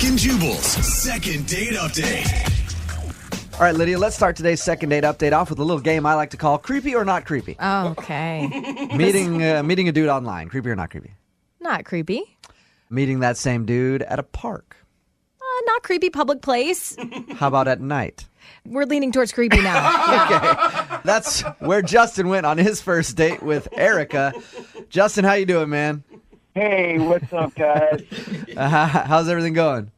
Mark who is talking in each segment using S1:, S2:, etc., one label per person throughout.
S1: Brooke and Jubal's second date update.
S2: All right, Lydia, let's start today's second date update off with a little game I like to call Creepy or Not Creepy.
S3: Okay.
S2: Meeting a dude online, creepy or not creepy?
S3: Not creepy.
S2: Meeting that same dude at a park.
S3: Not creepy public place.
S2: How about at night?
S3: We're leaning towards creepy now.
S2: Okay, that's where Justin went on his first date with Erica. Justin, how you doing, man?
S4: Hey, what's up, guys?
S2: How's everything going?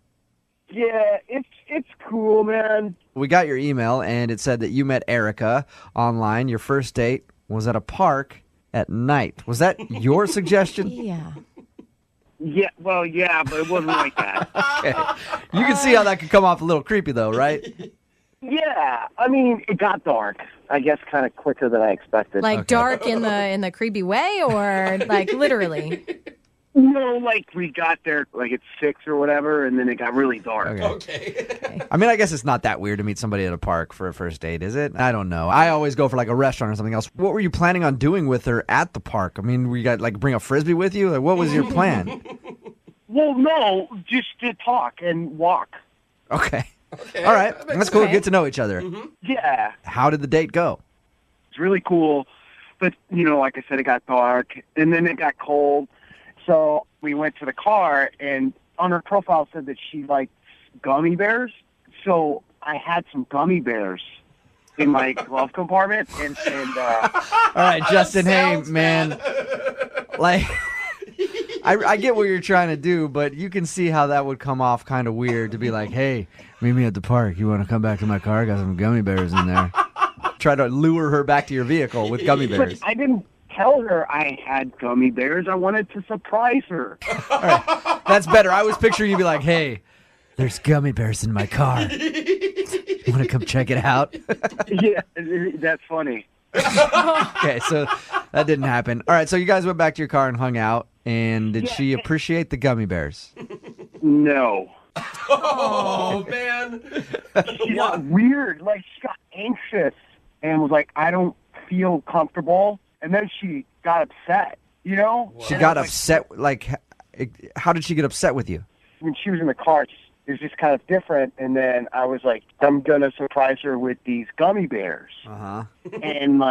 S4: Yeah, it's cool, man.
S2: We got your email, and it said that you met Erica online. Your first date was at a park at night. Was that your suggestion?
S3: Yeah.
S4: Yeah, well, yeah, but it wasn't like that.
S2: Okay. You can see how that could come off a little creepy, though, right?
S4: Yeah, I mean, it got dark. I guess kind of quicker than I expected.
S3: Like dark in the creepy way, or like literally?
S4: No, like we got there like at 6 or whatever, and then it got really dark.
S2: Okay. I mean, I guess it's not that weird to meet somebody at a park for a first date, is it? I don't know. I always go for like a restaurant or something else. What were you planning on doing with her at the park? I mean, we got like bring a Frisbee with you? Like, what was your plan?
S4: Well, no, just to talk and walk.
S2: Okay. All right. That's cool. Get to know each other.
S4: Mm-hmm. Yeah.
S2: How did the date go?
S4: It's really cool. But, like I said, it got dark, and then it got cold. So we went to the car, and on her profile said that she likes gummy bears. So I had some gummy bears in my glove compartment. And all
S2: right, Justin, hey, man. Like, I get what you're trying to do, but you can see how that would come off kind of weird to be like, hey, meet me at the park. You want to come back to my car? I got some gummy bears in there. Try to lure her back to your vehicle with gummy bears.
S4: But I didn't tell her I had gummy bears. I wanted to surprise her.
S2: All right. That's better. I was picturing you be like, hey, there's gummy bears in my car. You want to come check it out?
S4: Yeah, that's funny.
S2: Okay, so that didn't happen. All right, so you guys went back to your car and hung out, and did she appreciate the gummy bears?
S4: No.
S5: Oh, man.
S4: She got weird. Like, she got anxious and was like, I don't feel comfortable. And then she got upset,
S2: She got upset? Like, how did she get upset with you?
S4: When she was in the car, it was just kind of different. And then I was like, I'm going to surprise her with these gummy bears.
S2: Uh-huh.
S4: And,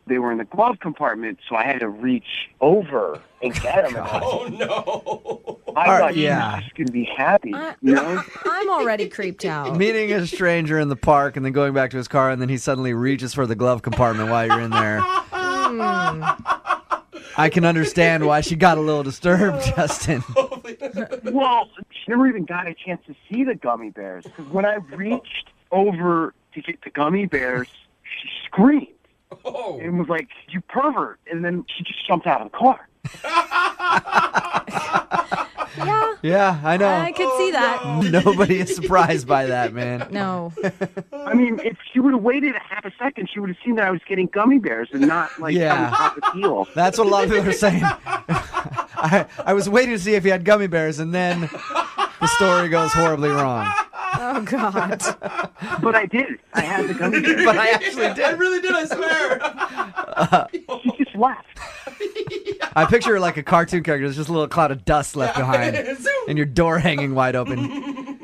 S4: they were in the glove compartment, so I had to reach over and get them.
S5: Oh, no.
S4: I thought she was just going to be happy,
S3: I'm already creeped out.
S2: Meeting a stranger in the park and then going back to his car, and then he suddenly reaches for the glove compartment while you're in there. I can understand why she got a little disturbed, Justin.
S4: Well, she never even got a chance to see the gummy bears. Because when I reached over to get the gummy bears, she screamed.
S5: Oh.
S4: And was like, you pervert. And then she just jumped out of the car.
S2: Yeah, I know.
S3: I could see that.
S2: Nobody is surprised by that, man.
S3: No.
S4: I mean, if she would have waited a half a second, she would have seen that I was getting gummy bears and not, on top of the heel.
S2: That's what a lot of people are saying. I was waiting to see if he had gummy bears, and then the story goes horribly wrong.
S3: Oh, God.
S4: But I did. I had the gummy bears.
S2: But I actually did.
S5: I really did, I swear.
S4: She just left.
S2: I picture her like a cartoon character. There's just a little cloud of dust left behind, and your door hanging wide open.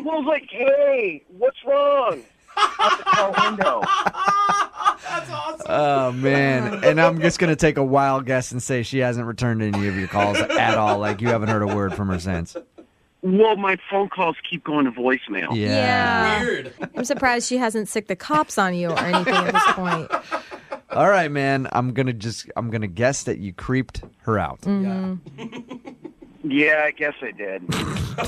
S4: Well, I was like, hey, what's wrong? Out the car window.
S5: That's awesome.
S2: Oh, man. And I'm just going to take a wild guess and say she hasn't returned any of your calls at all. Like, you haven't heard a word from her since.
S4: Well, my phone calls keep going to voicemail.
S2: Yeah.
S5: Weird.
S3: I'm surprised she hasn't sicked the cops on you or anything at this point.
S2: All right, man. I'm gonna guess that you creeped her out.
S3: Mm-hmm.
S4: Yeah, I guess I did.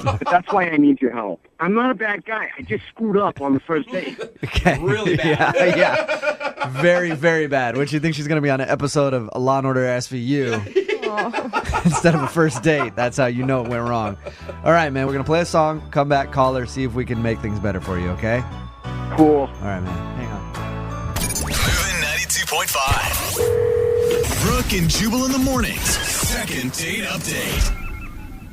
S4: But that's why I need your help. I'm not a bad guy. I just screwed up on the first date.
S2: Okay.
S5: Really bad.
S2: Yeah. Very, very bad. What do you think she's gonna be on an episode of Law & Order SVU instead of a first date? That's how you know it went wrong. All right, man. We're gonna play a song. Come back, call her, see if we can make things better for you. Okay.
S4: Cool.
S2: All right, man. Hang on.
S1: Moving 92.5. Brooke and Jubal in the mornings. Second date update.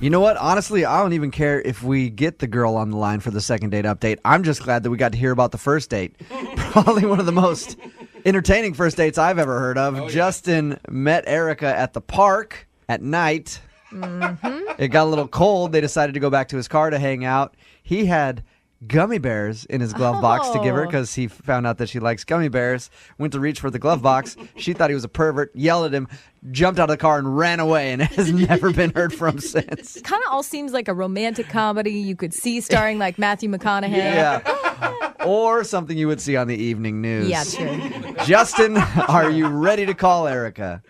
S2: You know what? Honestly, I don't even care if we get the girl on the line for the second date update. I'm just glad that we got to hear about the first date. Probably one of the most entertaining first dates I've ever heard of.
S5: Oh, yeah.
S2: Justin met Erica at the park at night. It got a little cold. They decided to go back to his car to hang out. He had gummy bears in his glove box to give her because he found out that she likes gummy bears. Went to reach for the glove box. She thought he was a pervert, yelled at him, jumped out of the car and ran away, and has never been heard from since.
S3: Kind of all seems like a romantic comedy you could see starring like Matthew McConaughey.
S2: Yeah. Or something you would see on the evening news.
S3: Yeah, true.
S2: Justin, are you ready to call Erica?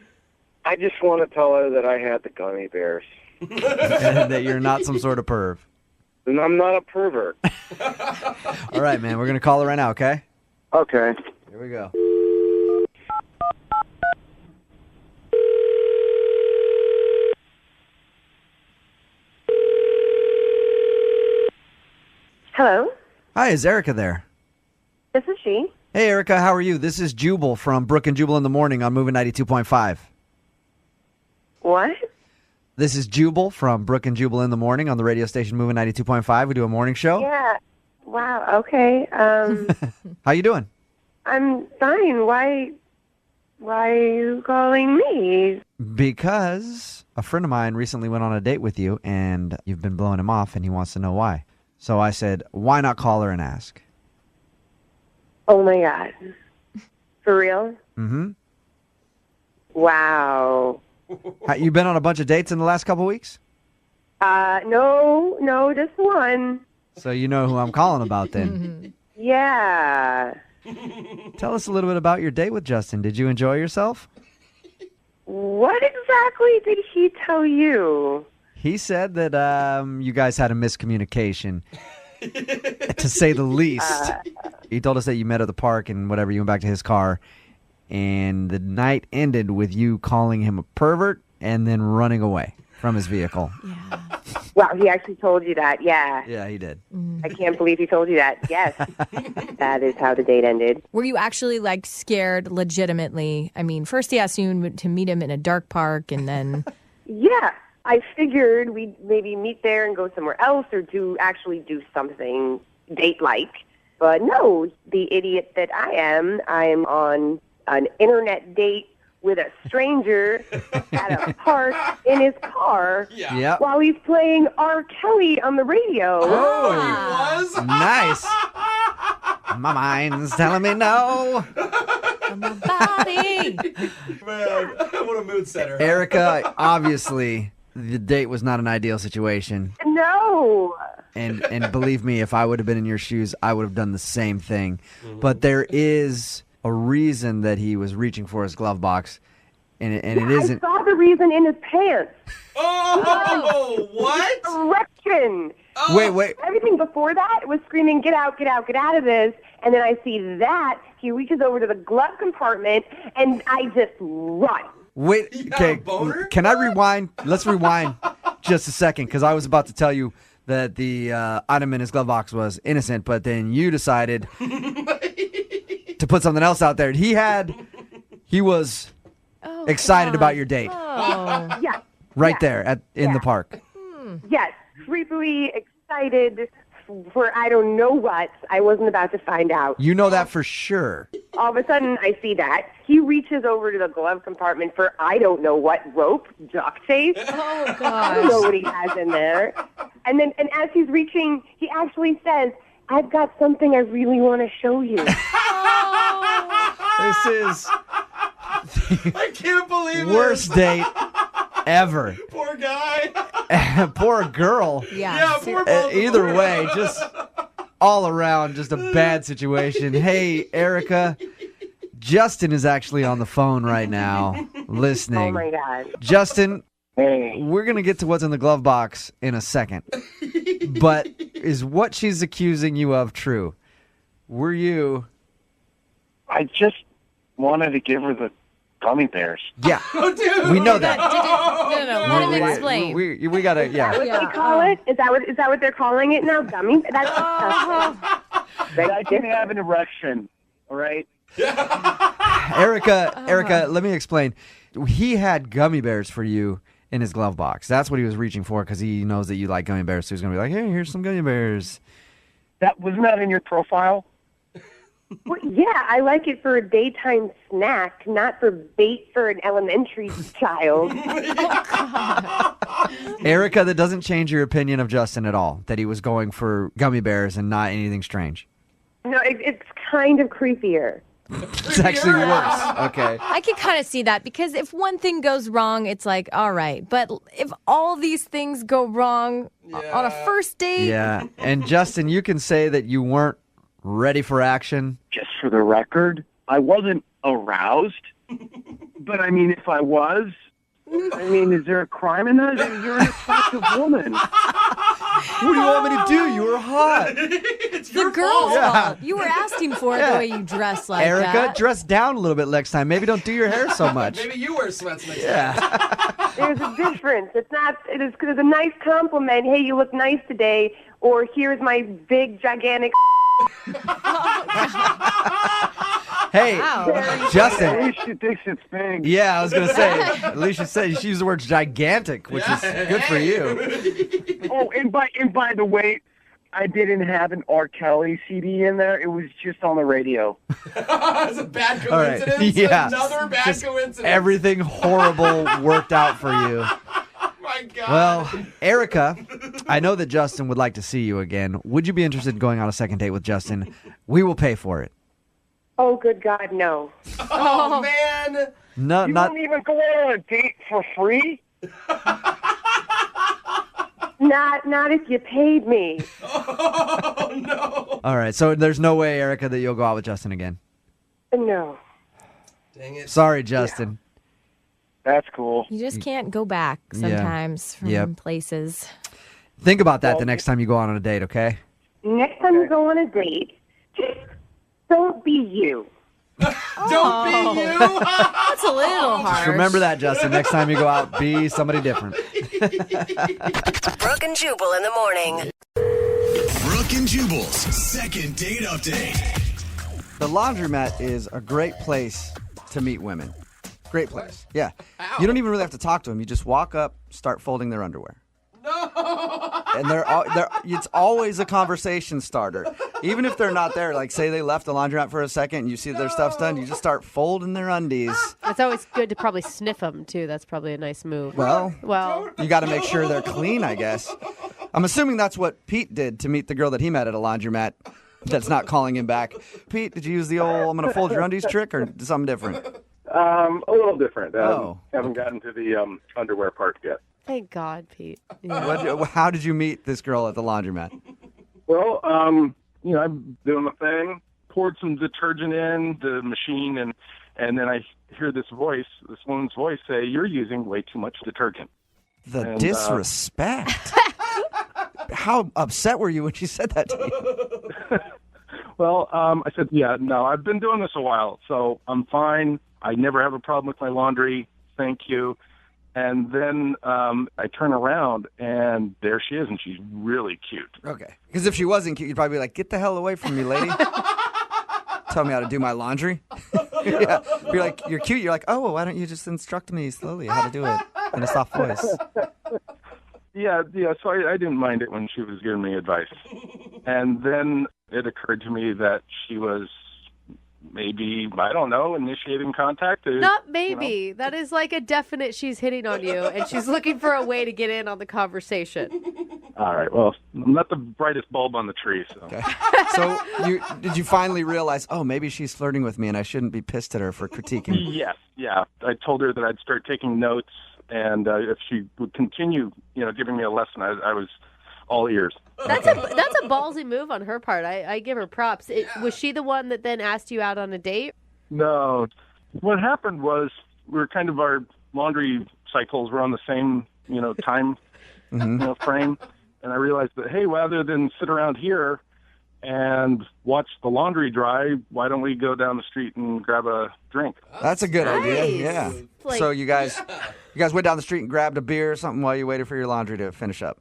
S6: I just want to tell her that I had the gummy bears.
S2: And that you're not some sort of perv.
S6: And I'm not a pervert.
S2: All right, man. We're going to call her right now, okay?
S6: Okay.
S2: Here we go.
S7: Hello,
S2: Hi, is Erica there?
S7: this is she.
S2: Hey, Erica, how are you? This is Jubal from Brooke and Jubal in the Morning on Moving 92.5.
S7: What?
S2: This is Jubal from Brooke and Jubal in the Morning on the radio station Moving 92.5. We do a morning show.
S7: Yeah. Wow. Okay.
S2: How you doing?
S7: I'm fine. Why are you calling me?
S2: Because a friend of mine recently went on a date with you, and you've been blowing him off, and he wants to know why. So I said, why not call her and ask?
S7: Oh my God. For real?
S2: Mm-hmm.
S7: Wow.
S2: You been on a bunch of dates in the last couple weeks?
S7: No, just one.
S2: So you know who I'm calling about then.
S7: Yeah.
S2: Tell us a little bit about your date with Justin. Did you enjoy yourself?
S7: What exactly did he tell you?
S2: He said that you guys had a miscommunication, to say the least. He told us that you met at the park and whatever, you went back to his car, and the night ended with you calling him a pervert and then running away from his vehicle.
S7: Wow, he actually told you that. Yeah.
S2: Yeah, he did.
S7: I can't believe he told you that. Yes. That is how the date ended.
S3: Were you actually like scared legitimately? I mean, first he asked you to meet him in a dark park and then...
S7: Yeah. I figured we'd maybe meet there and go somewhere else or actually do something date-like. But no, the idiot that I am on an internet date with a stranger at a park in his car
S2: Yep.
S7: while he's playing R. Kelly on the radio.
S5: Oh, he was?
S2: Nice. My mind's telling me no.
S3: My body.
S5: Man, what a mood setter.
S2: Erica, obviously, the date was not an ideal situation.
S7: No.
S2: And believe me, if I would have been in your shoes, I would have done the same thing. But there is a reason that he was reaching for his glove box, and it isn't.
S7: I saw the reason in his pants.
S5: Oh, what?
S7: Erection.
S2: Wait.
S7: Everything before that was screaming, get out, get out, get out of this. And then I see that. He reaches over to the glove compartment, and I just run.
S2: Wait,
S5: You got
S2: okay.
S5: a boner?
S2: Can I rewind? Let's rewind just a second, because I was about to tell you that the item in his glove box was innocent, but then you decided to put something else out there. He was excited about your date
S3: Oh.
S7: Yes.
S2: right there in the park.
S7: Yes. Creepily excited for I don't know what. I wasn't about to find out.
S2: You know that for sure.
S7: All of a sudden, I see that. He reaches over to the glove compartment for I don't know what rope, duct tape.
S3: Oh,
S7: I don't know
S3: gosh.
S7: what he has in there. And as he's reaching, he actually says, I've got something I really want to show you.
S2: This is
S5: I can't believe
S2: worst date ever.
S5: this. Poor guy.
S2: Poor girl.
S3: Yeah.
S5: Poor both of
S2: Either
S5: them.
S2: way, just all around, just a bad situation. Hey, Erica, Justin is actually on the phone right now, listening.
S7: Oh, my God.
S2: Justin,
S4: Hey,
S2: we're going to get to what's in the glove box in a second. But is what she's accusing you of true? Were you...
S4: I just wanted to give her the gummy bears.
S2: Yeah,
S5: Oh, dude.
S2: we know that.
S3: No. Let him explain.
S2: We got to, yeah.
S7: What they call it? Is that what they're calling it now? Gummy? That's
S4: I didn't have an erection, all right?
S2: Erica, let me explain. He had gummy bears for you in his glove box. That's what he was reaching for because he knows that you like gummy bears. So he's going to be like, hey, here's some gummy bears.
S4: Wasn't that in your profile?
S7: Well, yeah, I like it for a daytime snack, not for bait for an elementary child.
S2: Erica, that doesn't change your opinion of Justin at all, that he was going for gummy bears and not anything strange.
S7: No, it's kind of creepier.
S2: It's actually worse. Okay.
S3: I can kind of see that because if one thing goes wrong, it's like, all right. But if all these things go wrong on a first date.
S2: Yeah. And Justin, you can say that you weren't ready for action.
S4: Just for the record, I wasn't aroused. But, I mean, if I was, I mean, is there a crime in that? You're an attractive woman.
S2: What do you want me to do? You were hot.
S5: It's
S3: The
S5: your
S3: girl's
S5: fault.
S3: fault. You were asking for it the way you dress like
S2: Erica,
S3: that.
S2: dress down a little bit next time. Maybe don't do your hair so much.
S5: Maybe you wear sweats next time.
S2: Yeah.
S7: There's a difference. It's not. There's a nice compliment. Hey, you look nice today. Or here's my big, gigantic.
S2: Hey,
S3: Wow.
S2: Justin.
S4: At least she thinks it's big.
S2: Yeah, I was going to say, at least she used the word gigantic, which is good for you.
S4: Oh, and by the way, I didn't have an R. Kelly CD in there. It was just on the radio.
S5: It's a bad
S2: All right.
S5: coincidence.
S2: Yeah.
S5: Another bad
S2: Just
S5: coincidence.
S2: everything horrible worked out for you.
S5: Oh my God.
S2: Well, Erica, I know that Justin would like to see you again. Would you be interested in going on a second date with Justin? We will pay for it.
S7: Oh, good God, no.
S5: Oh, man.
S2: No,
S4: You
S2: not
S4: won't even go on a date for free?
S7: Not if you paid me.
S5: Oh, no.
S2: all right. So there's no way, Erica, that you'll go out with Justin again.
S7: No.
S5: Dang it.
S2: Sorry, Justin.
S4: That's cool.
S3: You just can't go back
S2: Yeah.
S3: sometimes from
S2: Yep.
S3: places.
S2: Think about that the next time you go out on a date, okay?
S7: Next time you go on a date, just don't be you.
S5: Don't be you.
S3: That's a little harsh.
S2: Just remember that, Justin. Next time you go out, be somebody different.
S8: Brooke and Jubal in the morning.
S1: Brooke and Jubal's second date update.
S2: The laundromat is a great place to meet women. Great place. Yeah. You don't even really have to talk to them. You just walk up, start folding their underwear. And it's always a conversation starter. Even if they're not there, like say they left the laundromat for a second and you see their stuff's done, you just start folding their undies.
S9: It's always good to probably sniff them, too. That's probably a nice move.
S2: Well,
S9: Well,
S2: you got to make sure they're clean, I guess. I'm assuming that's what Pete did to meet the girl that he met at a laundromat that's not calling him back. Pete, did you use the old I'm going to fold your undies trick or something different?
S6: A little different.
S2: Oh.
S6: Haven't gotten to the underwear part yet.
S9: thank God, Pete. Yeah.
S2: How did you meet this girl at the laundromat?
S6: Well, I'm doing my thing, poured some detergent in the machine, and then I hear this woman's voice say, "You're using way too much detergent."
S2: The
S6: And,
S2: disrespect. How upset were you when she said that to you?
S6: Well, I said, yeah, no, I've been doing this a while, so I'm fine. I never have a problem with my laundry. Thank you. And then I turn around, and there she is, and she's really cute.
S2: Okay. Because if she wasn't cute, you'd probably be like, get the hell away from me, lady. Tell me how to do my laundry. Yeah. You're like, you're cute. You're like, oh, well, why don't you just instruct me slowly how to do it in a soft voice?
S6: Yeah, so I didn't mind it when she was giving me advice. And then it occurred to me that she was maybe, I don't know, initiating contact.
S9: Not maybe. That is like a definite she's hitting on you, and she's looking for a way to get in on the conversation.
S6: All right, well, I'm not the brightest bulb on the tree, so.
S2: Okay. So did you finally realize, oh, maybe she's flirting with me and I shouldn't be pissed at her for critiquing?
S6: Yes, yeah. I told her that I'd start taking notes, and if she would continue, giving me a lesson, I was all ears.
S9: That's a ballsy move on her part. I give her props. Was she the one that then asked you out on a date?
S6: No. What happened was our laundry cycles were on the same, time frame. And I realized that, hey, rather than sit around here and watch the laundry dry, why don't we go down the street and grab a drink?
S2: That's a good idea.
S9: Nice.
S2: Yeah.
S9: Like-
S2: So you guys went down the street and grabbed a beer or something while you waited for your laundry to finish up.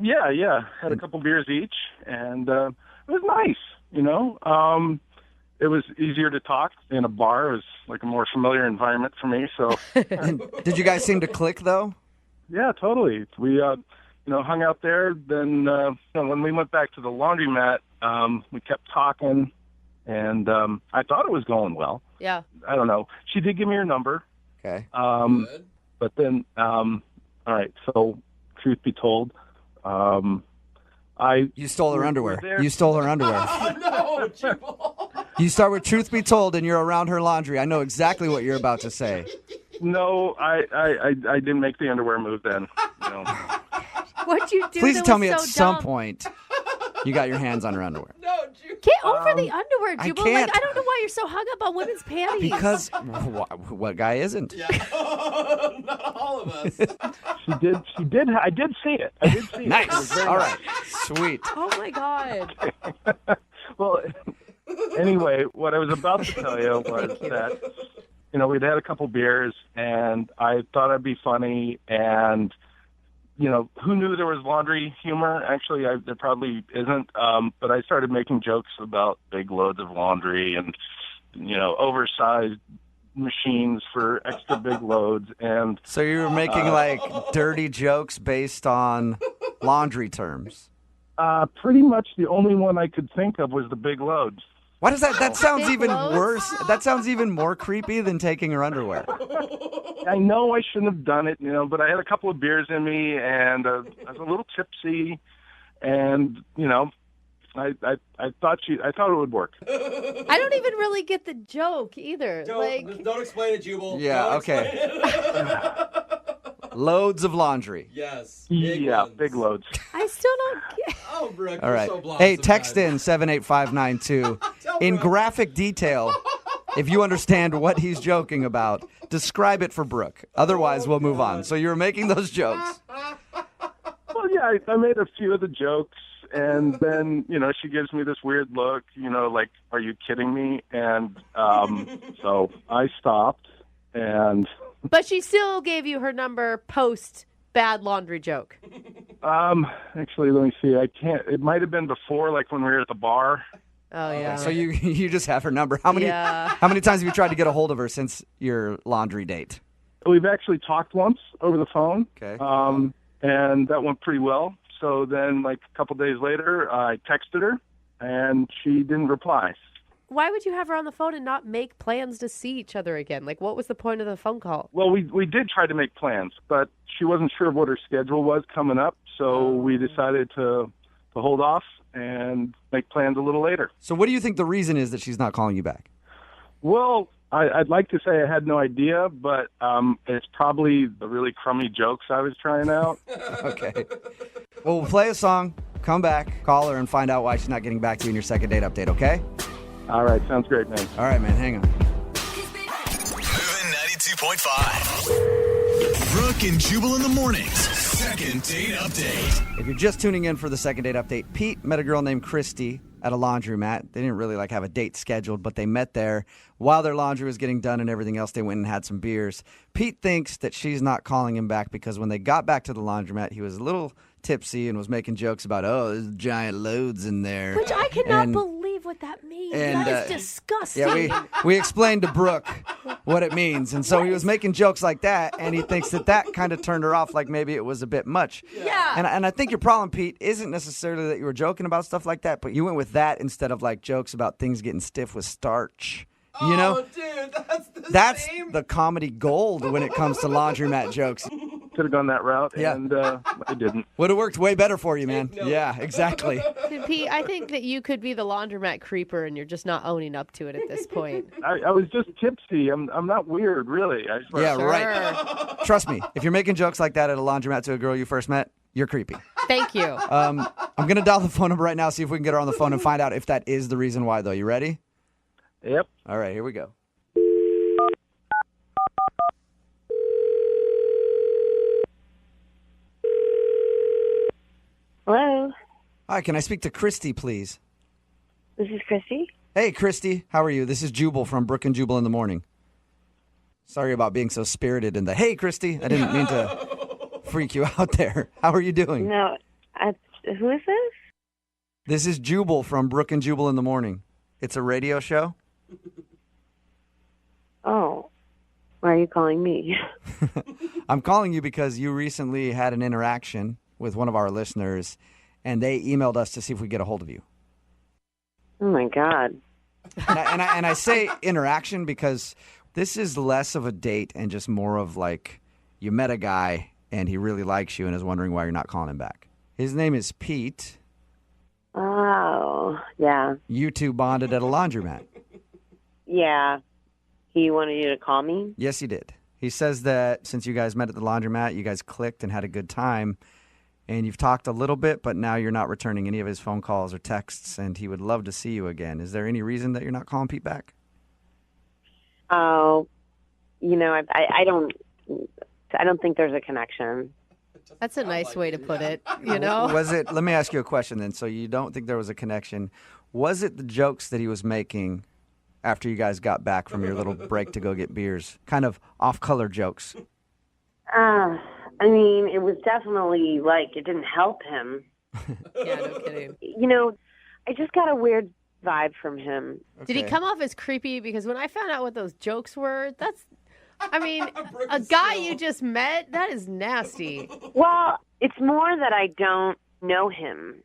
S6: Yeah. Had a couple beers each, and it was nice, It was easier to talk in a bar. It was like a more familiar environment for me, so.
S2: And did you guys seem to click, though?
S6: Yeah, totally. We, hung out there. Then when we went back to the laundromat, we kept talking, and I thought it was going well.
S9: Yeah.
S6: I don't know. She did give me her number.
S2: Okay.
S6: But then, all right, so truth be told.
S2: You stole her
S6: we're
S2: underwear.
S6: there.
S2: You stole her underwear.
S5: Oh, no, Jubal.
S2: You start with truth be told, and you're around her laundry. I know exactly what you're about to say.
S6: No, I didn't make the underwear move then. No.
S9: What'd you do?
S2: Please
S9: that
S2: tell
S9: was
S2: me
S9: so
S2: at some
S9: dumb?
S2: point you got your hands on her underwear.
S5: No, Jubal.
S9: Get over the underwear,
S2: I
S9: Jubal.
S2: can't.
S9: Like, I don't know why you're so hung up on women's panties.
S2: Because what guy isn't?
S5: Yeah. Not all of us.
S6: She did. I did see it. I did see it. It was
S2: Nice.
S6: very
S2: All
S6: nice.
S2: right. Sweet.
S9: Oh my god.
S6: Well, anyway, what I was about to tell you was that, we'd had a couple beers, and I thought I'd be funny, and, who knew there was laundry humor? Actually, there probably isn't, but I started making jokes about big loads of laundry and, oversized machines for extra big loads, and...
S2: So you were making dirty jokes based on laundry terms.
S6: Pretty much the only one I could think of was the big loads.
S2: Why does that sounds
S9: Big
S2: even
S9: loads?
S2: worse? That sounds even more creepy than taking her underwear.
S6: I know I shouldn't have done it, but I had a couple of beers in me, and I was a little tipsy, and I thought it would work.
S9: I don't even really get the joke either.
S5: Don't explain it, Jubal.
S2: Yeah,
S5: Don't
S2: okay.
S5: explain it.
S2: Loads of laundry.
S5: Yes.
S6: Yeah,
S5: ones.
S6: big loads.
S9: I still don't get.
S5: Oh, Brooke,
S2: All
S5: you're
S2: right.
S5: so blonde
S2: Hey, text
S5: sometimes.
S2: in 78592 in
S5: Brooke.
S2: graphic detail if you understand what he's joking about. Describe it for Brooke. Otherwise, we'll move on. So you were making those jokes.
S6: Well, yeah, I made a few of the jokes, and then, she gives me this weird look, like, are you kidding me? And so I stopped, and...
S9: But she still gave you her number post bad laundry joke.
S6: Actually, let me see. I can't... It might have been before, like, when we were at the bar.
S9: Oh yeah.
S2: So you just have her number. How many times have you tried to get a hold of her since your laundry date?
S6: We've actually talked once over the phone.
S2: Okay.
S6: And that went pretty well. So then, like, a couple days later, I texted her, and she didn't reply.
S9: Why would you have her on the phone and not make plans to see each other again? Like, what was the point of the phone call?
S6: Well, we did try to make plans, but she wasn't sure what her schedule was coming up, so we decided to hold off and make plans a little later.
S2: So what do you think the reason is that she's not calling you back?
S6: Well, I'd like to say I had no idea, but it's probably the really crummy jokes I was trying out.
S2: Okay. Well, we'll play a song, come back, call her, and find out why she's not getting back to you in your second date update, okay?
S6: All right, sounds great, man.
S2: All right, man, hang on.
S1: Moving 92.5. Brooke and Jubal in the mornings. Second date update.
S2: If you're just tuning in for the second date update, Pete met a girl named Christy at a laundromat. They didn't really have a date scheduled, but they met there. While their laundry was getting done and everything else, they went and had some beers. Pete thinks that she's not calling him back because when they got back to the laundromat, he was a little tipsy and was making jokes about, there's giant loads in there.
S9: Which I cannot
S2: And-
S9: believe what that means.
S2: and,
S9: That is disgusting.
S2: Yeah, we explained to Brooke what it means. And so he was making jokes like that, and he thinks that kind of turned her off, like maybe it was a bit much.
S9: Yeah.
S2: And I think your problem, Pete, isn't necessarily that you were joking about stuff like that, but you went with that instead of jokes about things getting stiff with starch. You know?
S5: Oh, dude,
S2: That's
S5: same.
S2: the comedy gold when it comes to laundromat jokes.
S6: Could have gone that route,
S2: Yeah.
S6: and I didn't.
S2: Would have worked way better for you, man.
S5: No.
S2: Yeah, exactly.
S9: Pete, I think that you could be the laundromat creeper and you're just not owning up to it at this point.
S6: I was just tipsy. I'm not weird, really. I swear.
S2: Yeah,
S9: Sure.
S2: right. Trust me, if you're making jokes like that at a laundromat to a girl you first met, you're creepy.
S9: Thank you.
S2: I'm going to dial the phone number right now, see if we can get her on the phone and find out if that is the reason why, though. You ready?
S6: Yep.
S2: All right, here we go.
S7: Hello,
S2: Hi, can I speak to Christy, please?
S7: this is Christy.
S2: Hey, Christy, how are you? This is Jubal from Brooke and Jubal in the morning. Sorry about being so spirited in the, hey, Christy, I didn't mean to freak you out there. How are you doing?
S7: No, who is this?
S2: This is Jubal from Brooke and Jubal in the morning. It's a radio show.
S7: Oh, why are you calling me?
S2: I'm calling you because you recently had an interaction with one of our listeners, and they emailed us to see if we get a hold of you.
S7: Oh my God.
S2: And I say interaction because this is less of a date and just more of you met a guy and he really likes you and is wondering why you're not calling him back. His name is Pete.
S7: Oh, yeah.
S2: You two bonded at a laundromat.
S7: Yeah. He wanted you to call me?
S2: Yes, he did. He says that since you guys met at the laundromat, you guys clicked and had a good time, and you've talked a little bit, but now you're not returning any of his phone calls or texts, and he would love to see you again. Is there any reason that you're not calling Pete back?
S7: Oh, I don't think there's a connection.
S9: That's a nice way to put it, you know?
S2: Let me ask you a question then. So you don't think there was a connection. Was it the jokes that he was making after you guys got back from your little break to go get beers? Kind of off-color jokes.
S7: I mean, it was definitely it didn't help him.
S9: Yeah, no kidding.
S7: I just got a weird vibe from him.
S9: Did he come off as creepy? Because when I found out what those jokes were, a guy you just met, that is nasty.
S7: Well, it's more that I don't know him.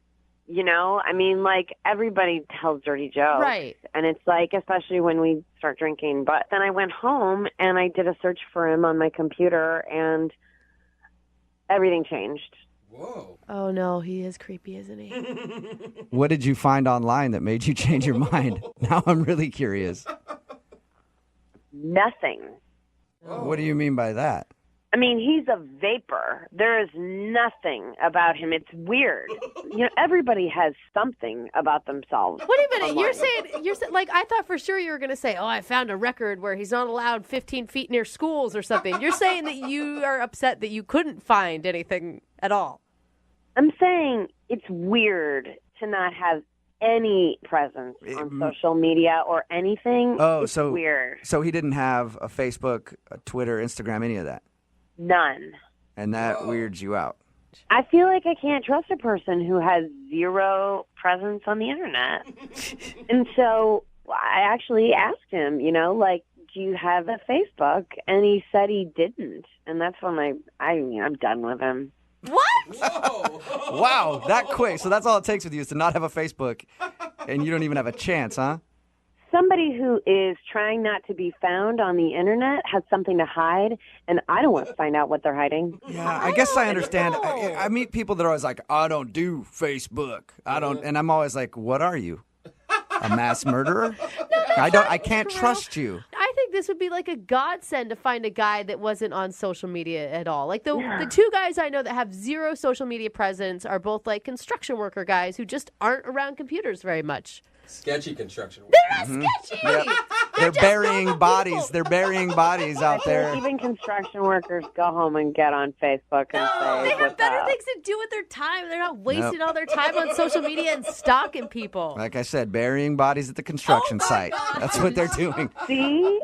S7: Everybody tells dirty jokes.
S9: Right.
S7: And it's especially when we start drinking. But then I went home and I did a search for him on my computer and everything changed.
S5: Whoa.
S9: Oh, no, he is creepy, isn't he?
S2: What did you find online that made you change your mind? Now I'm really curious.
S7: Nothing.
S2: What do you mean by that?
S7: I mean, he's a vapor. There is nothing about him. It's weird. Everybody has something about themselves.
S9: Wait a minute. You're saying, I thought for sure you were going to say, oh, I found a record where he's not allowed 15 feet near schools or something. You're saying that you are upset that you couldn't find anything at all.
S7: I'm saying it's weird to not have any presence on social media or anything.
S2: Oh,
S7: it's
S2: so
S7: weird.
S2: So he didn't have a Facebook, a Twitter, Instagram, any of that?
S7: None.
S2: And that weirds you out.
S7: I feel like I can't trust a person who has zero presence on the internet. And so I actually asked him, do you have a Facebook? And he said he didn't. And that's when I'm done with him.
S9: What?
S5: Whoa.
S2: Wow, that quick. So that's all it takes with you is to not have a Facebook, and you don't even have a chance, huh?
S7: Somebody who is trying not to be found on the internet has something to hide, and I don't want to find out what they're hiding.
S2: Yeah, I guess I understand. I meet people that are always like, I don't do Facebook. I don't, and I'm always like, what are you? A mass murderer? I can't trust you.
S9: I think this would be like a godsend to find a guy that wasn't on social media at all. Like the two guys I know that have zero social media presence are both like construction worker guys who just aren't around computers very much.
S5: Sketchy construction work.
S9: They're not sketchy.
S2: Yep. They're burying bodies. They're burying bodies out there.
S7: Even construction workers go home and get on Facebook and say,
S9: They have
S7: what's
S9: better
S7: up?
S9: things to do with their time. They're not wasting all their time on social media and stalking people.
S2: Like I said, burying bodies at the construction site.
S9: God.
S2: That's what they're doing.
S7: See?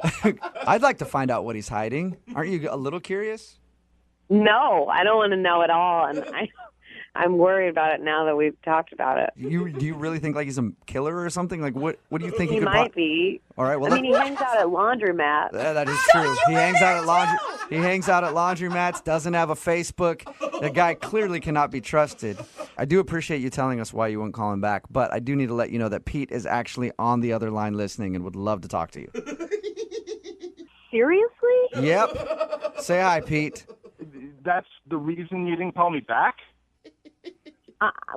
S2: I'd like to find out what he's hiding. Aren't you a little curious?
S7: No, I don't want to know at all. And I'm worried about it now that we've talked about it.
S2: Do you really think like he's a killer or something? Like what do you think
S7: He
S2: could
S7: might be.
S2: All right, well
S7: I mean, he hangs out at laundromats.
S2: that is true. He hangs out at laundromats, doesn't have a Facebook. The guy clearly cannot be trusted. I do appreciate you telling us why you won't call him back, but I do need to let you know that Pete is actually on the other line listening and would love to talk to you.
S7: Seriously?
S2: Yep. Say hi, Pete.
S6: That's the reason you didn't call me back?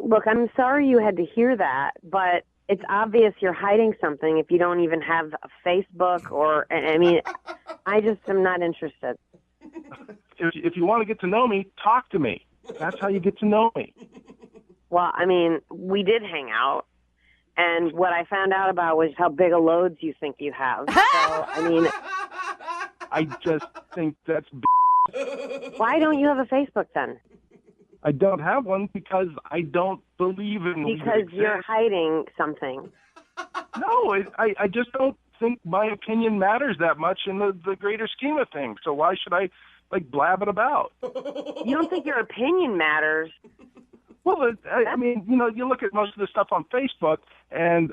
S7: Look, I'm sorry you had to hear that, but it's obvious you're hiding something if you don't even have a Facebook or, I mean, I just am not interested.
S6: If you want to get to know me, talk to me. That's how you get to know me.
S7: Well, I mean, we did hang out, and what I found out about was how big a loads you think you have. So, I mean,
S6: I just think that's
S7: why don't you have a Facebook then?
S6: I don't have one because I don't believe in
S7: Because you're hiding something.
S6: No, I just don't think my opinion matters that much in the greater scheme of things. So why should I, blab it about?
S7: You don't think your opinion matters?
S6: Well, I mean, you look at most of the stuff on Facebook, and,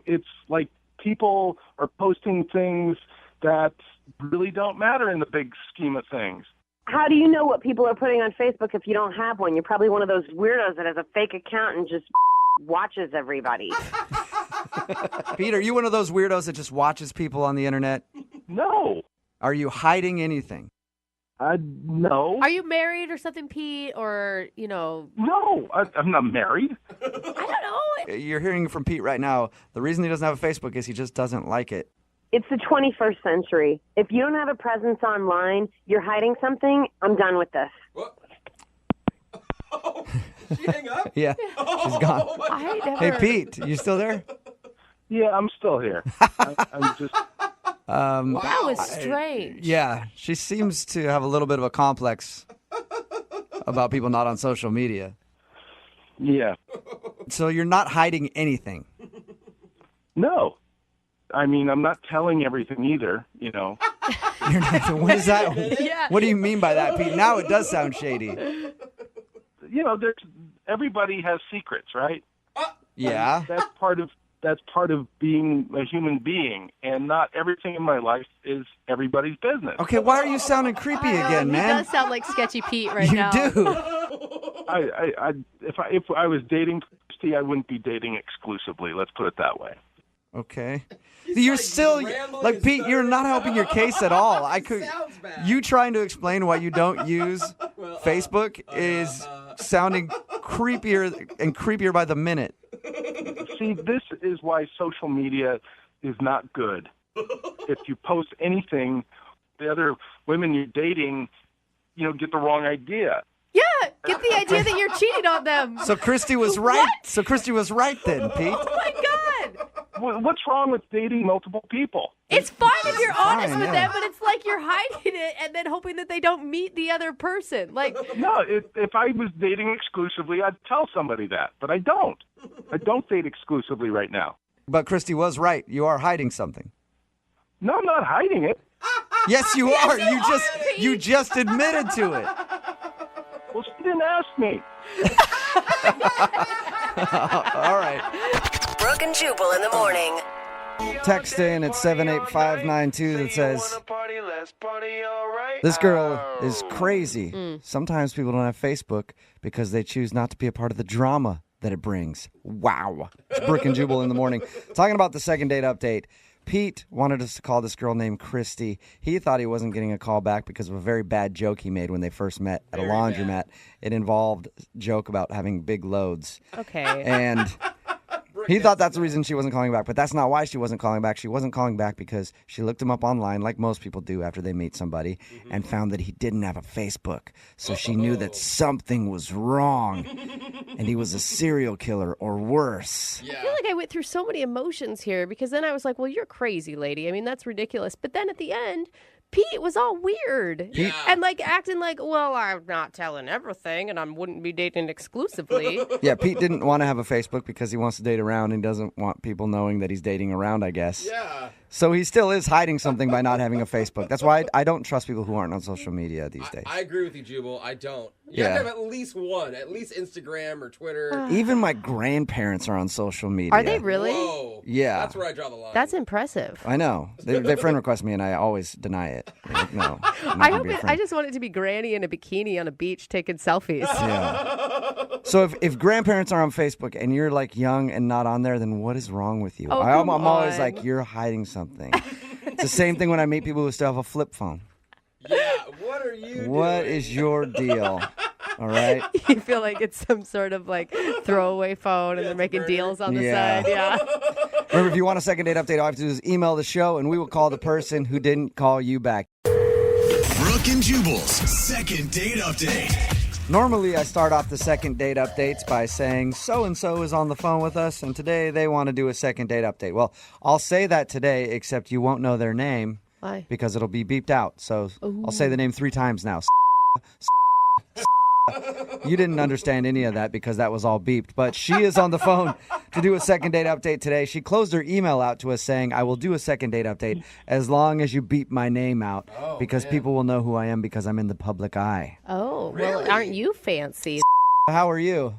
S6: it's like people are posting things that really don't matter in the big scheme of things.
S7: How do you know what people are putting on Facebook if you don't have one? You're probably one of those weirdos that has a fake account and just watches everybody.
S2: Pete, are you one of those weirdos that just watches people on the internet?
S6: No.
S2: Are you hiding anything?
S6: No.
S9: Are you married or something, Pete? Or,
S6: No, I'm not married.
S9: I don't know.
S2: You're hearing from Pete right now. The reason he doesn't have a Facebook is he just doesn't like it.
S7: It's the 21st century. If you don't have a presence online, you're hiding something. I'm done with this.
S5: What? Oh, did she hang up?
S2: Yeah, she's gone.
S5: Oh, my God.
S2: Hey, Pete, you still there?
S6: Yeah, I'm still here. I'm just.
S9: That was strange.
S2: Yeah, she seems to have a little bit of a complex about people not on social media.
S6: Yeah.
S2: So you're not hiding anything.
S6: No. I mean, I'm not telling everything either,
S2: You're not, what is that?
S9: Yeah.
S2: What do you mean by that, Pete? Now it does sound shady.
S6: Everybody has secrets, right?
S2: Yeah.
S6: That's part of being a human being, and not everything in my life is everybody's business.
S2: Okay, why are you sounding creepy again,
S9: He
S2: man?
S9: does sound like Sketchy Pete right
S2: You
S9: now.
S2: do.
S6: If I was dating Christy, I wouldn't be dating exclusively. Let's put it that way.
S2: Okay. You're still
S5: rambling
S2: like
S5: and
S2: Pete. You're not helping your case at all. I could.
S5: sounds bad.
S2: You trying to explain why you don't use Facebook is sounding creepier and creepier by the minute.
S6: See, this is why social media is not good. If you post anything, the other women you're dating, get the wrong idea.
S9: Yeah, get the idea that you're cheating on them.
S2: So Christy was right. So Christy was right then, Pete.
S9: Oh my God.
S6: What's wrong with dating multiple people?
S9: It's fine if you're honest
S2: fine,
S9: with
S2: yeah.
S9: them, but it's like you're hiding it and then hoping that they don't meet the other person. Like,
S6: No, if I was dating exclusively, I'd tell somebody that, but I don't. I don't date exclusively right now.
S2: But Christy was right. You are hiding something.
S6: No, I'm not hiding it.
S2: Yes, you are. You just admitted to it.
S6: Well, she didn't ask me.
S2: All right.
S8: Brooke and Jubal in the morning.
S2: Text in at 78592 that says, this girl is crazy. Sometimes people don't have Facebook because they choose not to be a part of the drama that it brings. Wow. It's Brooke and Jubal in the morning. Talking about the second date update. Pete wanted us to call this girl named Christy. He thought he wasn't getting a call back because of a very bad joke he made when they first met at a laundromat. It involved a joke about having big loads.
S9: okay.
S2: And he thought that's the reason she wasn't calling back, but that's not why she wasn't calling back. She wasn't calling back because she looked him up online, like most people do after they meet somebody, and found that he didn't have a Facebook. So she knew that something was wrong, and he was a serial killer or worse.
S9: I feel like I went through so many emotions here because then I was like, well, you're crazy, lady. I mean, that's ridiculous. But then at the end, Pete was all weird and like acting like, well, I'm not telling everything and I wouldn't be dating exclusively.
S2: Yeah, Pete didn't want to have a Facebook because he wants to date around and doesn't want people knowing that he's dating around, I guess.
S5: Yeah.
S2: So he still is hiding something by not having a Facebook. That's why I don't trust people who aren't on social media these days.
S5: I agree with you, Jubal. I don't. You have to have at least one, at least Instagram or Twitter.
S2: Even my grandparents are on social media.
S9: Are they really?
S5: Whoa.
S2: Yeah.
S5: That's where I draw the line.
S9: That's impressive.
S2: I know. They friend request me, and I always deny it. Like, no. I'm not
S9: I
S2: gonna
S9: hope
S2: be a
S9: I
S2: friend.
S9: just want it to be Granny in a bikini on a beach taking selfies.
S2: Yeah. So if grandparents are on Facebook and you're like young and not on there, then what is wrong with you?
S9: Oh,
S2: I'm
S9: come
S2: always
S9: on.
S2: like, you're hiding something. It's the same thing when I meet people who still have a flip phone.
S5: Yeah. What are you
S2: What
S5: doing?
S2: is your deal? All right.
S9: You feel like it's some sort of like throwaway phone and they're making
S5: burner.
S9: deals on the
S2: Yeah.
S9: side. Yeah.
S2: Remember, if you want a second date update, all you have to do is email the show, and we will call the person who didn't call you back.
S1: Brooke and Jubal's second date update.
S2: Normally, I start off the second date updates by saying so-and-so is on the phone with us, and today they want to do a second date update. Well, I'll say that today, except you won't know their name
S9: Why?
S2: because it'll be beeped out. So I'll say the name 3 times now. You didn't understand any of that because that was all beeped. But she is on the phone to do a second date update today. She closed her email out to us saying, I will do a second date update as long as you beep my name out because people will know who I am because I'm in the public eye.
S9: Oh,
S5: Really?
S9: well, aren't you fancy?
S2: How are you?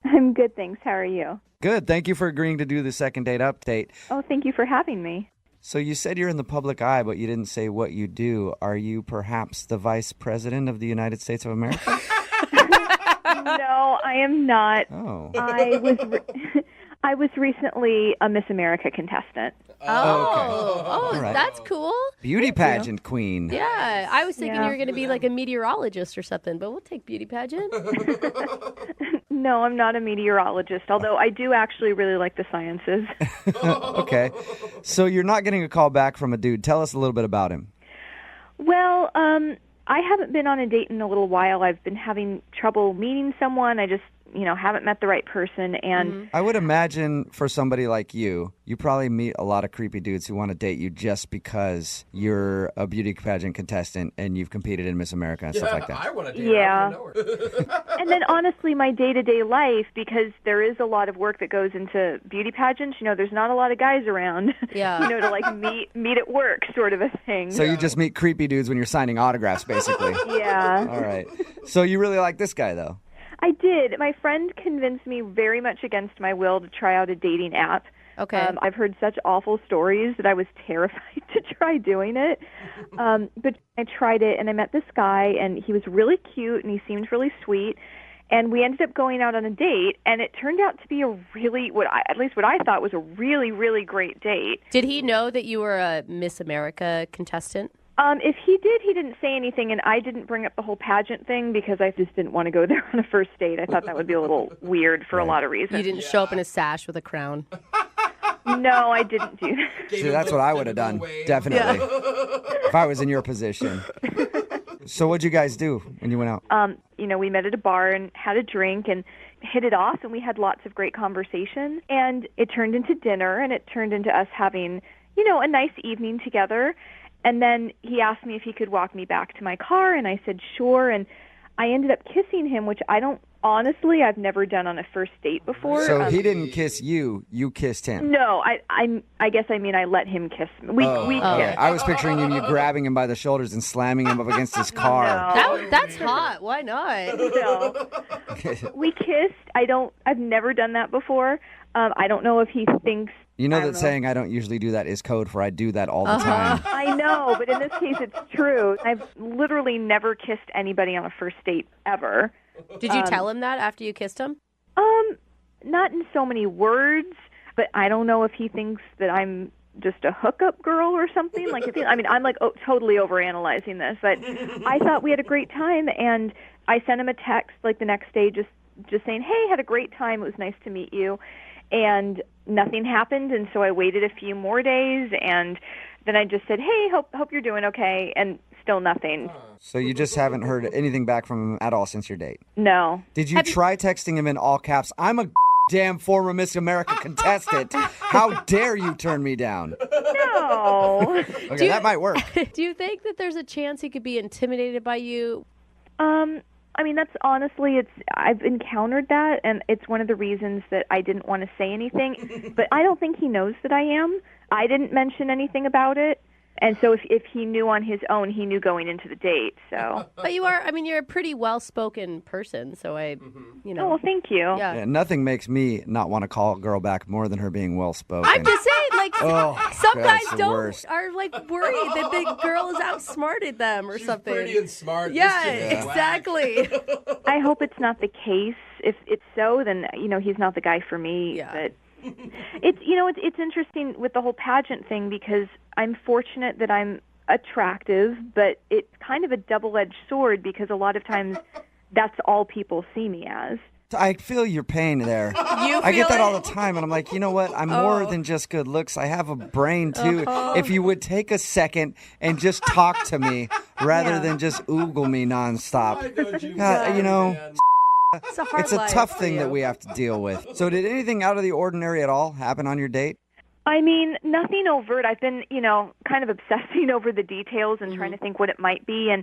S10: I'm good, thanks. How are you?
S2: Good. Thank you for agreeing to do the second date update.
S10: Oh, thank you for having me.
S2: So you said you're in the public eye, but you didn't say what you do. Are you perhaps the Vice President of the United States of America?
S10: No, I am not.
S2: Oh.
S10: I I was recently a Miss America contestant.
S9: Oh,
S2: All right.
S9: that's cool.
S2: Beauty pageant queen.
S9: Yeah, I was thinking
S10: Yeah.
S9: you were going to be like a meteorologist or something, but we'll take beauty pageant.
S10: No, I'm not a meteorologist, although I do actually really like the sciences.
S2: Okay. So you're not getting a call back from a dude. Tell us a little bit about him.
S10: Well, I haven't been on a date in a little while. I've been having trouble meeting someone. I just, haven't met the right person. And
S2: I would imagine for somebody like you probably meet a lot of creepy dudes who want to date you just because you're a beauty pageant contestant and you've competed in Miss America and stuff like that.
S5: I want to date
S10: Yeah.
S5: her. I don't know her.
S10: and then honestly, my day-to-day life, because there is a lot of work that goes into beauty pageants, there's not a lot of guys around,
S9: Yeah.
S10: to like meet at work sort of a thing.
S2: So you just meet creepy dudes when you're signing autographs, basically.
S10: Yeah.
S2: All right. So you really like this guy, though?
S10: I did. My friend convinced me very much against my will to try out a dating app.
S9: Okay.
S10: I've heard such awful stories that I was terrified to try doing it. But I tried it, and I met this guy, and he was really cute, and he seemed really sweet. And we ended up going out on a date, and it turned out to be a really, at least what I thought was a really, really great date.
S9: Did he know that you were a Miss America contestant?
S10: If he did, he didn't say anything, and I didn't bring up the whole pageant thing because I just didn't want to go there on a first date. I thought that would be a little weird for a lot of reasons.
S9: You didn't show up in a sash with a crown.
S10: No, I didn't do that.
S2: See, that's what I would have done, definitely, if I was in your position. So what'd you guys do when you went out?
S10: We met at a bar and had a drink and hit it off, and we had lots of great conversation. And it turned into dinner, and it turned into us having, a nice evening together. And then he asked me if he could walk me back to my car, and I said sure. And I ended up kissing him, which I've never done on a first date before.
S2: So he didn't kiss you, you kissed him.
S10: No, I guess I let him kiss me. We kissed.
S2: I was picturing you grabbing him by the shoulders and slamming him up against his car.
S10: No.
S9: That's hot. Why not?
S10: No. We kissed. I've never done that before. I don't know if he thinks.
S2: You know that saying, I don't usually do that, is code for I do that all the time.
S10: I know, but in this case, it's true. I've literally never kissed anybody on a first date ever.
S9: Did you tell him that after you kissed him?
S10: Not in so many words, but I don't know if he thinks that I'm just a hookup girl or something. I'm totally overanalyzing this, but I thought we had a great time, and I sent him a text the next day just saying, hey, had a great time. It was nice to meet you. And nothing happened, and so I waited a few more days, and then I just said, hey, hope you're doing okay, and still nothing.
S2: So you just haven't heard anything back from him at all since your date?
S10: No.
S2: Did you try texting him in all caps? I'm a damn former Miss America contestant. How dare you turn me down?
S10: No.
S2: Okay, that might work.
S9: Do you think that there's a chance he could be intimidated by you?
S10: That's honestly, I've encountered that, and it's one of the reasons that I didn't want to say anything. But I don't think he knows that I am. I didn't mention anything about it. And so if he knew on his own, he knew going into the date. So,
S9: but you're a pretty well-spoken person. So
S10: Oh, well, thank you.
S9: Yeah.
S2: Nothing makes me not want to call a girl back more than her being well-spoken.
S9: I'm just saying, some guys
S2: worst.
S9: are worried that the girl has outsmarted them or something.
S5: Pretty and smart.
S9: Yeah, exactly.
S10: I hope it's not the case. If it's so, then he's not the guy for me.
S9: Yeah.
S10: But it's interesting with the whole pageant thing because I'm fortunate that I'm attractive, but it's kind of a double-edged sword because a lot of times that's all people see me as.
S2: I feel your pain there. I get that all the time, and I'm like, you know what? I'm more than just good looks. I have a brain, too. If you would take a second and just talk to me rather than just oogle me nonstop.
S9: It's a hard
S2: It's a
S9: life
S2: tough
S9: for
S2: thing
S9: you.
S2: that we have to deal with. So did anything out of the ordinary at all happen on your date?
S10: Nothing overt. I've been, kind of obsessing over the details and trying to think what it might be, and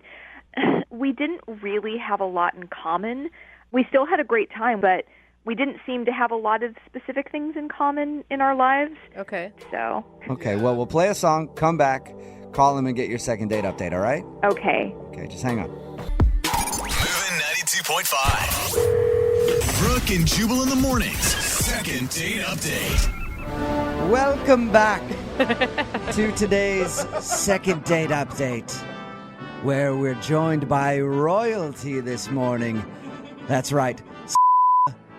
S10: we didn't really have a lot in common. We still had a great time, but we didn't seem to have a lot of specific things in common in our lives.
S9: Okay.
S10: So.
S2: Okay, well, we'll play a song, come back, call him, and get your second date update, all right?
S10: Okay.
S2: Okay, just hang on.
S1: Moving 92.5. Brooke and Jubal in the mornings. Second date update.
S2: Welcome back to today's second date update, where we're joined by royalty this morning. That's right.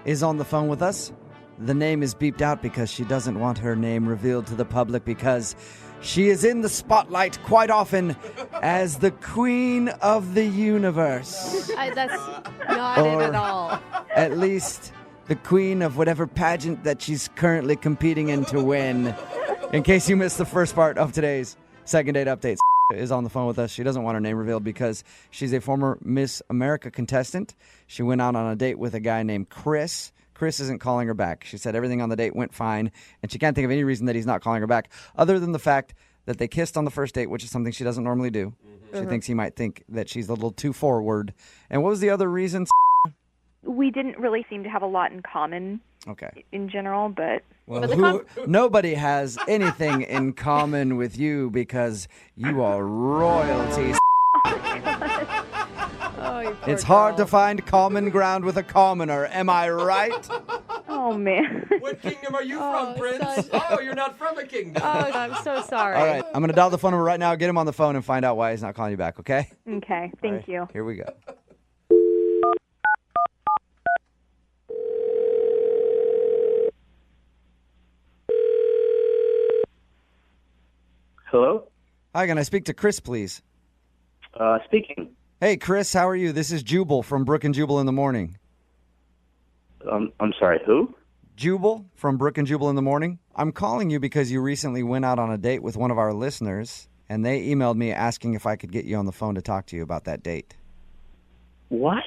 S2: Is on the phone with us. the name is beeped out because she doesn't want her name revealed to the public because she is in the spotlight quite often as the queen of the universe.
S9: That's not it at all.
S2: At least the queen of whatever pageant that she's currently competing in to win. In case you missed the first part of today's second date updates, is on the phone with us. She doesn't want her name revealed because she's a former Miss America contestant. She went out on a date with a guy named Chris. Chris isn't calling her back. She said everything on the date went fine, and she can't think of any reason that he's not calling her back other than the fact that they kissed on the first date, which is something she doesn't normally do. She thinks he might think that she's a little too forward. And what was the other reason?
S10: We didn't really seem to have a lot in common in general, but...
S2: Well, nobody has anything in common with you because you are royalty. It's hard to find common ground with a commoner, am I right?
S10: Oh, man.
S5: What kingdom are you from, Prince? Oh, you're not from a kingdom.
S9: Oh, I'm so sorry.
S2: All right, I'm going to dial the phone number right now, get him on the phone, and find out why he's not calling you back, okay?
S10: Okay, thank you.
S2: Here we go.
S11: Hello?
S2: Hi, can I speak to Chris, please?
S11: Speaking.
S2: Hey, Chris, how are you? This is Jubal from Brooke and Jubal in the Morning.
S11: I'm sorry, who?
S2: Jubal from Brooke and Jubal in the Morning. I'm calling you because you recently went out on a date with one of our listeners, and they emailed me asking if I could get you on the phone to talk to you about that date.
S11: What?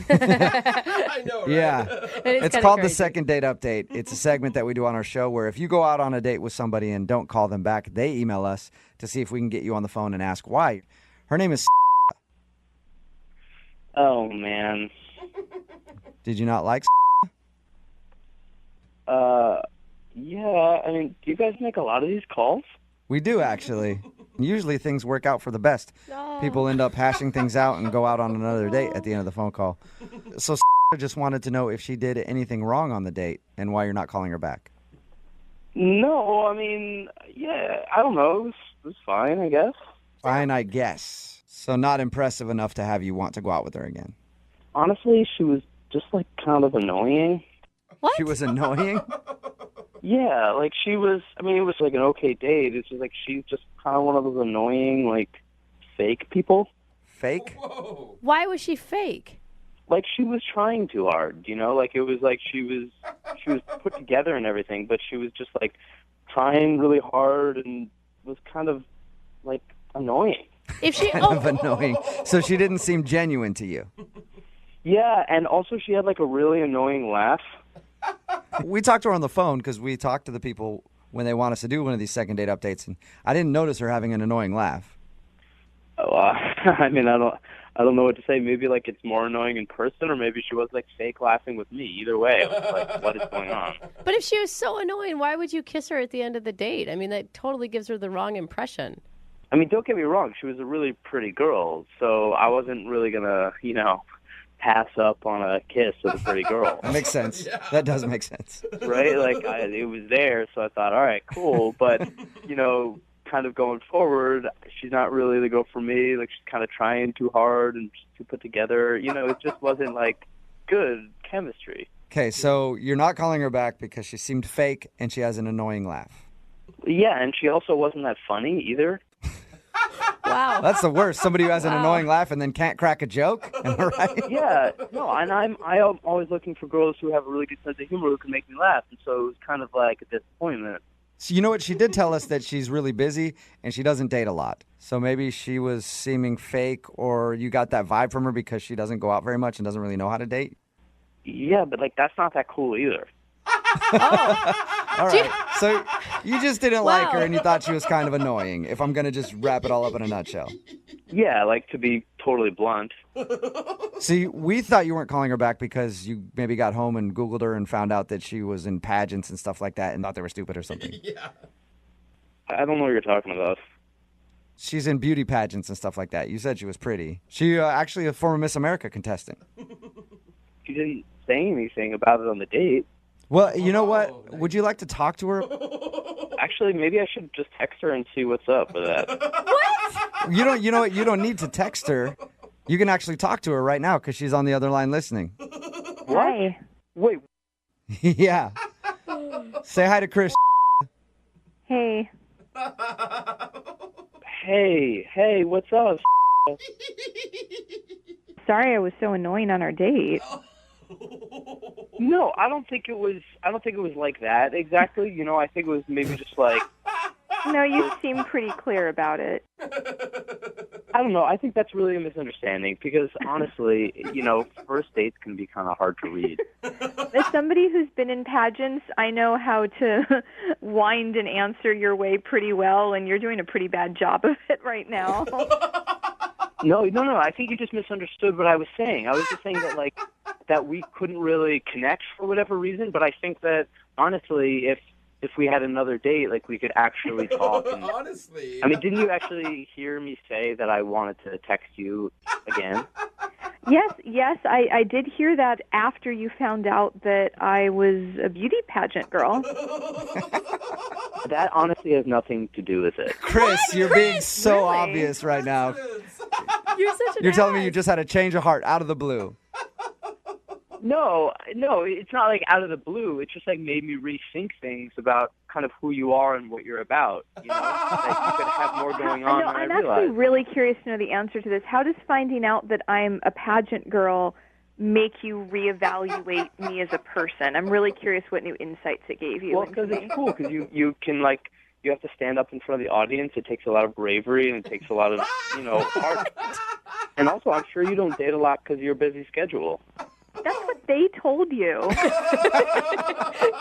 S5: I know, right?
S2: Yeah. It's called the Second Date Update. It's a segment that we do on our show where if you go out on a date with somebody and don't call them back, they email us to see if we can get you on the phone and ask why. Her name is...
S11: Oh, man.
S2: Did you not like...
S11: Yeah, I mean, do you guys make a lot of these calls?
S2: We do, actually. Usually things work out for the best.
S9: No.
S2: People end up hashing things out and go out on another date at the end of the phone call. So just wanted to know if she did anything wrong on the date and why you're not calling her back.
S11: No, I mean, yeah, I don't know. It was fine, I guess.
S2: Fine, I guess. So not impressive enough to have you want to go out with her again.
S11: Honestly, she was just, like, kind of annoying.
S9: What?
S2: She was annoying?
S11: Yeah, like, she was, I mean, it was, like, an okay date. It's just, like, she's just kind of one of those annoying, like, fake people.
S2: Fake?
S5: Whoa.
S9: Why was she fake?
S11: Like, she was trying too hard, you know? Like, it was like she was put together and everything, but she was just, like, trying really hard and was kind of, like, annoying.
S9: If she
S2: Kind of annoying. So she didn't seem genuine to you.
S11: Yeah, and also she had, like, a really annoying laugh.
S2: We talked to her on the phone because we talk to the people when they want us to do one of these second date updates, and I didn't notice her having an annoying laugh.
S11: Oh, I mean, I don't know what to say. Maybe, like, it's more annoying in person, or maybe she was, like, fake laughing with me. Either way, I was like, what is going on?
S9: But if she was so annoying, why would you kiss her at the end of the date? I mean, that totally gives her the wrong impression.
S11: I mean, don't get me wrong. She was a really pretty girl, so I wasn't really going to, you know, pass up on a kiss with a pretty girl.
S2: That makes sense. Yeah. That does make sense.
S11: Right? Like, it was there, so I thought, all right, cool. But, you know, kind of going forward, she's not really the girl for me. Like, she's kind of trying too hard and too put together. You know, it just wasn't, like, good chemistry.
S2: Okay, so you're not calling her back because she seemed fake and she has an annoying laugh.
S11: Yeah, and she also wasn't that funny either.
S9: Wow.
S2: That's the worst. Somebody who has an annoying laugh and then can't crack a joke. Am I right?
S11: Yeah. No, and I'm always looking for girls who have a really good sense of humor who can make me laugh. And so it was kind of like a disappointment.
S2: So you know what? She did tell us that she's really busy and she doesn't date a lot. So maybe she was seeming fake, or you got that vibe from her because she doesn't go out very much and doesn't really know how to date.
S11: Yeah, but, like, that's not that cool either.
S2: All right. So you just didn't like her and you thought she was kind of annoying, if I'm going to just wrap it all up in a nutshell.
S11: Yeah, like, to be totally blunt.
S2: See, we thought you weren't calling her back because you maybe got home and Googled her and found out that she was in pageants and stuff like that and thought they were stupid or something.
S5: Yeah.
S11: I don't know what you're talking about.
S2: She's in beauty pageants and stuff like that. You said she was pretty. She actually a former Miss America contestant.
S11: She didn't say anything about it on the date.
S2: Well, you know what? Would you like to talk to her?
S11: Actually, maybe I should just text her and see what's up with that.
S9: What?
S2: You know what? You don't need to text her. You can actually talk to her right now because she's on the other line listening.
S11: What? Wait.
S2: Yeah. Say hi to Chris.
S10: Hey.
S11: Hey, what's up?
S10: Sorry I was so annoying on our date.
S11: No, I don't think it was like that exactly. You know, I think it was maybe just like,
S10: No, you seem pretty clear about it.
S11: I don't know. I think that's really a misunderstanding because honestly, you know, first dates can be kind of hard to read.
S10: As somebody who's been in pageants, I know how to wind and answer your way pretty well, and you're doing a pretty bad job of it right now.
S11: No. I think you just misunderstood what I was saying. I was just saying that, like, that we couldn't really connect for whatever reason. But I think that, honestly, if we had another date, like, we could actually talk. And,
S5: honestly.
S11: I mean, didn't you actually hear me say that I wanted to text you again?
S10: Yes, I did hear that after you found out that I was a beauty pageant girl.
S11: That honestly has nothing to do with it.
S2: Chris, you're being so
S10: Really?
S2: obvious right now.
S9: You're such an
S2: You're telling me
S9: ass.
S2: you just had a change of heart out of the blue.
S11: No, it's not like out of the blue. It just like made me rethink things about kind of who you are and what you're about. You know, like you could have more going on than I
S10: I'm actually
S11: realized.
S10: really curious to know the answer to this. How does finding out that I'm a pageant girl make you reevaluate me as a person? I'm really curious what new insights it gave you.
S11: Well, because it's cool because you can like you have to stand up in front of the audience. It takes a lot of bravery and it takes a lot of heart. And also, I'm sure you don't date a lot because of your busy schedule.
S10: That's what they told you.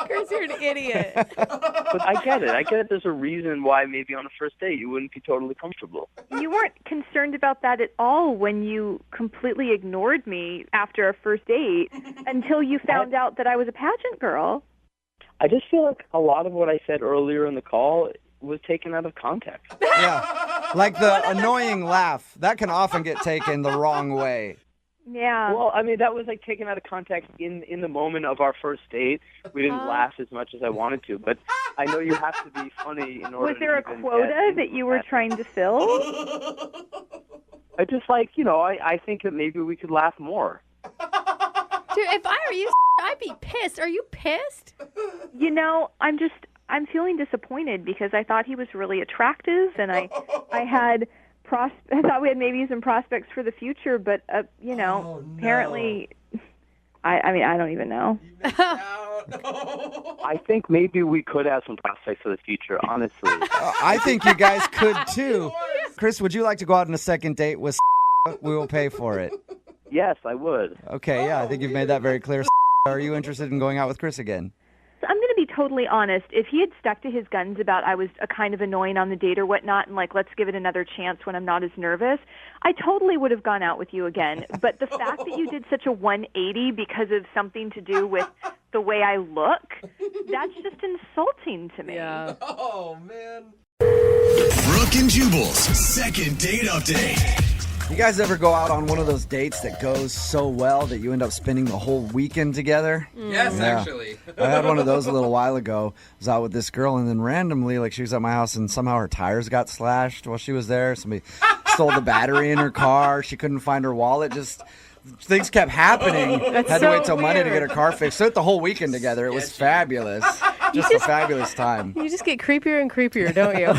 S9: Chris, you're an idiot.
S11: But I get it. There's a reason why maybe on a first date you wouldn't be totally comfortable.
S10: You weren't concerned about that at all when you completely ignored me after our first date until you found out that I was a pageant girl.
S11: I just feel like a lot of what I said earlier in the call was taken out of context.
S2: Yeah. Like the annoying laugh. That can often get taken the wrong way.
S10: Yeah.
S11: Well, I mean, that was like taken out of context in the moment of our first date. We didn't laugh as much as I wanted to, but I know you have to be funny in order
S10: Was there a
S11: to even
S10: quota
S11: get
S10: that you were trying to fill?
S11: I just like, I think that maybe we could laugh more.
S9: Dude, if I were you, I'd be pissed. Are you pissed?
S10: I'm feeling disappointed because I thought he was really attractive, and I thought we had maybe some prospects for the future, but apparently, I don't even know.
S11: I think maybe we could have some prospects for the future, honestly.
S2: I think you guys could too. Chris, would you like to go out on a second date with? We will pay for it.
S11: Yes, I would.
S2: Okay, yeah, I think you've made that very clear. Are you interested in going out with Chris again?
S10: I'm going to be totally honest. If he had stuck to his guns about I was a kind of annoying on the date or whatnot, and like, let's give it another chance when I'm not as nervous, I totally would have gone out with you again. But the fact that you did such a 180 because of something to do with the way I look, that's just insulting to me.
S9: Yeah.
S5: Oh, man.
S1: Brooke and Jubal's second date update.
S2: You guys ever go out on one of those dates that goes so well that you end up spending the whole weekend together?
S5: Yes,
S2: Yeah.
S5: actually.
S2: I had one of those a little while ago. I was out with this girl, and then randomly, like, she was at my house, and somehow her tires got slashed while she was there. Somebody stole the battery in her car. She couldn't find her wallet. Just things kept happening.
S9: That's
S2: Had to
S9: so
S2: wait till Monday to
S9: weird.
S2: get her car fixed. So the whole weekend together. It was fabulous. Just a fabulous time.
S9: You just get creepier and creepier, don't you?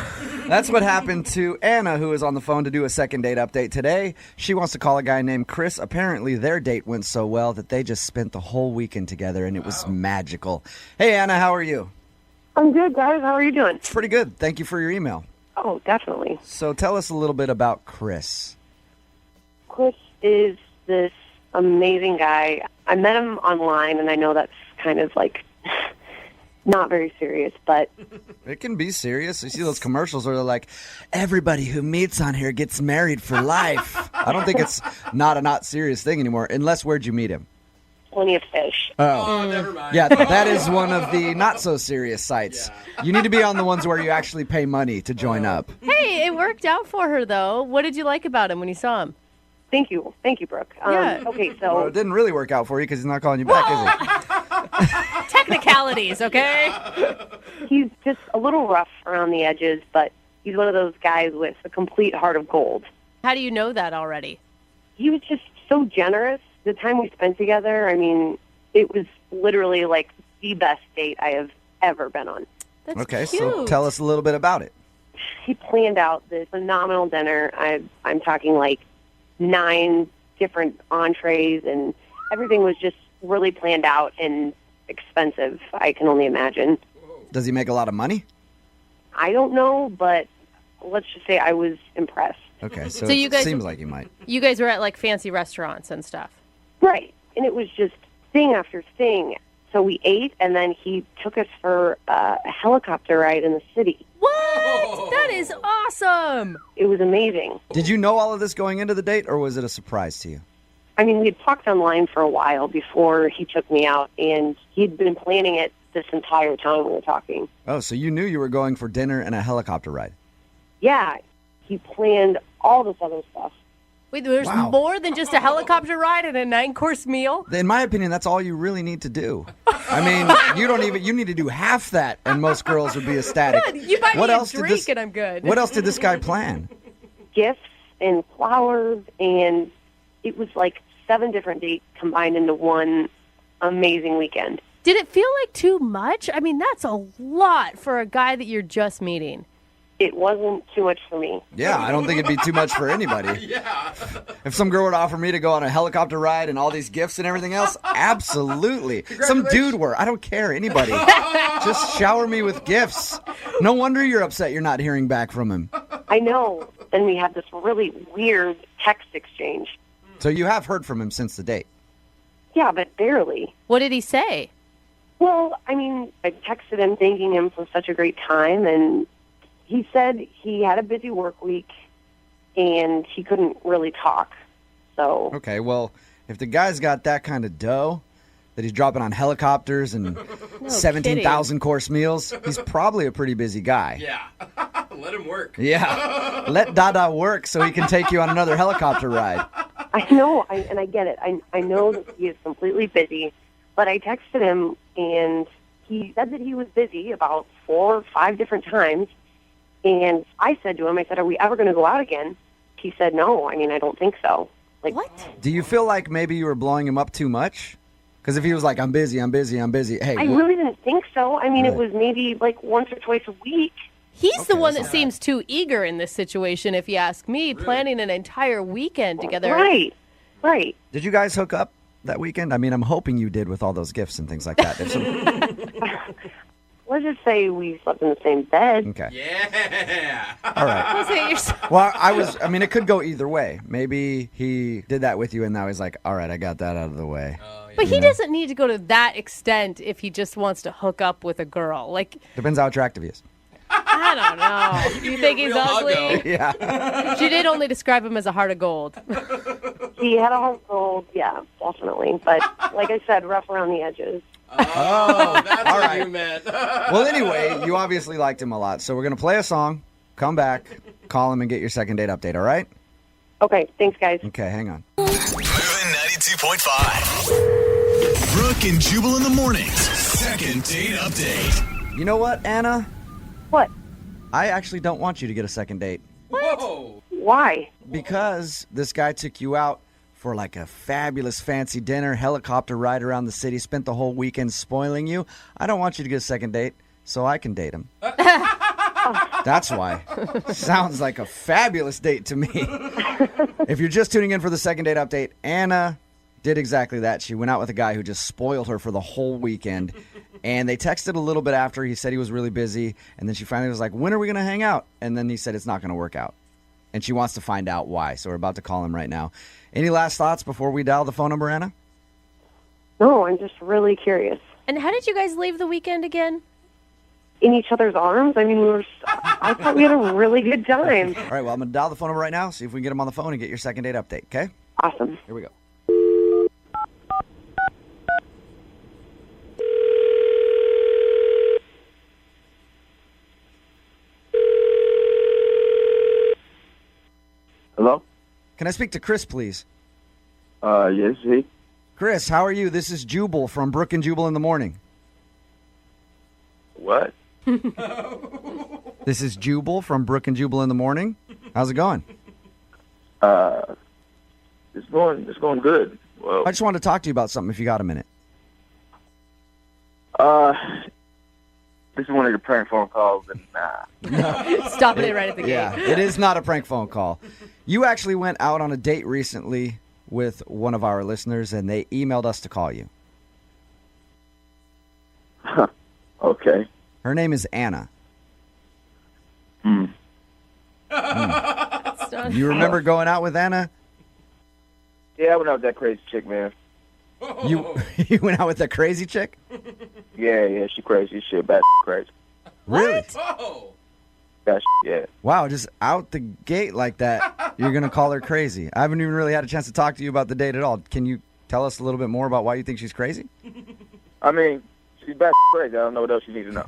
S2: That's what happened to Anna, who is on the phone to do a second date update today. She wants to call a guy named Chris. Apparently, their date went so well that they just spent the whole weekend together, and it was magical. Hey, Anna, how are you?
S7: I'm good, guys. How are you doing?
S2: Pretty good. Thank you for your email.
S7: Oh, definitely.
S2: So tell us a little bit about Chris.
S7: Chris is this amazing guy. I met him online, and I know that's kind of like not very serious, but
S2: It can be serious. You see those commercials where they're like, everybody who meets on here gets married for life. I don't think it's not serious thing anymore, unless where'd you meet him?
S7: plenty of fish.
S5: Oh, never mind.
S2: Yeah, that is one of the not so serious sites.
S5: Yeah.
S2: You need to be on the ones where you actually pay money to join up.
S9: Hey, it worked out for her, though. What did you like about him when you saw him?
S7: Thank you, Brooke.
S9: Yeah.
S7: Okay,
S2: Well,
S7: so
S2: it didn't really work out for you because he's not calling you back, is he?
S9: Technicalities, okay?
S7: he's just a little rough around the edges, but he's one of those guys with a complete heart of gold.
S9: How do you know that already?
S7: He was just so generous. The time we spent together, I mean, it was literally like the best date I have ever been on.
S3: That's
S2: Okay,
S3: cute.
S2: so tell us a little bit about it.
S7: He planned out this phenomenal dinner. I'm talking like 9 different entrees, and everything was just really planned out and expensive, I can only imagine.
S2: Does he make a lot of money?
S7: I don't know, but let's just say I was impressed.
S2: Okay, so
S9: you
S2: it
S9: guys-
S2: seems like he might.
S9: You guys were at like fancy restaurants and stuff.
S7: Right. And it was just thing after thing. So we ate, and then he took us for a helicopter ride in the city.
S9: What? That is awesome.
S7: It was amazing.
S2: Did you know all of this going into the date, or was it a surprise to you?
S7: I mean, we had talked online for a while before he took me out, and he'd been planning it this entire time we were talking.
S2: Oh, so you knew you were going for dinner and a helicopter ride.
S7: Yeah, he planned all this other stuff.
S9: Wait, there's
S2: Wow.
S9: more than just a helicopter ride and a 9-course meal?
S2: In my opinion, that's all you really need to do. I mean, you need to do half that, and most girls would be ecstatic.
S9: Good. You buy
S2: What
S9: me a
S2: else did
S9: drink
S2: this-
S9: and I'm good.
S2: What else did this guy plan?
S7: Gifts and flowers, and it was like 7 different dates combined into one amazing weekend.
S9: Did it feel like too much? I mean, that's a lot for a guy that you're just meeting.
S7: It wasn't too much for me.
S2: Yeah, I don't think it'd be too much for anybody.
S5: Yeah.
S2: If some girl were to offer me to go on a helicopter ride and all these gifts and everything else, absolutely. Some dude were. I don't care, anybody. Just shower me with gifts. No wonder you're upset you're not hearing back from him.
S7: I know. Then we had this really weird text exchange.
S2: So you have heard from him since the date.
S7: Yeah, but barely.
S9: What did he say?
S7: Well, I mean, I texted him thanking him for such a great time, and he said he had a busy work week and he couldn't really talk. So,
S2: Okay, well, if the guy's got that kind of dough that he's dropping on helicopters and 17,000 course meals, he's probably a pretty busy guy.
S5: Yeah. Let him work.
S2: Yeah. Let Dada work so he can take you on another helicopter ride.
S7: I know, and I get it. I know that he is completely busy, but I texted him, and he said that he was busy about 4 or 5 different times. And I said to him, I said, are we ever going to go out again? He said, no, I mean, I don't think so. Like,
S9: what?
S2: Do you feel like maybe you were blowing him up too much? Because if he was like, I'm busy, hey.
S7: I really didn't think so. I mean, it
S2: Really?
S7: was maybe like once or twice a week.
S9: He's the one that seems too eager in this situation, if you ask me, planning an entire weekend together.
S7: Right.
S2: Did you guys hook up that weekend? I mean, I'm hoping you did with all those gifts and things like that. If some-
S7: Let's just say we slept in the same bed.
S2: Okay.
S5: Yeah.
S2: All right. Well, I mean, it could go either way. Maybe he did that with you, and now he's like, all right, I got that out of the way.
S9: But he doesn't need to go to that extent if he just wants to hook up with a girl. Like,
S2: Depends how attractive he is.
S9: I don't know. You think he's ugly?
S2: Yeah.
S9: She did only describe him as a heart of gold.
S7: He had a heart of gold, yeah, definitely. But like I said, rough around the edges.
S2: Oh,
S5: That's
S2: all
S5: what
S2: right.
S5: you meant.
S2: Well, anyway, you obviously liked him a lot, so we're going to play a song, come back, call him, and get your second date update, all right?
S7: Okay, thanks, guys.
S2: Okay, hang on.
S1: Moving 92.5. Brooke and Jubal in the mornings. Second date update.
S2: You know what, Anna?
S7: What?
S2: I actually don't want you to get a second date.
S5: Whoa.
S7: Why?
S2: Because this guy took you out for like a fabulous fancy dinner, helicopter ride around the city, spent the whole weekend spoiling you. I don't want you to get a second date so I can date him. That's why. Sounds like a fabulous date to me. If you're just tuning in for the second date update, Anna did exactly that. She went out with a guy who just spoiled her for the whole weekend. And they texted a little bit after. He said he was really busy. And then she finally was like, when are we going to hang out? And then he said it's not going to work out. And she wants to find out why. So we're about to call him right now. Any last thoughts before we dial the phone number, Anna?
S7: No, I'm just really curious.
S9: And how did you guys leave the weekend again?
S7: In each other's arms? I mean, I thought we had a really good time.
S2: All right, well, I'm going to dial the phone number right now, see if we can get him on the phone and get your second date update, okay?
S7: Awesome.
S2: Here we go.
S12: Hello?
S2: Can I speak to Chris, please?
S12: Yes, he.
S2: Chris, how are you? This is Jubal from Brooke and Jubal in the morning.
S12: What?
S2: This is Jubal from Brooke and Jubal in the morning. How's it going?
S12: It's going good. Well,
S2: I just wanted to talk to you about something if you got a minute.
S12: this is one of your prank phone calls, and nah.
S9: Stopping it right at the gate.
S2: Yeah, it is not a prank phone call. You actually went out on a date recently with one of our listeners, and they emailed us to call you.
S12: Okay.
S2: Her name is Anna. You remember going out with Anna?
S12: Yeah, I went out with that crazy chick, man.
S2: You went out with that crazy chick?
S12: Yeah, she crazy. Shit, bad crazy.
S2: Really?
S5: Oh.
S12: That yeah.
S2: Wow, just out the gate like that, you're going to call her crazy. I haven't even really had a chance to talk to you about the date at all. Can you tell us a little bit more about why you think she's crazy?
S12: I mean, she's bad crazy. I don't know what else you need to know.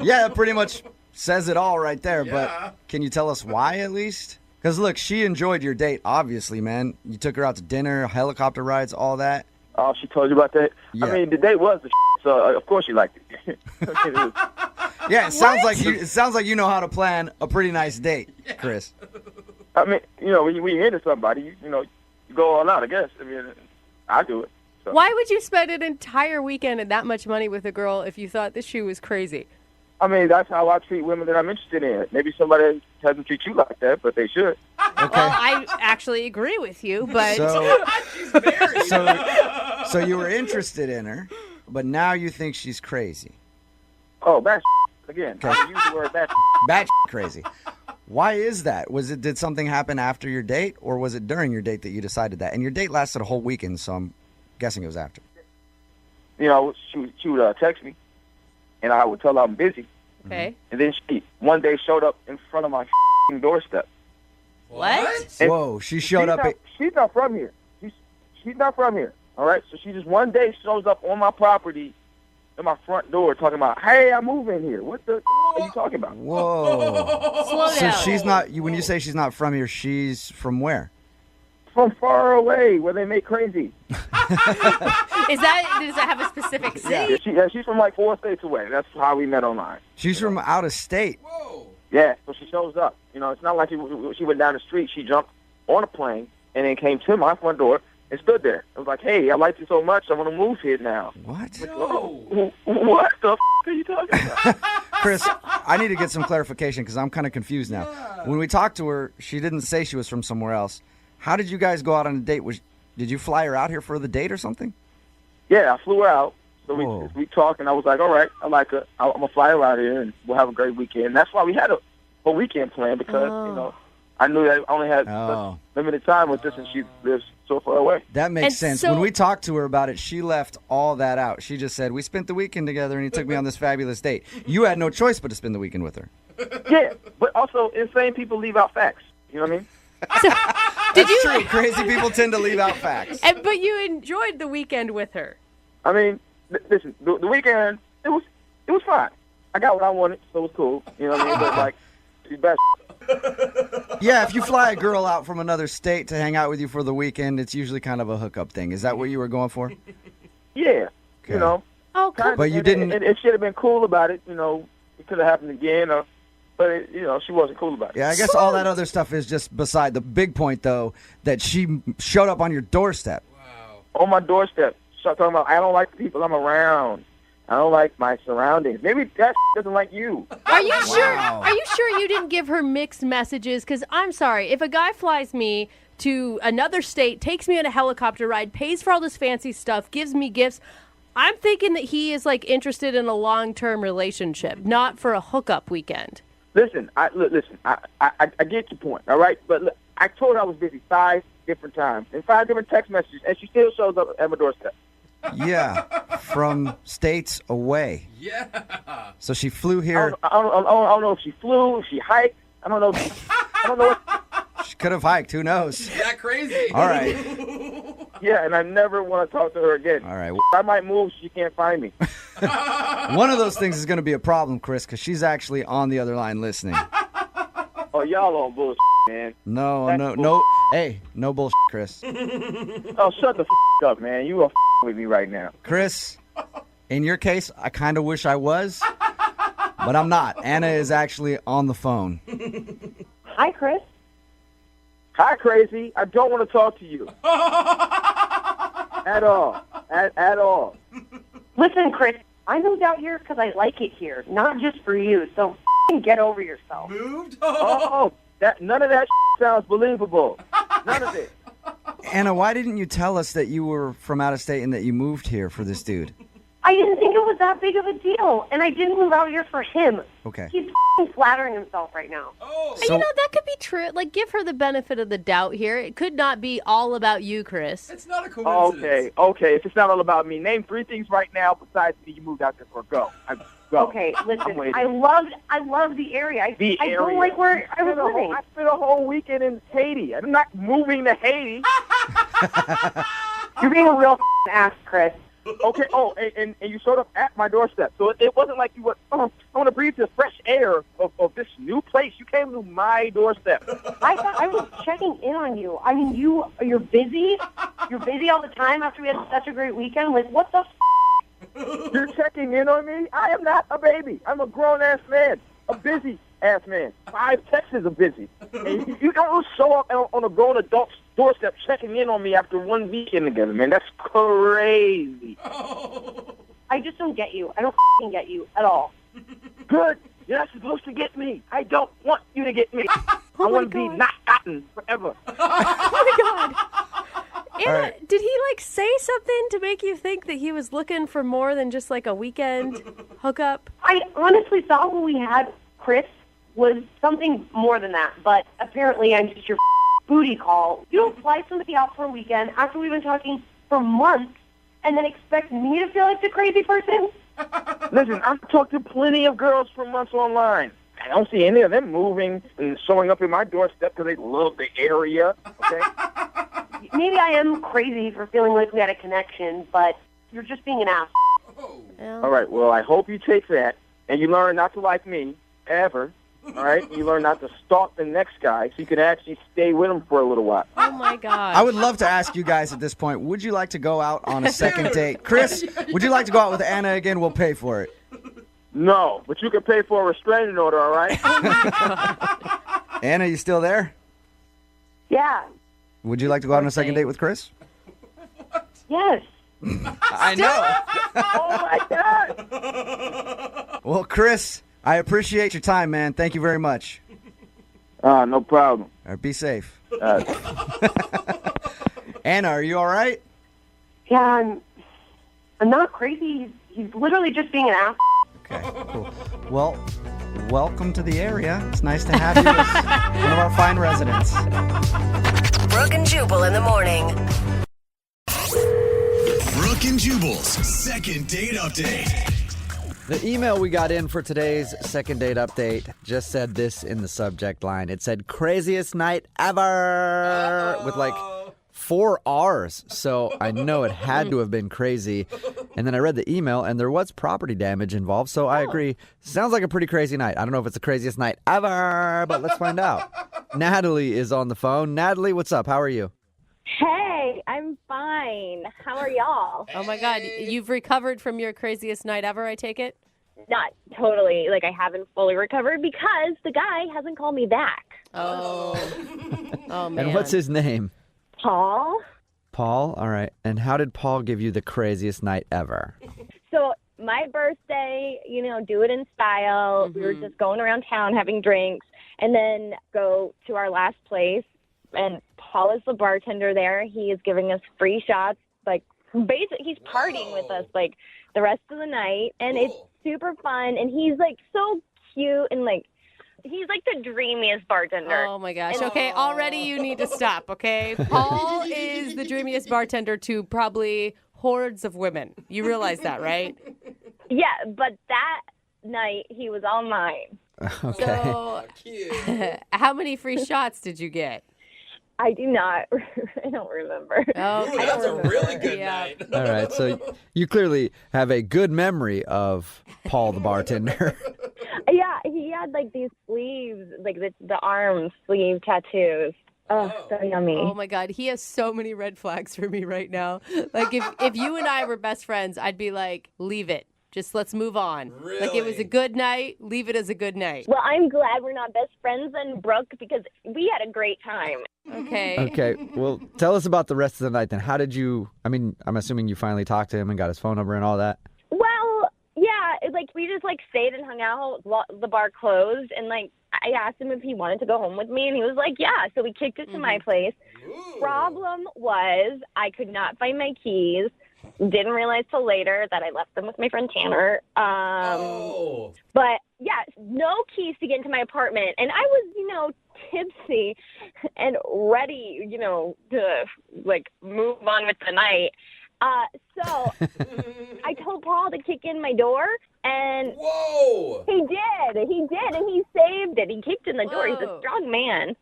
S2: Yeah, that pretty much says it all right there, but can you tell us why at least? Because, look, she enjoyed your date, obviously, man. You took her out to dinner, helicopter rides, all that.
S12: Oh, she told you about that?
S2: Yeah.
S12: I mean, the date was the so of course she liked it.
S2: Yeah, it sounds like you know how to plan a pretty nice date, Chris.
S12: I mean, you know, when you're into somebody, you know, you go all out, I guess. I mean, I do it. So.
S9: Why would you spend an entire weekend and that much money with a girl if you thought this shoe was crazy?
S12: I mean, that's how I treat women that I'm interested in. Maybe somebody doesn't treat you like that, but they should.
S9: Okay. Well, I actually agree with you, but...
S2: So you were interested in her, but now you think she's crazy.
S12: Oh, bad again. I use the word bad.
S2: Bad crazy. Why is that? Did something happen after your date, or was it during your date that you decided that? And your date lasted a whole weekend, so I'm guessing it was after.
S12: You know, she would text me, and I would tell her I'm busy.
S9: Okay.
S12: And then she one day showed up in front of my doorstep.
S9: What?
S2: Whoa, she showed up.
S12: She's not from here. She's not from here. All right? So she just one day shows up on my property at my front door talking about, hey, I'm moving here. What the are you talking about?
S2: Whoa.
S9: Slow down.
S2: So she's not, when you say she's not from here, she's from where?
S12: From far away, where they make crazy.
S9: Does that have a specific city?
S12: Yeah, she's from like 4 states away. That's how we met online.
S2: She's from out of state.
S5: Whoa.
S12: Yeah, so she shows up. You know, it's not like she went down the street. She jumped on a plane and then came to my front door and stood there. I was like, hey, I like you so much, I want to move here now.
S2: What?
S12: No. What the are you talking about?
S2: Chris, I need to get some clarification because I'm kind of confused now.
S5: Yeah.
S2: When we talked to her, she didn't say she was from somewhere else. How did you guys go out on a date? Did you fly her out here for the date or something?
S12: Yeah, I flew her out. So we talked, and I was like, all right, I like her. I'm going to fly her out here, and we'll have a great weekend. That's why we had a whole weekend plan because, you know, I knew that I only had limited time with this, and she lives so far away.
S2: That makes sense. When we talked to her about it, she left all that out. She just said, we spent the weekend together, and he took me on this fabulous date. You had no choice but to spend the weekend with her.
S12: Yeah, but also insane people leave out facts. You know what I mean?
S9: So,
S2: That's true. Crazy people tend to leave out facts.
S9: But you enjoyed the weekend with her.
S12: I mean, listen, the weekend, it was fine. I got what I wanted, so it was cool. You know what I mean? But, like, she's best.
S2: Yeah, if you fly a girl out from another state to hang out with you for the weekend, it's usually kind of a hookup thing. Is that what you were going for?
S12: Yeah, you know.
S9: Oh, cool.
S2: But you didn't...
S12: It should have been cool about it, you know. It could have happened again, but, you know, she wasn't cool about it.
S2: Yeah, I guess all that other stuff is just beside the big point, though, that she showed up on your doorstep.
S5: Wow.
S12: On my doorstep. Start talking about, I don't like the people I'm around. I don't like my surroundings. Maybe that doesn't like you.
S9: Are you sure? Are you sure you didn't give her mixed messages? Because I'm sorry, if a guy flies me to another state, takes me on a helicopter ride, pays for all this fancy stuff, gives me gifts, I'm thinking that he is like interested in a long-term relationship, not for a hookup weekend.
S12: Listen, I get your point, all right? But look, I told her I was busy 5 different times and 5 different text messages, and she still shows up at my doorstep.
S2: Yeah, from states away.
S5: Yeah.
S2: So she flew here.
S12: I don't know if she flew, if she hiked. I don't know. I don't know what.
S2: She could have hiked. Who knows?
S5: That crazy.
S2: All right.
S12: Yeah, and I never want to talk to her again.
S2: All right.
S12: I might move. She can't find me.
S2: One of those things is going to be a problem, Chris, because she's actually on the other line listening.
S12: Oh, y'all on bullshit, man.
S2: No. Hey, no bullshit, Chris.
S12: Oh, shut the up, man. You are with me right now.
S2: Chris, in your case, I kind of wish I was, but I'm not. Anna is actually on the phone.
S7: Hi, Chris.
S12: Hi, crazy. I don't want to talk to you. At all. At all.
S7: Listen, Chris, I moved out here because I like it here, not just for you. So get over yourself.
S5: Moved?
S12: Oh, none of that sounds believable. None of it.
S2: Anna, why didn't you tell us that you were from out of state and that you moved here for this dude?
S7: I didn't think it was that big of a deal, and I didn't move out here for him.
S2: Okay.
S7: He's flattering himself right now.
S9: You know, that could be true. Like, give her the benefit of the doubt here. It could not be all about you, Chris.
S5: It's not a coincidence.
S12: Okay. If it's not all about me, name 3 things right now besides me you moved out there for. Go. Go.
S7: Okay, listen, I love the area. I don't like where I was living.
S12: I spent a whole weekend in Haiti. I'm not moving to Haiti.
S7: You're being a real ass, Chris.
S12: Okay. Oh, and you showed up at my doorstep, so it wasn't like you went. Oh, I want to breathe the fresh air of this new place. You came to my doorstep.
S7: I thought I was checking in on you. I mean, you're busy. You're busy all the time after we had such a great weekend. Like, what the?
S12: You're checking in on me? I am not a baby. I'm a grown-ass man. A busy-ass man. 5 texts are busy. And you don't show up on a grown adult's doorstep checking in on me after one weekend together, man. That's crazy.
S7: I just don't get you. I don't get you at all.
S12: Good. You're not supposed to get me. I don't want you to get me. I want to be not gotten forever.
S9: Oh, my God. Anna, did he, say something to make you think that he was looking for more than just, a weekend hookup?
S7: I honestly thought what we had, Chris, was something more than that. But apparently I'm just your booty call. You don't fly somebody out for a weekend after we've been talking for months and then expect me to feel like the crazy person?
S12: Listen, I've talked to plenty of girls for months online. I don't see any of them moving and showing up in my doorstep because they love the area. Okay.
S7: Maybe I am crazy for feeling like we had a connection, but you're just being an ass.
S12: All right, well, I hope you take that and you learn not to like me, ever. All right? You learn not to stalk the next guy so you can actually stay with him for a little while.
S9: Oh, my God.
S2: I would love to ask you guys at this point, would you like to go out on a second date? Chris, would you like to go out with Anna again? We'll pay for it.
S12: No, but you can pay for a restraining order, all right?
S2: Anna, you still there?
S7: Yeah.
S2: Would you like to go out on a second date with Chris?
S7: Yes.
S2: I know.
S12: Oh, my God.
S2: Well, Chris, I appreciate your time, man. Thank you very much.
S12: No problem.
S2: All right, be safe. Anna, are you all right?
S7: Yeah, I'm not crazy. He's literally just being an ass.
S2: Okay, cool. Well, welcome to the area. It's nice to have you as one of our fine residents.
S8: Brooke and Jubal in the morning.
S1: Brooke and Jubal's second date update.
S2: The email we got in for today's second date update just said this in the subject line. It said, craziest night ever, with 4 R's. So I know it had to have been crazy. And then I read the email, and there was property damage involved. So I agree. Sounds like a pretty crazy night. I don't know if it's the craziest night ever, but let's find out. Natalie is on the phone. Natalie, what's up? How are you?
S13: Hey, I'm fine. How are y'all?
S9: Oh, my God. You've recovered from your craziest night ever, I take it?
S13: Not totally. I haven't fully recovered because the guy hasn't called me back.
S9: Oh. Oh, man.
S2: And what's his name?
S13: Paul?
S2: Paul? All right. And how did Paul give you the craziest night ever?
S13: So my birthday, do it in style. We were just going around town having drinks and then go to our last place. And Paul is the bartender there. He is giving us free shots. Basically, he's partying with us the rest of the night. And it's super fun. And he's so cute and he's the dreamiest bartender.
S9: Oh, my gosh. Okay, already you need to stop, okay? Paul is the dreamiest bartender to probably hordes of women. You realize that, right?
S13: Yeah, but that night he was all mine.
S2: Okay.
S9: So, how many free shots did you get?
S13: I do not. I don't remember.
S9: Oh,
S5: that's a really good night.
S2: All right. So you clearly have a good memory of Paul the bartender.
S13: Yeah, he had these sleeves, the arm sleeve tattoos. Oh, so yummy.
S9: Oh my God, he has so many red flags for me right now. If you and I were best friends, I'd be like, leave it. Just let's move on.
S5: Really?
S9: It was a good night. Leave it as a good night.
S13: Well, I'm glad we're not best friends then, Brooke, because we had a great time.
S9: Okay.
S2: Okay. Well, tell us about the rest of the night then. How did you, I'm assuming you finally talked to him and got his phone number and all that.
S13: Well, yeah, like, we just, like, stayed and hung out. The bar closed, and, like, I asked him if he wanted to go home with me, and he was like, yeah. So we kicked it to my place. Problem was I could not find my keys. Didn't realize till later that I left them with my friend Tanner. But, yeah, no keys to get into my apartment. And I was, tipsy and ready, to, like, move on with the night. So I told Paul to kick in my door, and he did, and he saved it. He kicked in the door. He's a strong man.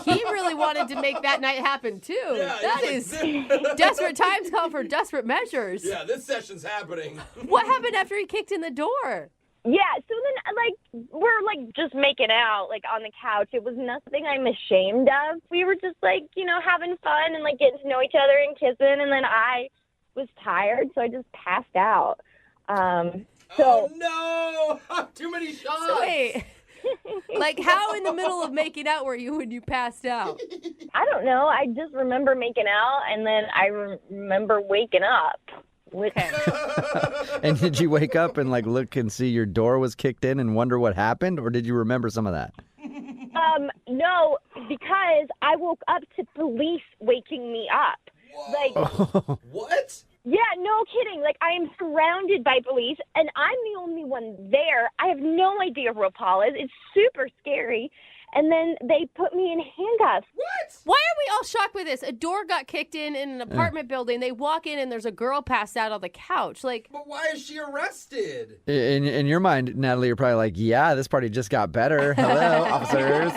S9: He really wanted to make that night happen, too.
S5: Yeah,
S9: that is desperate times call for desperate measures.
S5: Yeah, this session's happening.
S9: What happened after he kicked in the door?
S13: Yeah, so then, like, we're, like, just making out, like, on the couch. It was nothing I'm ashamed of. We were just, like, having fun and, like, getting to know each other and kissing, and then I was tired, so I just passed out.
S5: Oh, no! Too many shots!
S9: So wait, like, how in the middle of making out were you when you passed out?
S13: I don't know. I just remember making out, and then I remember waking up.
S2: And did you wake up and, like, look and see your door was kicked in and wonder what happened, or did you remember some of that?
S13: No, because I woke up to police waking me up. Like,
S5: what?
S13: Yeah, no kidding. Like, I am surrounded by police, and I'm the only one there. I have no idea where Paul is. It's super scary. And then they put me in handcuffs.
S5: What?
S9: Why are we all shocked with this? A door got kicked in an apartment building. They walk in, and there's a girl passed out on the couch. Like,
S5: but why is she arrested?
S2: In your mind, Natalie, you're probably like, yeah, this party just got better. Hello, officers.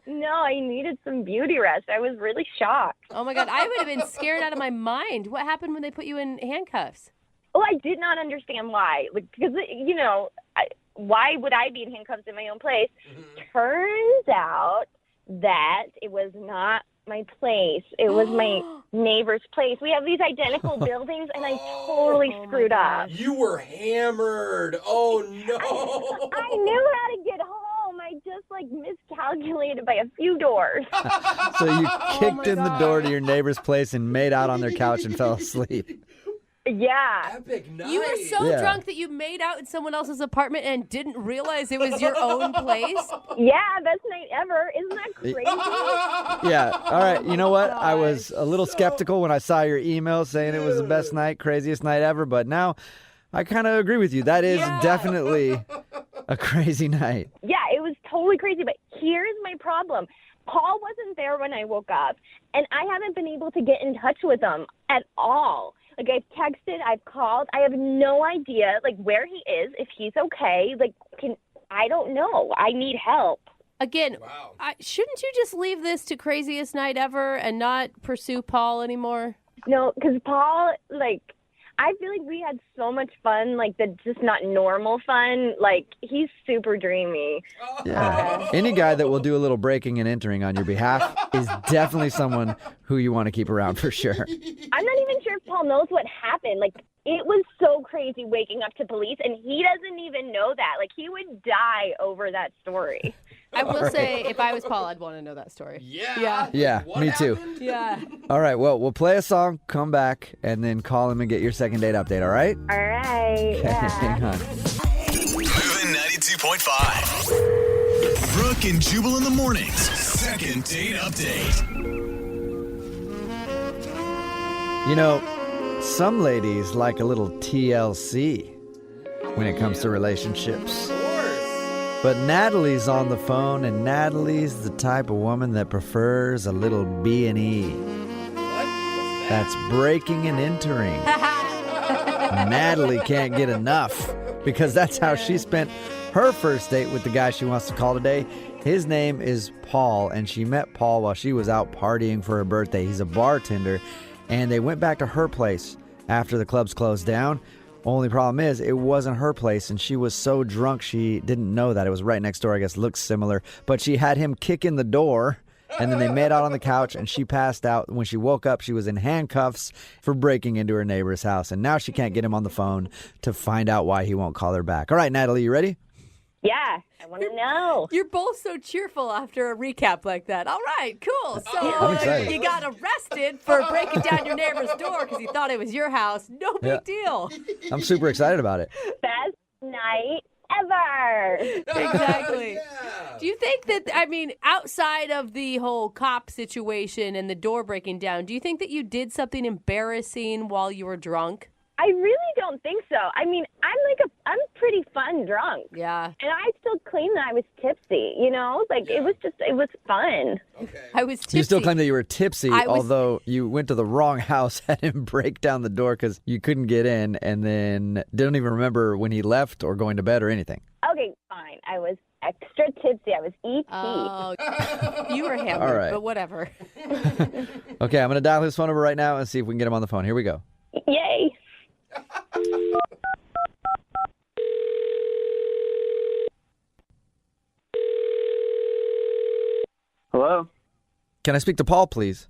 S13: No, I needed some beauty rest. I was really shocked.
S9: Oh, my God. I would have been scared out of my mind. What happened when they put you in handcuffs?
S13: Well, I did not understand why. Like, because, why would I be in handcuffs in my own place? Turns out that it was not my place. It was my neighbor's place. We have these identical buildings, and I totally screwed up.
S5: You were hammered. Oh, no.
S13: I knew how to get home. I just, like, miscalculated by a few doors.
S2: So you kicked in the door to your neighbor's place and made out on their couch and fell asleep.
S13: Yeah.
S5: Epic night.
S9: You were so drunk that you made out in someone else's apartment and didn't realize it was your own place?
S13: Yeah, best night ever. Isn't that crazy?
S2: Yeah. All right. You know what? I was a little skeptical when I saw your email saying it was the best night, craziest night ever, but now I kind of agree with you. That is definitely a crazy night.
S13: Yeah, it was totally crazy, but here's my problem. Paul wasn't there when I woke up, and I haven't been able to get in touch with him at all. Like, I've texted, I've called. I have no idea, like, where he is, if he's okay. Like, I don't know. I need help.
S9: Again, shouldn't you just leave this to craziest night ever and not pursue Paul anymore?
S13: No, because Paul, like, I feel like we had so much fun, like, that's just not normal fun. Like, he's super dreamy.
S2: Yeah. Any guy that will do a little breaking and entering on your behalf is definitely someone who you want to keep around for sure.
S13: I'm not even sure if Paul knows what happened. Like, it was so crazy waking up to police, and he doesn't even know that. Like, he would die over that story.
S9: I will say, if I was Paul, I'd want to know that story.
S2: Yeah, me too.
S9: Yeah.
S2: All right, well, we'll play a song, come back, and then call him and get your second date update, all right?
S13: All right.
S2: Okay, hang on.
S1: Moving 92.5. Brooke and Jubal in the mornings. Second date update.
S2: You know, some ladies like a little TLC when it comes to relationships. But Natalie's on the phone, and Natalie's the type of woman that prefers a little B&E. That's breaking and entering. Natalie can't get enough because that's how she spent her first date with the guy she wants to call today. His name is Paul, and she met Paul while she was out partying for her birthday. He's a bartender, and they went back to her place after the clubs closed down. Only problem is, it wasn't her place, and she was so drunk she didn't know that. It was right next door, I guess, looks similar. But she had him kick in the door, and then they made out on the couch, and she passed out. When she woke up, she was in handcuffs for breaking into her neighbor's house, and now she can't get him on the phone to find out why he won't call her back. All right, Natalie, you ready?
S13: Yeah, I want to know.
S9: You're both so cheerful after a recap like that. All right, cool. So
S2: I'm excited.
S9: you got arrested for breaking down your neighbor's door because you thought it was your house. No big deal.
S2: I'm super excited about it.
S13: Best night ever.
S9: Exactly.
S5: Yeah.
S9: Do you think that, outside of the whole cop situation and the door breaking down, do you think that you did something embarrassing while you were drunk?
S13: I really don't think so. I mean, I'm pretty fun drunk.
S9: Yeah.
S13: And I still claim that I was tipsy, you know? Like, it was fun.
S5: Okay.
S9: I was tipsy.
S2: You still claim that you were tipsy,
S9: I was-
S2: although you went to the wrong house, had him break down the door because you couldn't get in, and then didn't even remember when he left or going to bed or anything.
S13: Okay, fine. I was extra tipsy. I was E.T.
S9: Oh, you were hammered,
S2: All right.
S9: but whatever.
S2: Okay, I'm going to dial his phone number right now and see if we can get him on the phone. Here we go.
S13: Yay.
S6: Hello?
S2: Can I speak to Paul, please?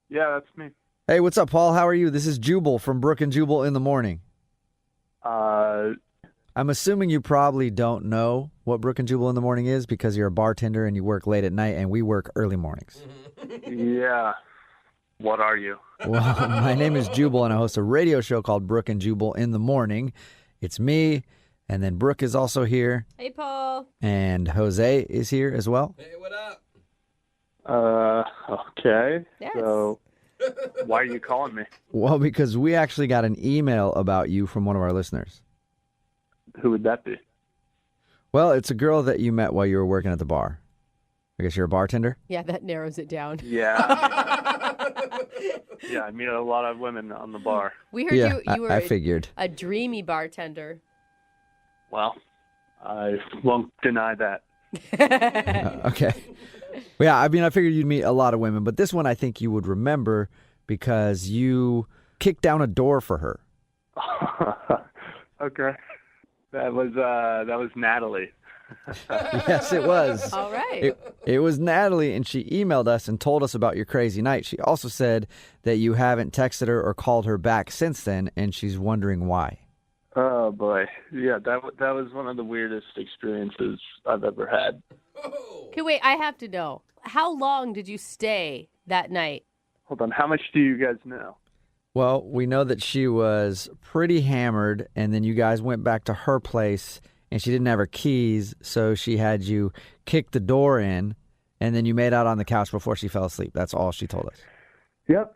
S6: Yeah, that's me.
S2: Hey, what's up, Paul? How are you? This is Jubal from Brooke and Jubal in the morning. I'm assuming you probably don't know what Brooke and Jubal in the morning is because you're a bartender and you work late at night and we work early mornings.
S6: Yeah. What are you?
S2: Well, my name is Jubal and I host a radio show called Brooke and Jubal in the morning. It's me, and then Brooke is also here,
S9: Hey, Paul.
S2: and Jose is here as well.
S5: Hey, what up?
S6: Okay.
S9: Yes.
S6: So, why are you calling me?
S2: Well, because we actually got an email about you from one of our listeners.
S6: Who would that be?
S2: Well, it's a girl that you met while you were working at the bar. I guess you're a bartender?
S9: Yeah, that narrows it down.
S6: Yeah. Yeah, I meet a lot of women on the bar.
S9: We heard
S2: Yeah,
S9: you were
S2: I figured.
S9: a dreamy bartender.
S6: Well, I won't deny that.
S2: Okay. Well, yeah, I figured you'd meet a lot of women, but this one I think you would remember because you kicked down a door for her.
S6: Okay. That was Natalie.
S2: Yes, it was.
S9: All right.
S2: It was Natalie, and she emailed us and told us about your crazy night. She also said that you haven't texted her or called her back since then, and she's wondering why.
S6: Oh boy, yeah, that was one of the weirdest experiences I've ever had.
S9: Okay, wait, I have to know. How long did you stay that night?
S6: Hold on, how much do you guys know?
S2: Well, we know that she was pretty hammered, and then you guys went back to her place, and she didn't have her keys, so she had you kick the door in, and then you made out on the couch before she fell asleep. That's all she told us.
S6: Yep.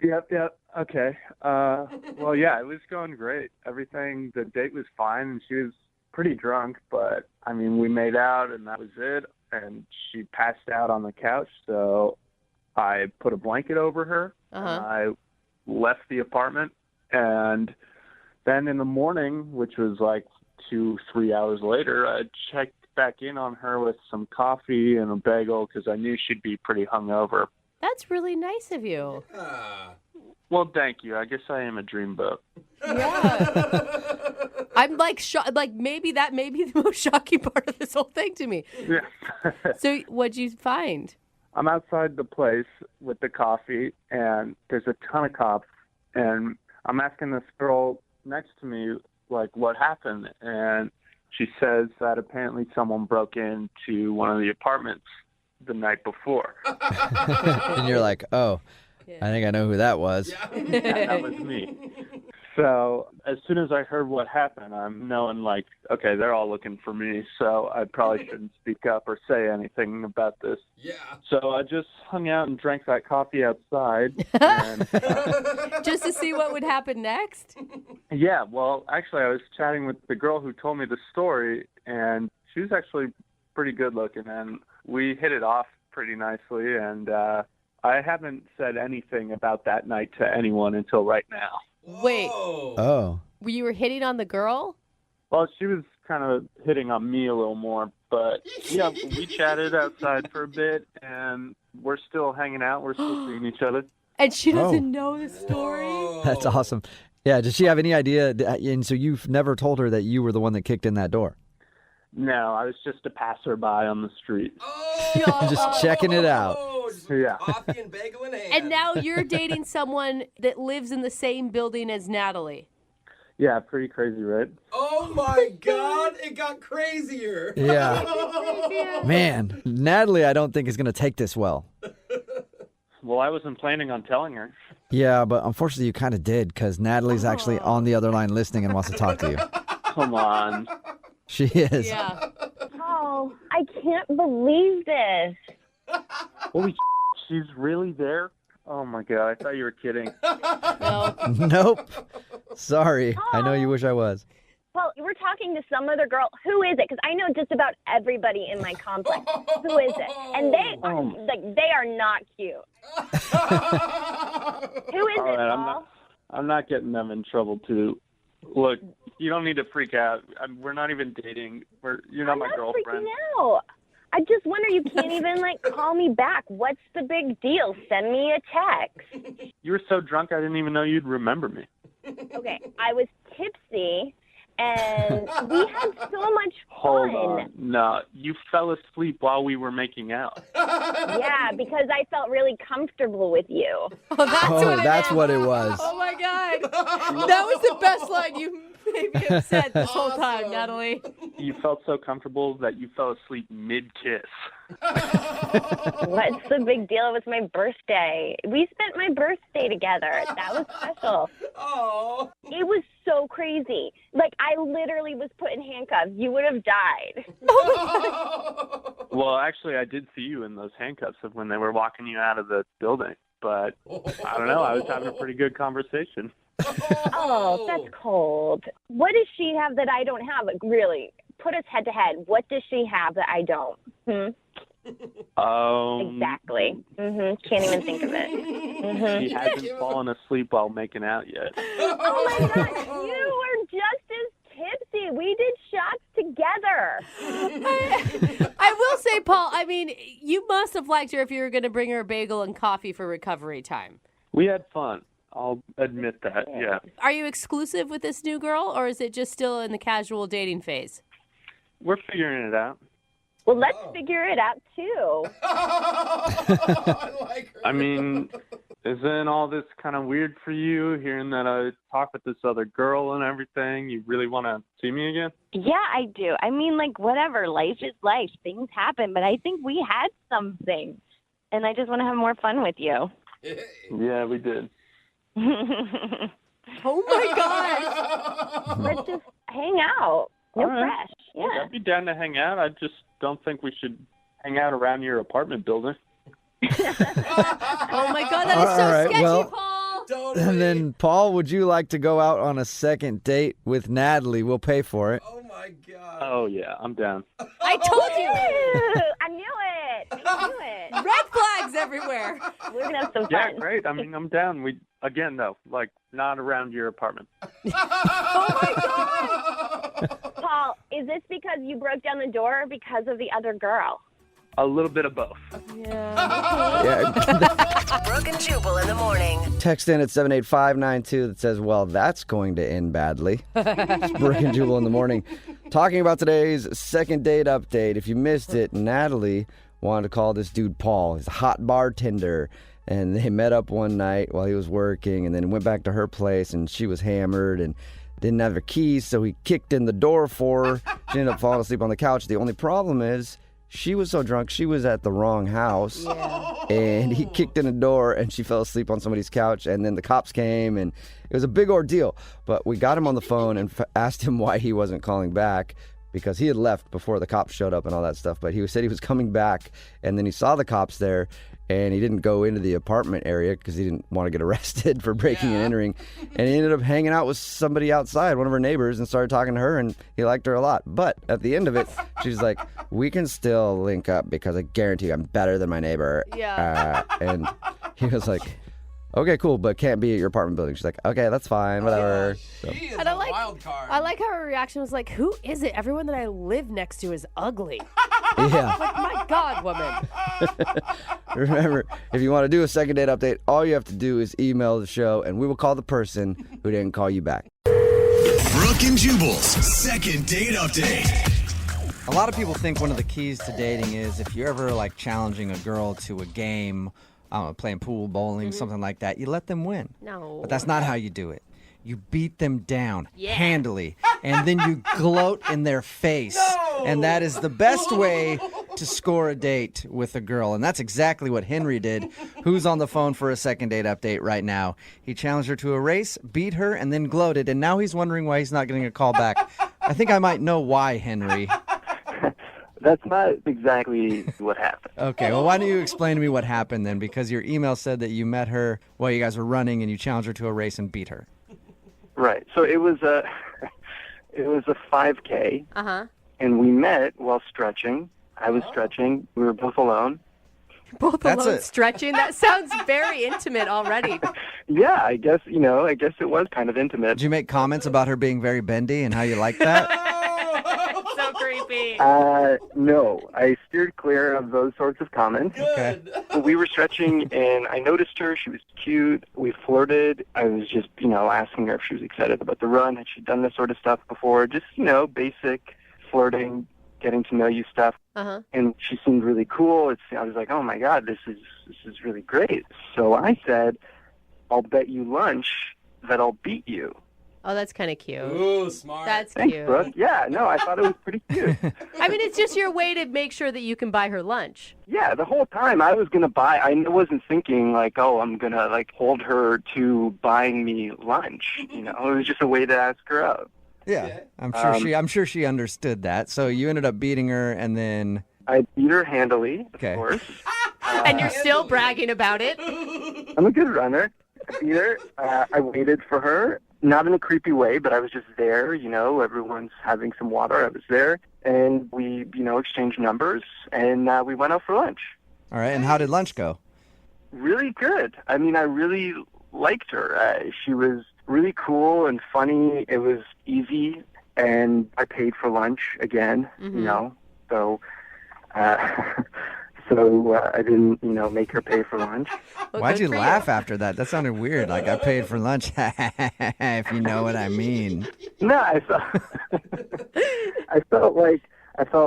S6: Okay. Well, yeah, it was going great. The date was fine, and she was pretty drunk, but, I mean, we made out, and that was it, and she passed out on the couch, so I put a blanket over her, and I left the apartment, and then in the morning, which was like 2-3 hours later, I checked back in on her with some coffee and a bagel because I knew she'd be pretty hungover.
S9: That's really nice of you.
S6: Well, thank you. I guess I am a dreamboat.
S9: Yeah. I'm like, maybe that may be the most shocking part of this whole thing to me.
S6: Yeah.
S9: So what'd you find?
S6: I'm outside the place with the coffee, and there's a ton of cops, and I'm asking this girl next to me, like, what happened? And she says that apparently someone broke into one of the apartments the night before.
S2: And you're like, oh, I think I know who that was.
S6: Yeah, that was me. So as soon as I heard what happened, I'm knowing, like, okay, they're all looking for me, so I probably shouldn't speak up or say anything about this.
S5: Yeah.
S6: So I just hung out and drank that coffee outside. And,
S9: Just to see what would happen next?
S6: yeah, well, actually, I was chatting with the girl who told me the story, and she was actually pretty good looking, and we hit it off pretty nicely, and I haven't said anything about that night to anyone until right now.
S9: Wait.
S2: Oh.
S9: You were hitting on the girl?
S6: Well, she was kind of hitting on me a little more, but yeah, we chatted outside for a bit, and we're still hanging out. We're still seeing each other.
S9: And she doesn't know the story?
S2: That's awesome. Yeah, does she have any idea? And so you've never told her that you were the one that kicked in that door?
S6: No, I was just a passerby on the street.
S2: Just checking it out.
S6: Yeah.
S5: Coffee and bagel in hand.
S9: And now you're dating someone that lives in the same building as Natalie.
S11: Yeah, pretty crazy, right?
S5: Oh my God, it got crazier.
S2: Yeah. Man, Natalie, I don't think is going to take this well.
S11: Well, I wasn't planning on telling her.
S2: Yeah, but unfortunately you kind of did because Natalie's actually on the other line listening and wants to talk to you.
S11: Come on.
S2: She is.
S9: Yeah.
S13: Oh, I can't believe this.
S11: Holy she's really there? Oh my God, I thought you were kidding.
S9: No.
S2: Nope. Sorry. I know you wish I was.
S13: Well, we're talking to some other girl. Who is it? Because I know just about everybody in my complex. Who is it? And they are not cute. Who is it, Paul?
S11: I'm not getting them in trouble too. Look, you don't need to freak out. We're not even dating. You're not my girlfriend.
S13: I'm not freaking out. I just wonder you can't even call me back. What's the big deal? Send me a text.
S11: You were so drunk I didn't even know you'd remember me.
S13: Okay, I was tipsy and we had so much fun.
S11: Hold on. No, you fell asleep while we were making out.
S13: Yeah, because I felt really comfortable with you.
S9: Oh,
S2: that's what it was.
S9: Oh my God. That was the best line you maybe have said this whole time, Natalie.
S11: You felt so comfortable that you fell asleep mid-kiss.
S13: What's the big deal? It was my birthday. We spent my birthday together. That was special.
S5: Oh.
S13: It was so crazy. I literally was put in handcuffs. You would have died.
S11: Well, actually, I did see you in those handcuffs when they were walking you out of the building. But I don't know. I was having a pretty good conversation.
S13: Oh, that's cold. What does she have that I don't have? Really, put us head to head. What does she have that I don't? Exactly. Can't even think of it.
S11: She hasn't fallen asleep while making out yet.
S13: Oh my God, you were just as tipsy. We did shots together.
S9: I will say, Paul, I mean, you must have liked her if you were going to bring her a bagel and coffee for recovery time.
S11: We had fun. I'll admit that, yeah.
S9: Are you exclusive with this new girl, or is it just still in the casual dating phase?
S11: We're figuring it out.
S13: Well, let's figure it out, too.
S11: I mean, isn't all this kind of weird for you, hearing that I talk with this other girl and everything? You really want to see me again?
S13: Yeah, I do. I mean, whatever. Life is life. Things happen. But I think we had something. And I just want to have more fun with you.
S11: Yeah, we did.
S9: Oh, my God.
S13: Let's just hang out. We're fresh. Yeah.
S11: I'd be down to hang out. I just don't think we should hang out around your apartment building.
S9: Oh, my God. That is so sketchy, Paul.
S5: Totally.
S2: And then, Paul, would you like to go out on a second date with Natalie? We'll pay for it.
S5: Oh my God.
S11: Oh, yeah, I'm down.
S9: I told you.
S13: I knew it. I knew it.
S9: Red flags everywhere.
S13: We're going to have some
S11: Yeah,
S13: fun.
S11: great. I mean, I'm down. Again, though, not around your apartment.
S9: Oh, my God.
S13: Paul, is this because you broke down the door or because of the other girl?
S11: A little bit of both.
S2: Yeah.
S8: Brooke and Jubal in the morning.
S2: Text in at 78592 that says, well, that's going to end badly. It's Brooke and Jubal in the morning. Talking about today's second date update. If you missed it, Natalie wanted to call this dude Paul. He's a hot bartender. And they met up one night while he was working and then went back to her place and she was hammered and didn't have her keys, so he kicked in the door for her. She ended up falling asleep on the couch. The only problem is she was so drunk, she was at the wrong house. Yeah. And he kicked in the door and she fell asleep on somebody's couch. And then the cops came and it was a big ordeal. But we got him on the phone and asked him why he wasn't calling back because he had left before the cops showed up and all that stuff. But he said he was coming back and then he saw the cops there. And he didn't go into the apartment area because he didn't want to get arrested for breaking and entering. And he ended up hanging out with somebody outside, one of her neighbors, and started talking to her, and he liked her a lot. But at the end of it, she's like, we can still link up because I guarantee you I'm better than my neighbor.
S9: Yeah.
S2: And he was like, okay, cool, but can't be at your apartment building. She's like, okay, that's fine, whatever.
S5: She is
S9: And
S5: a wild card.
S9: I like how her reaction was like, who is it? Everyone that I live next to is ugly.
S2: Yeah.
S9: Like, my God, woman.
S2: Remember, if you want to do a second date update, all you have to do is email the show, and we will call the person who didn't call you back.
S1: Brooke and Jubal's second date update.
S2: A lot of people think one of the keys to dating is if you're ever challenging a girl to a game, playing pool, bowling, something like that, you let them win.
S9: No.
S2: But that's not how you do it. you beat them down handily, and then you gloat in their face. No! And that is the best way to score a date with a girl. And that's exactly what Henry did, who's on the phone for a second date update right now. He challenged her to a race, beat her, and then gloated, and now he's wondering why he's not getting a call back. I think I might know why, Henry.
S14: That's not exactly what happened.
S2: Okay, well, why don't you explain to me what happened then? Because your email said that you met her while you guys were running and you challenged her to a race and beat her.
S14: Right. So it was a 5K, and we met while stretching. I was stretching. We were both alone.
S9: Both alone stretching? That sounds very intimate already.
S14: Yeah, I guess it was kind of intimate.
S2: Did you make comments about her being very bendy and how you like that?
S9: So creepy.
S14: No, I steered clear of those sorts of comments.
S2: Okay.
S14: We were stretching, and I noticed her. She was cute. We flirted. I was just, asking her if she was excited about the run. Had she done this sort of stuff before? Just, basic flirting, getting to know you stuff. And she seemed really cool. I was like, oh my God, this is really great. So I said, I'll bet you lunch that I'll beat you.
S9: Oh, that's kind of cute.
S5: Ooh, smart.
S9: That's
S14: Thanks,
S9: cute.
S14: Brooke. Yeah, no, I thought it was pretty cute.
S9: I mean, it's just your way to make sure that you can buy her lunch.
S14: Yeah, the whole time I was going to buy, I wasn't thinking like, oh, I'm going to hold her to buying me lunch. It was just a way to ask her out.
S2: Yeah, I'm sure she understood that. So you ended up beating her, and then
S14: I beat her handily, of course.
S9: And you're still bragging about it.
S14: I'm a good runner. I beat her. I waited for her, not in a creepy way, but I was just there. Everyone's having some water. I was there, and we, exchanged numbers, and we went out for lunch.
S2: All right, and how did lunch go?
S14: Really good. I mean, I really liked her. She was really cool and funny. It was easy, and I paid for lunch again, so I didn't, make her pay for lunch.
S9: Well,
S2: why'd you laugh after that? That sounded weird, like I paid for lunch, if you know what I mean.
S14: No, I felt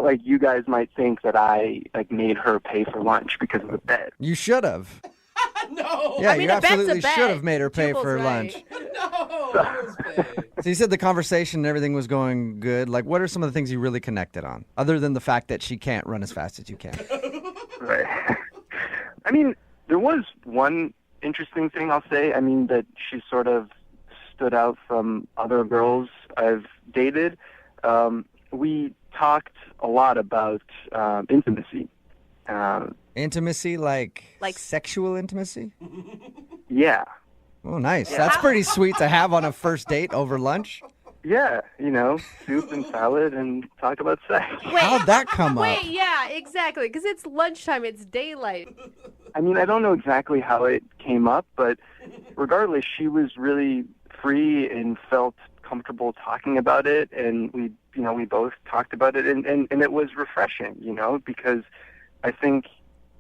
S14: like you guys might think that I made her pay for lunch because of the bet.
S2: You should have.
S5: No.
S2: Yeah,
S9: I mean,
S2: you
S9: a bet's a
S2: absolutely
S9: bet.
S2: should have made her pay
S9: Jubal's
S2: for
S9: right.
S2: lunch.
S5: No.
S2: So you said the conversation and everything was going good. Like, what are some of the things you really connected on, other than the fact that she can't run as fast as you can?
S14: Right. I mean, there was one interesting thing I'll say. I mean, that she sort of stood out from other girls I've dated. We talked a lot about intimacy.
S2: Intimacy, like sexual intimacy?
S14: Yeah.
S2: Oh, nice. Yeah. That's pretty sweet to have on a first date over lunch.
S14: Yeah, soup and salad and talk about sex.
S2: How'd that come up?
S9: Wait, yeah, exactly, because it's lunchtime, it's daylight.
S14: I mean, I don't know exactly how it came up, but regardless, she was really free and felt comfortable talking about it, and we both talked about it, and it was refreshing, because I think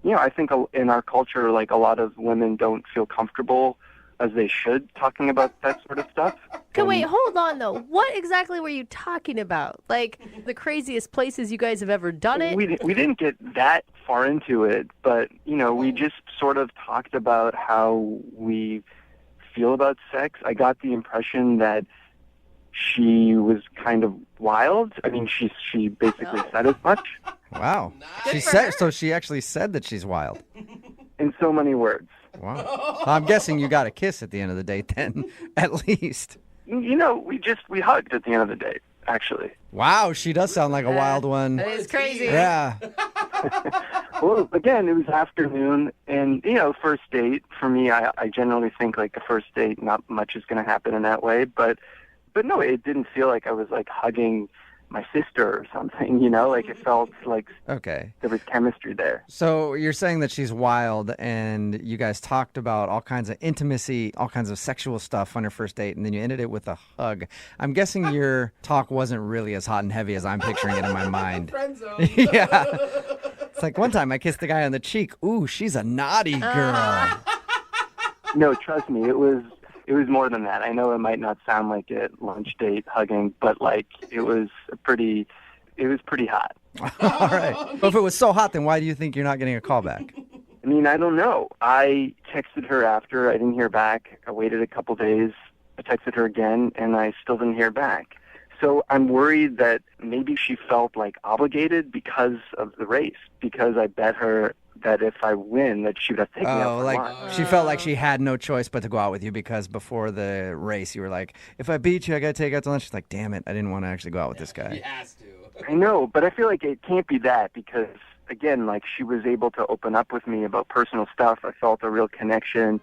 S14: in our culture, like, a lot of women don't feel comfortable as they should talking about that sort of stuff.
S9: Okay, wait, hold on, though. What exactly were you talking about? Like, the craziest places you guys have ever done it?
S14: We didn't get that far into it, but, we just sort of talked about how we feel about sex. I got the impression that she was kind of wild. I mean, she basically said as much.
S2: Wow. She actually said that she's wild.
S14: In so many words.
S2: Wow. Well, I'm guessing you got a kiss at the end of the date then, at least.
S14: We hugged at the end of the date, actually.
S2: Wow, she does sound like a wild one.
S9: That is crazy.
S2: Yeah.
S14: Well, again, it was afternoon, and, first date, for me, I generally think, like, a first date, not much is going to happen in that way, but no, it didn't feel like I was, like, hugging my sister or something, like it felt like
S2: there
S14: was chemistry there.
S2: So you're saying that she's wild, and you guys talked about all kinds of intimacy, all kinds of sexual stuff on your first date, and then you ended it with a hug. I'm guessing your talk wasn't really as hot and heavy as I'm picturing it in my mind.
S5: Friend zone.
S2: Yeah. It's like one time I kissed the guy on the cheek. Ooh, she's a naughty girl.
S14: No, trust me, it was more than that. I know it might not sound like it, lunch date, hugging, but like it was pretty hot.
S2: All right. Well, if it was so hot, then why do you think you're not getting a call back?
S14: I mean, I don't know. I texted her after. I didn't hear back. I waited a couple days, I texted her again, and I still didn't hear back. So I'm worried that maybe she felt like obligated because of the race, because I bet her that if I win, that she would have taken me out for lunch.
S2: She felt like she had no choice but to go out with you because before the race you were like, if I beat you, I got to take you out to lunch. She's like, damn it, I didn't want to actually go out with this guy.
S5: He has to.
S14: I know, but I feel like it can't be that because, again, like she was able to open up with me about personal stuff. I felt a real connection.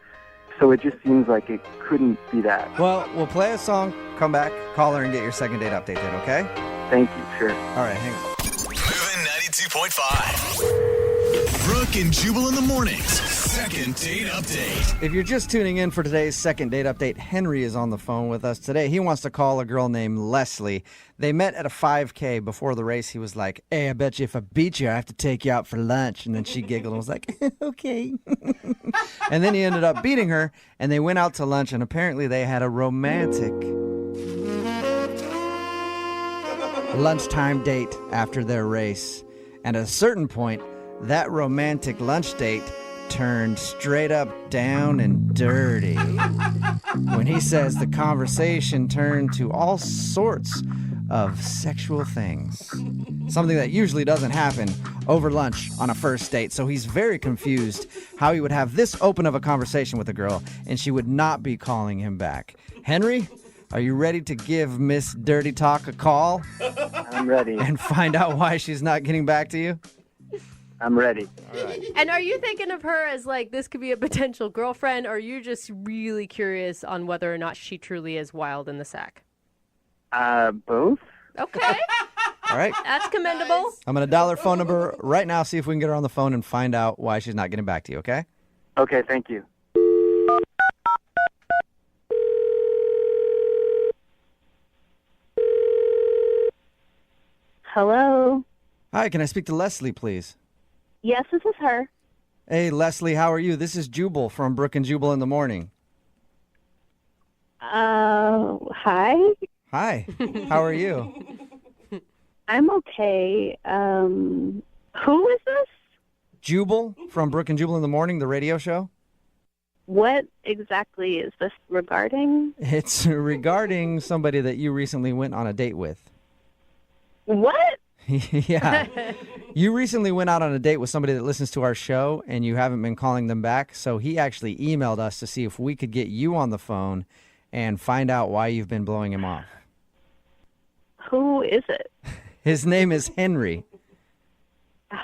S14: So it just seems like it couldn't be that.
S2: Well, we'll play a song, come back, call her, and get your second date update then, okay?
S14: Thank you, sure.
S2: All right, hang on.
S1: Moving 92.5. Brooke and Jubal in the mornings. Second date update.
S2: If you're just tuning in for today's second date update, Henry is on the phone with us today. He wants to call a girl named Leslie. They met at a 5K. Before the race, he was like, hey, I bet you if I beat you, I have to take you out for lunch. And then she giggled and was like, okay. And then he ended up beating her, and they went out to lunch, and apparently they had a romantic lunchtime date after their race. And at a certain point, that romantic lunch date turned straight up down and dirty. When he says the conversation turned to all sorts of sexual things. Something that usually doesn't happen over lunch on a first date. So he's very confused how he would have this open of a conversation with a girl and she would not be calling him back. Henry, are you ready to give Miss Dirty Talk a call?
S14: I'm ready.
S2: And find out why she's not getting back to you?
S14: I'm ready.
S2: All right.
S9: And are you thinking of her as like this could be a potential girlfriend, or are you just really curious on whether or not she truly is wild in the sack?
S14: Both.
S9: Okay.
S2: All right.
S9: That's commendable.
S2: I'm going to dial her phone number right now, see if we can get her on the phone and find out why she's not getting back to you, okay?
S14: Okay, thank you.
S15: Hello.
S2: Hi, can I speak to Leslie, please?
S15: Yes, this is her.
S2: Hey, Leslie, how are you? This is Jubal from Brooke and Jubal in the morning.
S15: Hi.
S2: Hi. How are you?
S15: I'm okay. Who is this?
S2: Jubal from Brooke and Jubal in the morning, the radio show.
S15: What exactly is this regarding?
S2: It's regarding somebody that you recently went on a date with.
S15: What?
S2: Yeah. You recently went out on a date with somebody that listens to our show, and you haven't been calling them back. So he actually emailed us to see if we could get you on the phone and find out why you've been blowing him off.
S15: Who is it?
S2: His name is Henry.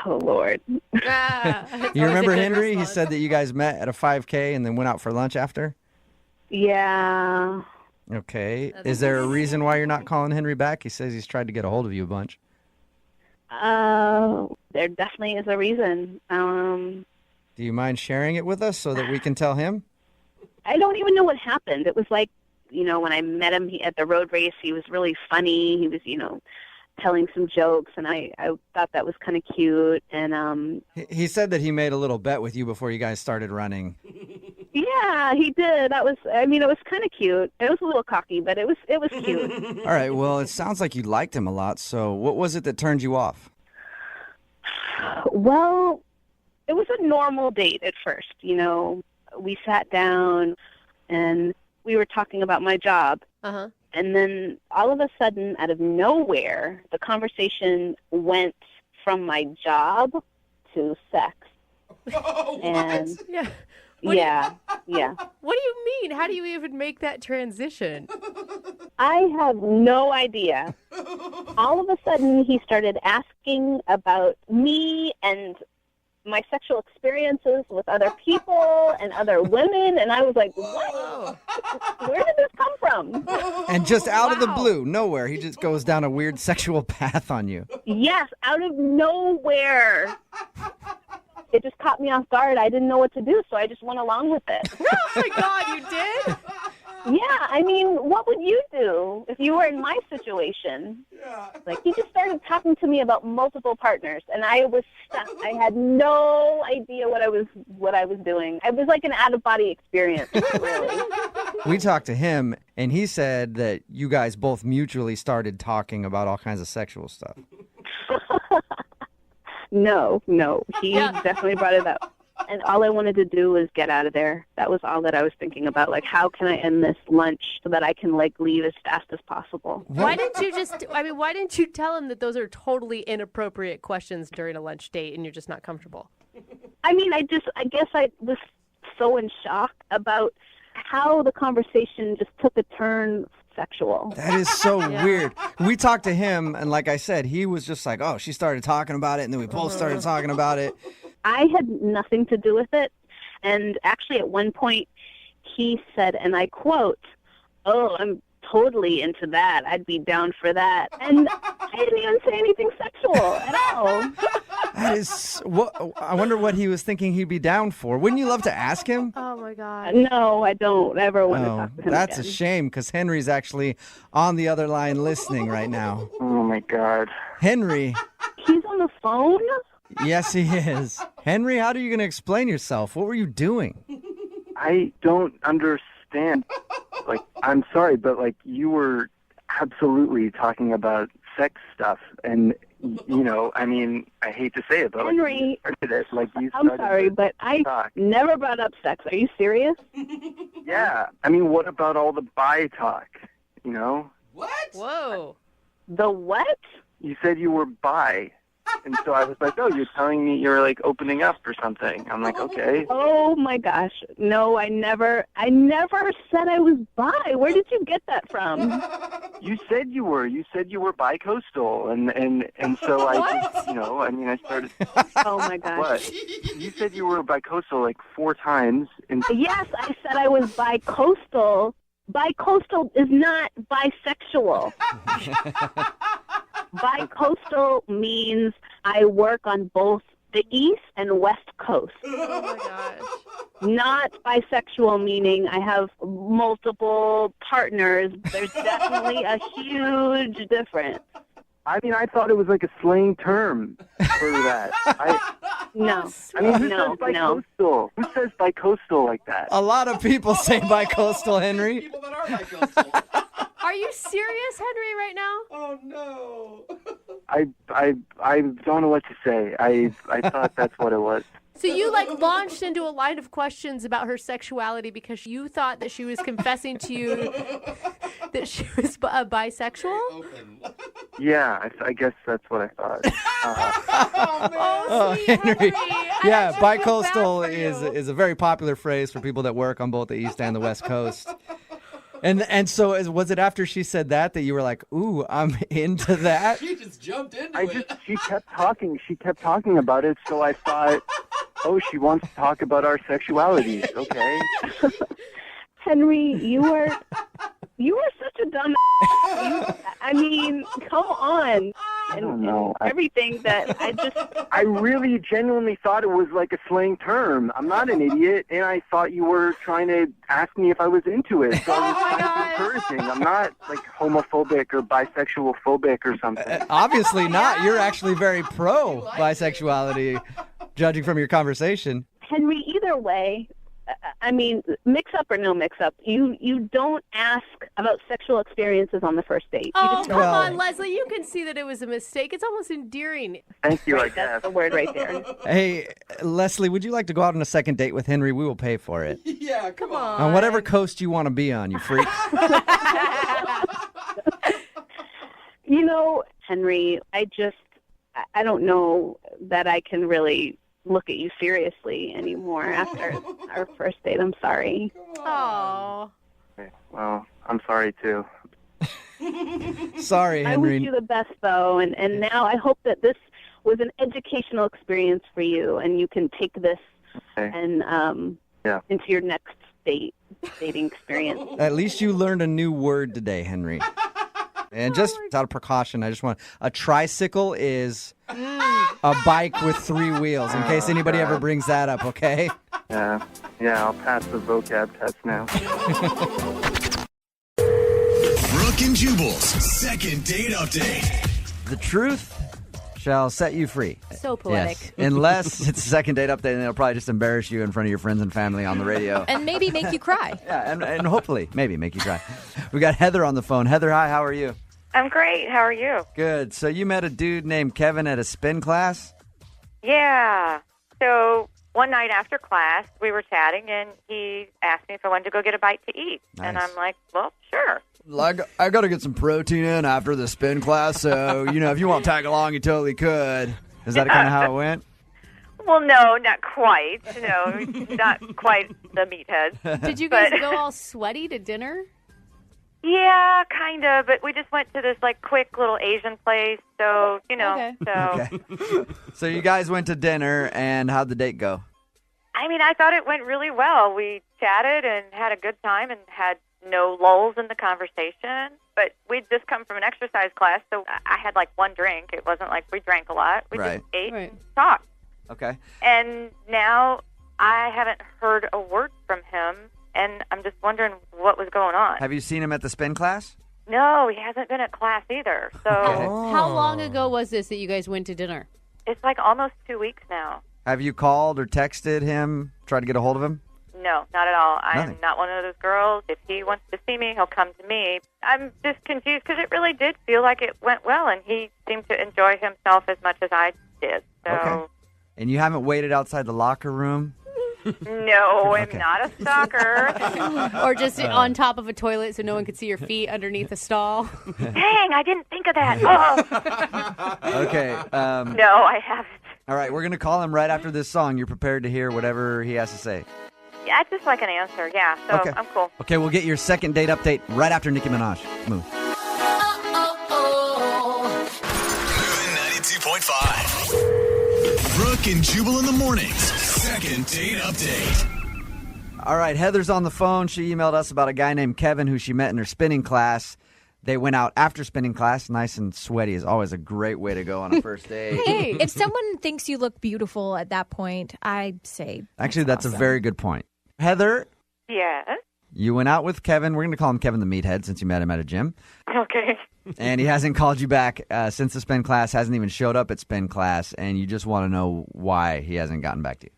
S15: Oh, Lord.
S2: You remember Henry? He said that you guys met at a 5K and then went out for lunch after?
S15: Yeah.
S2: Okay. Is there a reason why you're not calling Henry back? He says he's tried to get a hold of you a bunch.
S15: There definitely is a reason.
S2: Do you mind sharing it with us so that we can tell him?
S15: I don't even know what happened. It was like, when I met him at the road race, he was really funny. He was, telling some jokes, and I thought that was kind of cute. And
S2: He said that he made a little bet with you before you guys started running.
S15: Yeah, he did. It was kind of cute. It was a little cocky, but it was cute.
S2: All right, well, it sounds like you liked him a lot, so what was it that turned you off?
S15: Well, it was a normal date at first. We sat down, and we were talking about my job.
S9: Uh-huh.
S15: And then all of a sudden, out of nowhere, the conversation went from my job to sex.
S5: Oh,
S15: and
S9: Yeah.
S15: yeah.
S9: What do you mean? How do you even make that transition?
S15: I have no idea. All of a sudden, he started asking about me and my sexual experiences with other people and other women, and I was like, what? Where did this come from?
S2: And just out of the blue, nowhere, he just goes down a weird sexual path on you.
S15: Yes, out of nowhere. It just caught me off guard. I didn't know what to do, so I just went along with it.
S9: Oh, my God, you did?
S15: Yeah, I mean, what would you do if you were in my situation? Yeah. Like, he just started talking to me about multiple partners, and I was stuck. I had no idea what I was doing. It was like an out-of-body experience, really.
S2: We talked to him, and he said that you guys both mutually started talking about all kinds of sexual stuff.
S15: No. He definitely brought it up. And all I wanted to do was get out of there. That was all that I was thinking about. Like, how can I end this lunch so that I can leave as fast as possible.
S9: Why didn't you tell him that those are totally inappropriate questions during a lunch date and you're just not comfortable?
S15: I guess I was so in shock about how the conversation just took a turn sexual.
S2: That is so weird. We talked to him, and like I said, he was just like, oh, she started talking about it, and then we both started talking about it.
S15: I had nothing to do with it. And actually, at one point, he said, and I quote, "Oh, I'm totally into that. I'd be down for that." And I didn't even say anything sexual at all.
S2: That is I wonder what he was thinking he'd be down for. Wouldn't you love to ask him?
S9: Oh my God.
S15: No, I don't ever want to talk to him
S2: That's
S15: again.
S2: a shame, because Henry's actually on the other line listening right now.
S12: Oh my God.
S2: Henry.
S15: He's on the phone?
S2: Yes, he is. Henry, how are you going to explain yourself? What were you doing?
S12: I don't understand. I'm sorry, but you were absolutely talking about sex stuff, and I hate to say it, but
S15: Henry,
S12: you
S15: I'm sorry, but I never brought up sex. Are you serious?
S12: Yeah. What about all the bi talk?
S5: What?
S9: Whoa.
S15: The what?
S12: You said you were bi. And so I was like, oh, you're telling me you're opening up or something. I'm like, okay.
S15: Oh my gosh. No, I never said I was bi. Where did you get that from?
S12: You said you were. You said you were bi-coastal. And so I just, I started.
S15: Oh my gosh.
S12: What? You said you were bi-coastal 4 times. And
S15: Yes, I said I was bi-coastal. Bi-coastal is not bisexual. Bi-coastal means I work on both the East and West Coast.
S9: Oh my gosh.
S15: Not bisexual meaning I have multiple partners. There's definitely a huge difference.
S12: I thought it was a slang term for that.
S15: No.
S12: Who says bi-coastal? Who says bi-coastal like that?
S2: A lot of people say bi-coastal, Henry.
S5: People that are bi-coastal.
S9: Are you serious, Henry, right now?
S5: Oh, no.
S12: I don't know what to say. I thought that's what it was.
S9: So you launched into a line of questions about her sexuality because you thought that she was confessing to you that she was bisexual?
S12: Yeah, I guess that's what I thought.
S9: Oh,
S2: Henry. Yeah,
S9: I feel
S2: bi-coastal
S9: bad for you.
S2: is a very popular phrase for people that work on both the East and the West Coast. And so was it after she said that you were like, ooh, I'm into that?
S5: She just jumped into it.
S12: She kept talking. She kept talking about it, so I thought, oh, she wants to talk about our sexualities. Okay.
S15: Henry, you were such a dumb. Come on.
S12: I don't know.
S15: Everything that
S12: I really genuinely thought it was a slang term. I'm not an idiot, and I thought you were trying to ask me if I was into it. So I was trying to be encouraging. I'm not homophobic or bisexual phobic or something.
S2: Obviously not. You're actually very pro bisexuality, judging from your conversation.
S15: Henry, either way, mix up or no mix up, you don't ask about sexual experiences on the first date.
S9: Oh, come on, Leslie. You can see that it was a mistake. It's almost endearing.
S12: Thank you, I guess.
S15: That's the word right there.
S2: Hey, Leslie, would you like to go out on a second date with Henry? We will pay for it.
S5: Yeah, come on.
S2: On whatever coast you want to be on, you freak.
S15: Henry, I don't know that I can really look at you seriously anymore after our first date. I'm sorry.
S9: Oh.
S12: Okay, well, I'm sorry too.
S2: Sorry,
S15: I
S2: Henry.
S15: wish you the best, though, and now I hope that this was an educational experience for you, and you can take this and into your next dating experience.
S2: At least you learned a new word today, Henry. And just out of precaution, I just want a tricycle is a bike with 3 wheels, in case anybody ever brings that up, okay?
S12: Yeah, I'll pass the vocab test now.
S1: Brooke and Jubal's second date update.
S2: The truth shall set you free.
S9: So poetic.
S2: Yes. Unless it's a second date update, and it'll probably just embarrass you in front of your friends and family on the radio.
S3: And maybe make you cry.
S2: Yeah, and hopefully, maybe make you cry. We got Heather on the phone. Heather, hi, how are you?
S16: I'm great. How are you?
S2: Good. So you met a dude named Kevin at a spin class?
S16: Yeah. So one night after class, we were chatting, and he asked me if I wanted to go get a bite to eat.
S2: Nice.
S16: And I'm like, well, sure.
S2: Like, I got to get some protein in after the spin class, so, if you want to tag along, you totally could. Is that kind of how it went?
S16: Well, no, not quite. No, not quite the meathead.
S9: Did you guys go all sweaty to dinner?
S16: Yeah, kind of, but we just went to this, quick little Asian place, so,
S9: Okay.
S2: So you guys went to dinner, and how'd the date go?
S16: I mean, I thought it went really well. We chatted and had a good time and had no lulls in the conversation, but we'd just come from an exercise class, so I had, one drink. It wasn't like we drank a lot. We just ate and talked.
S2: Okay.
S16: And now I haven't heard a word from him, and I'm just wondering what was going on.
S2: Have you seen him at the spin class?
S16: No, he hasn't been at class either. So
S9: How long ago was this that you guys went to dinner?
S16: It's almost 2 weeks now.
S2: Have you called or texted him, tried to get a hold of him?
S16: No, not at all.
S2: Nothing.
S16: I'm not one of those girls. If he wants to see me, he'll come to me. I'm just confused because it really did feel like it went well, and he seemed to enjoy himself as much as I did. So.
S2: Okay. And you haven't waited outside the locker room?
S16: No, I'm not a stalker.
S9: Or just on top of a toilet so no one could see your feet underneath a stall?
S16: Dang, I didn't think of that. Oh.
S2: Okay.
S16: No, I haven't.
S2: All right, we're going to call him right after this song. You're prepared to hear whatever he has to say.
S16: Yeah, I'd just like an answer. Yeah, so
S2: Okay.
S16: I'm cool.
S2: Okay, we'll get your second date update right after Nicki Minaj. Move.
S1: Moving 92.5. Brooke and Jubal in the mornings. Second date update.
S2: All right, Heather's on the phone. She emailed us about a guy named Kevin who she met in her spinning class. They went out after spinning class. Nice and sweaty is always a great way to go on a first date.
S3: Hey, if someone thinks you look beautiful at that point, I'd say
S2: Actually, that's
S3: awesome.
S2: a very good point. Heather,
S16: Yes.
S2: you went out with Kevin. We're going to call him Kevin the Meathead since you met him at a gym.
S16: Okay.
S2: And he hasn't called you back since the spin class, hasn't even showed up at spin class, and you just want to know why he hasn't gotten back to you.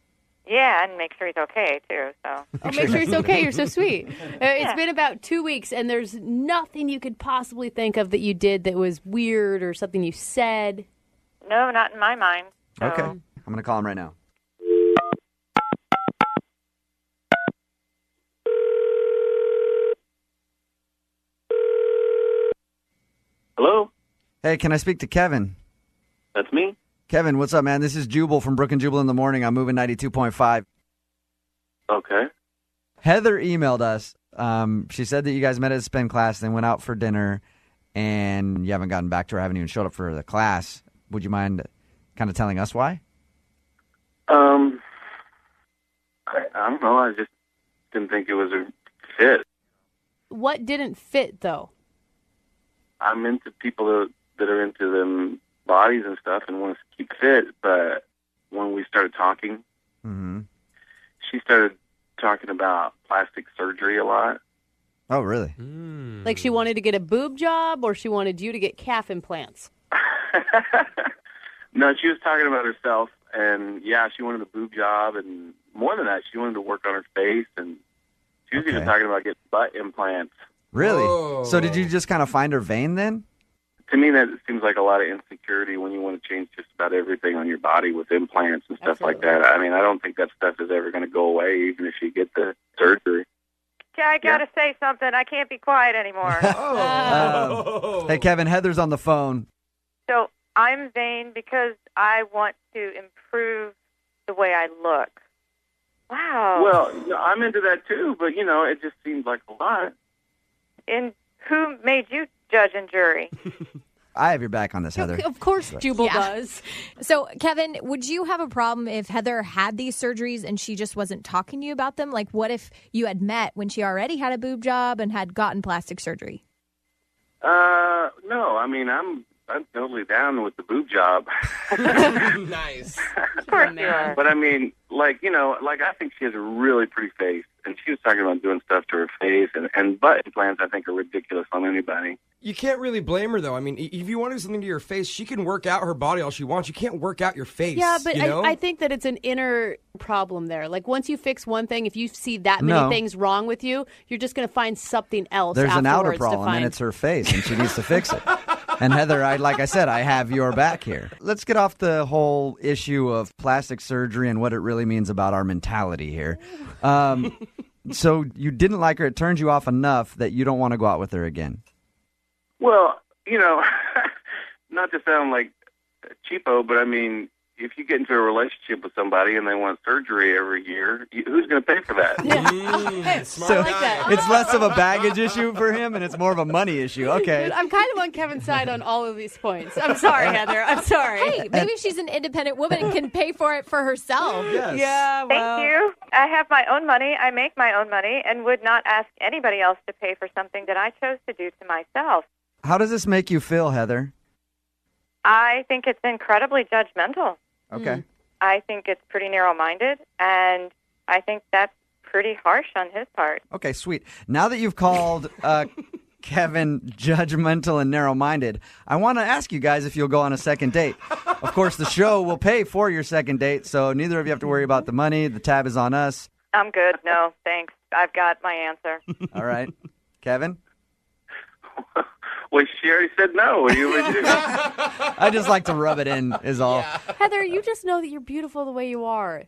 S16: Yeah, and make sure he's okay, too. So.
S9: Oh, make sure he's okay. You're so sweet. It's been about 2 weeks, and there's nothing you could possibly think of that you did that was weird or something you said.
S16: No, not in my mind. So.
S2: Okay. I'm going to call him right now.
S17: Hello?
S2: Hey, can I speak to Kevin?
S17: That's me.
S2: Kevin, what's up, man? This is Jubal from Brooke and Jubal in the morning. I'm moving 92.5.
S17: Okay.
S2: Heather emailed us. She said that you guys met at a spin class, then went out for dinner, and you haven't gotten back to her, haven't even showed up for the class. Would you mind kind of telling us why?
S17: I don't know. I just didn't think it was a fit.
S9: What didn't fit, though?
S17: I'm into people that are into them bodies and stuff and want to keep fit, but when we started talking, she started talking about plastic surgery a lot.
S2: Oh, really?
S9: Like she wanted to get a boob job or she wanted you to get calf implants?
S17: No, she was talking about herself, and yeah, she wanted a boob job, and more than that, she wanted to work on her face, and she was even talking about getting butt implants.
S2: Really?
S17: Whoa.
S2: So did you just kind of find her vain then?
S17: To me, that seems like a lot of insecurity when you want to change just about everything on your body with implants and stuff like that. I mean, I don't think that stuff is ever going to go away, even if you get the surgery.
S16: Okay, I got to say something. I can't be quiet anymore.
S2: Hey, Kevin, Heather's on the phone.
S16: So I'm vain because I want to improve the way I look. Wow.
S17: Well, no, I'm into that too, but, you know, it just seems like a lot.
S16: And who made you judge and jury?
S2: I have your back on this, Heather.
S9: Of course Jubal does.
S3: So, Kevin, would you have a problem if Heather had these surgeries and she just wasn't talking to you about them? Like, what if you had met when she already had a boob job and had gotten plastic surgery?
S17: No, I mean, I'm totally down with the boob job.
S5: Nice.
S16: Of course you are.
S17: But I mean, like, you know, like I think she has a really pretty face, and she was talking about doing stuff to her face, and butt implants I think are ridiculous on anybody.
S5: You can't really blame her, though. I mean, if you want to do something to your face, she can work out her body all she wants. You can't work out your face.
S9: Yeah, but
S5: you know?
S9: I think that it's an inner problem there. Like, once you fix one thing, if you see that many things wrong with you, you're just going to find something else
S2: There's an outer
S9: afterwards
S2: problem,
S9: to find.
S2: and it's her face, and she needs to fix it. And Heather, like I said, I have your back here. Let's get off the whole issue of plastic surgery and what it really means about our mentality here. So you didn't like her. It turned you off enough that you don't want to go out with her again.
S17: Well, not to sound like a cheapo, but I mean, if you get into a relationship with somebody and they want surgery every year, who's going to pay for that?
S2: So it's less of a baggage issue for him, and it's more of a money issue. Okay.
S9: I'm kind of on Kevin's side on all of these points. I'm sorry, Heather. I'm sorry.
S3: Hey, maybe she's an independent woman and can pay for it for herself.
S2: Yes.
S9: Yeah, well.
S16: Thank you. I have my own money. I make my own money and would not ask anybody else to pay for something that I chose to do to myself.
S2: How does this make you feel, Heather?
S16: I think it's incredibly judgmental.
S2: Okay.
S16: I think it's pretty narrow-minded, and I think that's pretty harsh on his part.
S2: Okay, sweet. Now that you've called Kevin judgmental and narrow-minded, I want to ask you guys if you'll go on a second date. Of course, the show will pay for your second date, so neither of you have to worry about the money. The tab is on us.
S16: I'm good. No, thanks. I've got my answer.
S2: All right. Kevin?
S17: Well, she already said no. What do you would do?
S2: I just like to rub it in, is all.
S9: Heather, you just know that you're beautiful the way you are.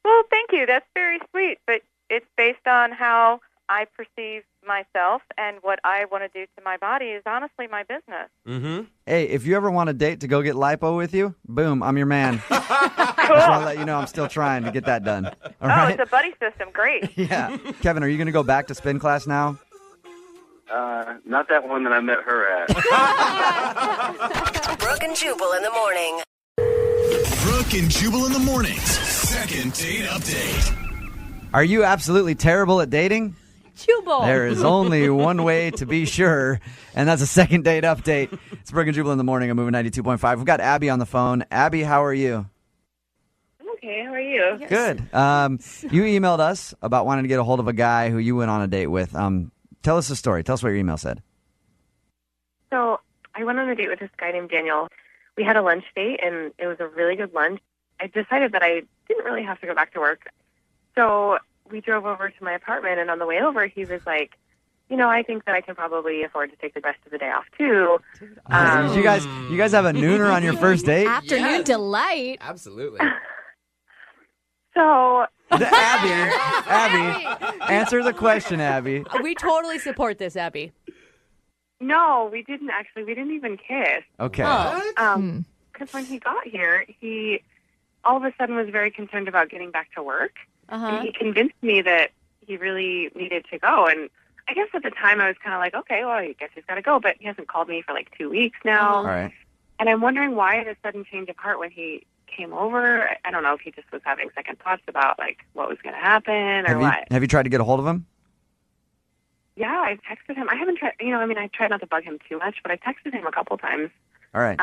S16: Well, thank you. That's very sweet, but it's based on how I perceive myself, and what I want to do to my body is honestly my business.
S5: Mm-hmm.
S2: Hey, if you ever want a date to go get lipo with you, boom, I'm your man. Just want to let you know I'm still trying to get that done. All right?
S16: It's a buddy system. Great.
S2: Yeah. Kevin, are you going to go back to spin class now?
S17: Not that one that I met her at.
S8: Brooke and Jubal in the morning.
S1: Brooke and Jubal in the mornings. Second date update.
S2: Are you absolutely terrible at dating?
S9: Jubal.
S2: There is only one way to be sure, and that's a second date update. It's Brooke and Jubal in the morning. I'm moving 92.5. We've got Abby on the phone. Abby, how are you?
S18: I'm okay. How are you?
S2: Good. You emailed us about wanting to get a hold of a guy who you went on a date with. Tell us the story. Tell us what your email said.
S18: So I went on a date with this guy named Daniel. We had a lunch date, and it was a really good lunch. I decided that I didn't really have to go back to work. So we drove over to my apartment, and on the way over, he was like, I think that I can probably afford to take the rest of the day off, too.
S2: You guys have a nooner on your first date?
S3: Afternoon delight.
S5: Absolutely.
S18: So...
S2: Abby, answer the question, Abby.
S9: We totally support this, Abby.
S18: No, we didn't actually. We didn't even kiss.
S2: Okay.
S18: Because when he got here, he all of a sudden was very concerned about getting back to work. And he convinced me that he really needed to go. And I guess at the time I was kind of like, okay, well, I guess he's got to go. But he hasn't called me for like 2 weeks now.
S2: All right.
S18: And I'm wondering why the sudden change of heart when he came over. I don't know if he just was having second thoughts about like what was going to happen or what.
S2: Have you tried to get a hold of him?
S18: Yeah, I texted him. I haven't tried, I tried not to bug him too much, but I texted him a couple times.
S2: All right.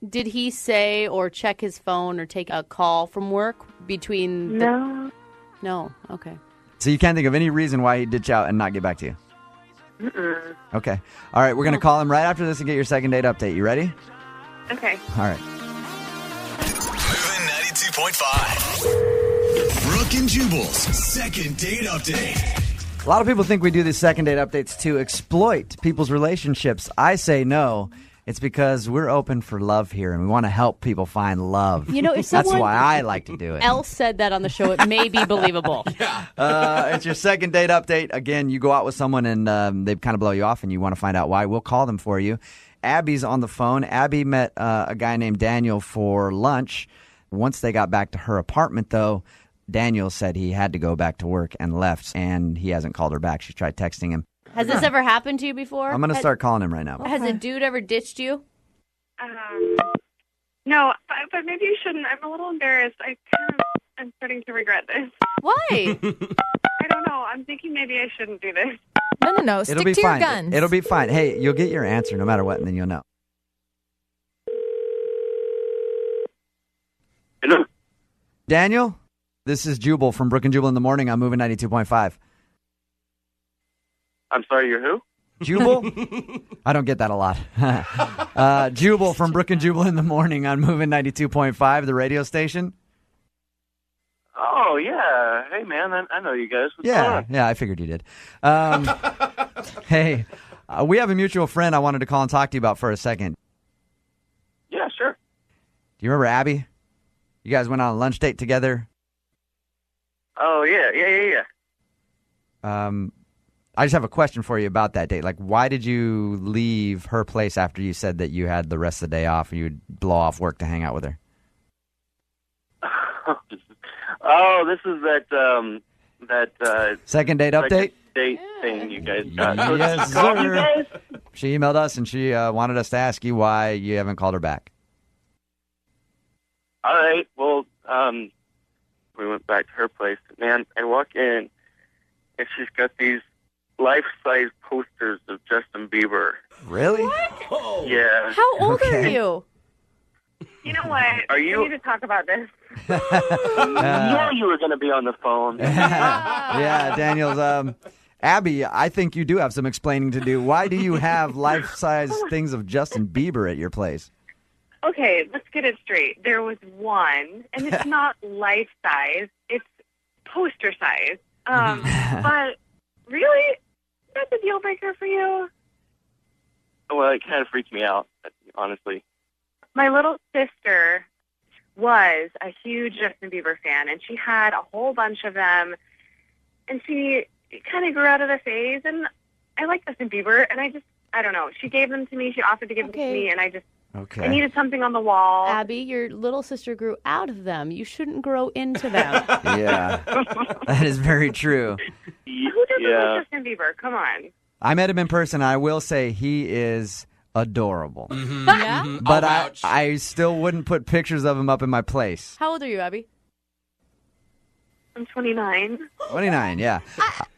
S9: Did he say or check his phone or take a call from work between
S18: No.
S9: No, okay.
S2: So you can't think of any reason why he ditch out and not get back to you?
S18: Mm-mm.
S2: Okay. All right, we're going to call him right after this and get your second date update. You ready?
S18: Okay.
S2: All right.
S1: Moving 92.5. Brooke and Jubal's second date update.
S2: A lot of people think we do these second date updates to exploit people's relationships. I say no. It's because we're open for love here, and we want to help people find love.
S9: If someone
S2: That's why I like to do it.
S9: else said that on the show, it may be believable.
S2: It's your second date update. Again, you go out with someone, and they kind of blow you off, and you want to find out why. We'll call them for you. Abby's on the phone. Abby met a guy named Daniel for lunch. Once they got back to her apartment, though, Daniel said he had to go back to work and left, and he hasn't called her back. She tried texting him.
S9: Has this ever happened to you before?
S2: I'm going to start calling him right now.
S9: Has a dude ever ditched you?
S18: No, but maybe you shouldn't. I'm a little embarrassed. I'm starting to regret this.
S9: Why?
S18: I don't know. I'm thinking maybe I shouldn't do this.
S3: No.
S2: It'll
S3: Stick
S2: be
S3: to
S2: fine.
S3: your guns.
S2: It'll be fine. Hey, you'll get your answer no matter what, and then you'll know.
S17: Hello?
S2: Daniel, this is Jubal from Brooke and Jubal in the morning. I'm moving 92.5.
S17: I'm sorry, you're who?
S2: Jubal? I don't get that a lot. Jubal from Brooke and Jubal in the morning on Moving 92.5, the radio station.
S17: Oh, yeah. Hey, man, I know you guys. What's going on?
S2: Yeah, I figured you did. Hey, We have a mutual friend I wanted to call and talk to you about for a second.
S12: Yeah, sure.
S2: Do you remember Abby? You guys went on a lunch date together.
S12: Oh, yeah.
S2: I just have a question for you about that date. Like, why did you leave her place after you said that you had the rest of the day off and you'd blow off work to hang out with her?
S12: Oh, this is that
S2: second date update?
S12: Date thing you guys got.
S2: Yes,
S12: So you
S2: sir.
S12: guys?
S2: She emailed us and she wanted us to ask you why you haven't called her back.
S12: All right. Well, we went back to her place. Man, I walk in, and she's got these life-size posters of Justin Bieber.
S2: Really?
S12: Yeah.
S9: How old are you?
S18: You know what?
S12: Are you-
S18: We need to talk about this.
S12: I knew you were going to be on the phone.
S2: Yeah, Daniels. Abby, I think you do have some explaining to do. Why do you have life-size things of Justin Bieber at your place?
S18: Okay, let's get it straight. There was one, and it's not life size; it's poster size. But really, that's a deal breaker for you?
S12: Well, it kind of freaked me out, honestly.
S18: My little sister was a huge Justin Bieber fan, and she had a whole bunch of them. And she kind of grew out of the phase, and I like Justin Bieber, and I don't know. She gave them to me. She offered to give them to me, and I
S2: Okay.
S18: needed something on the wall.
S9: Abby, your little sister grew out of them. You shouldn't grow into them.
S2: Yeah, that is very true.
S18: Who doesn't like Justin Bieber? Come on.
S2: I met him in person. I will say he is adorable.
S9: Yeah?
S2: But I still wouldn't put pictures of him up in my place.
S9: How old are you, Abby?
S18: I'm 29.
S2: 29, yeah.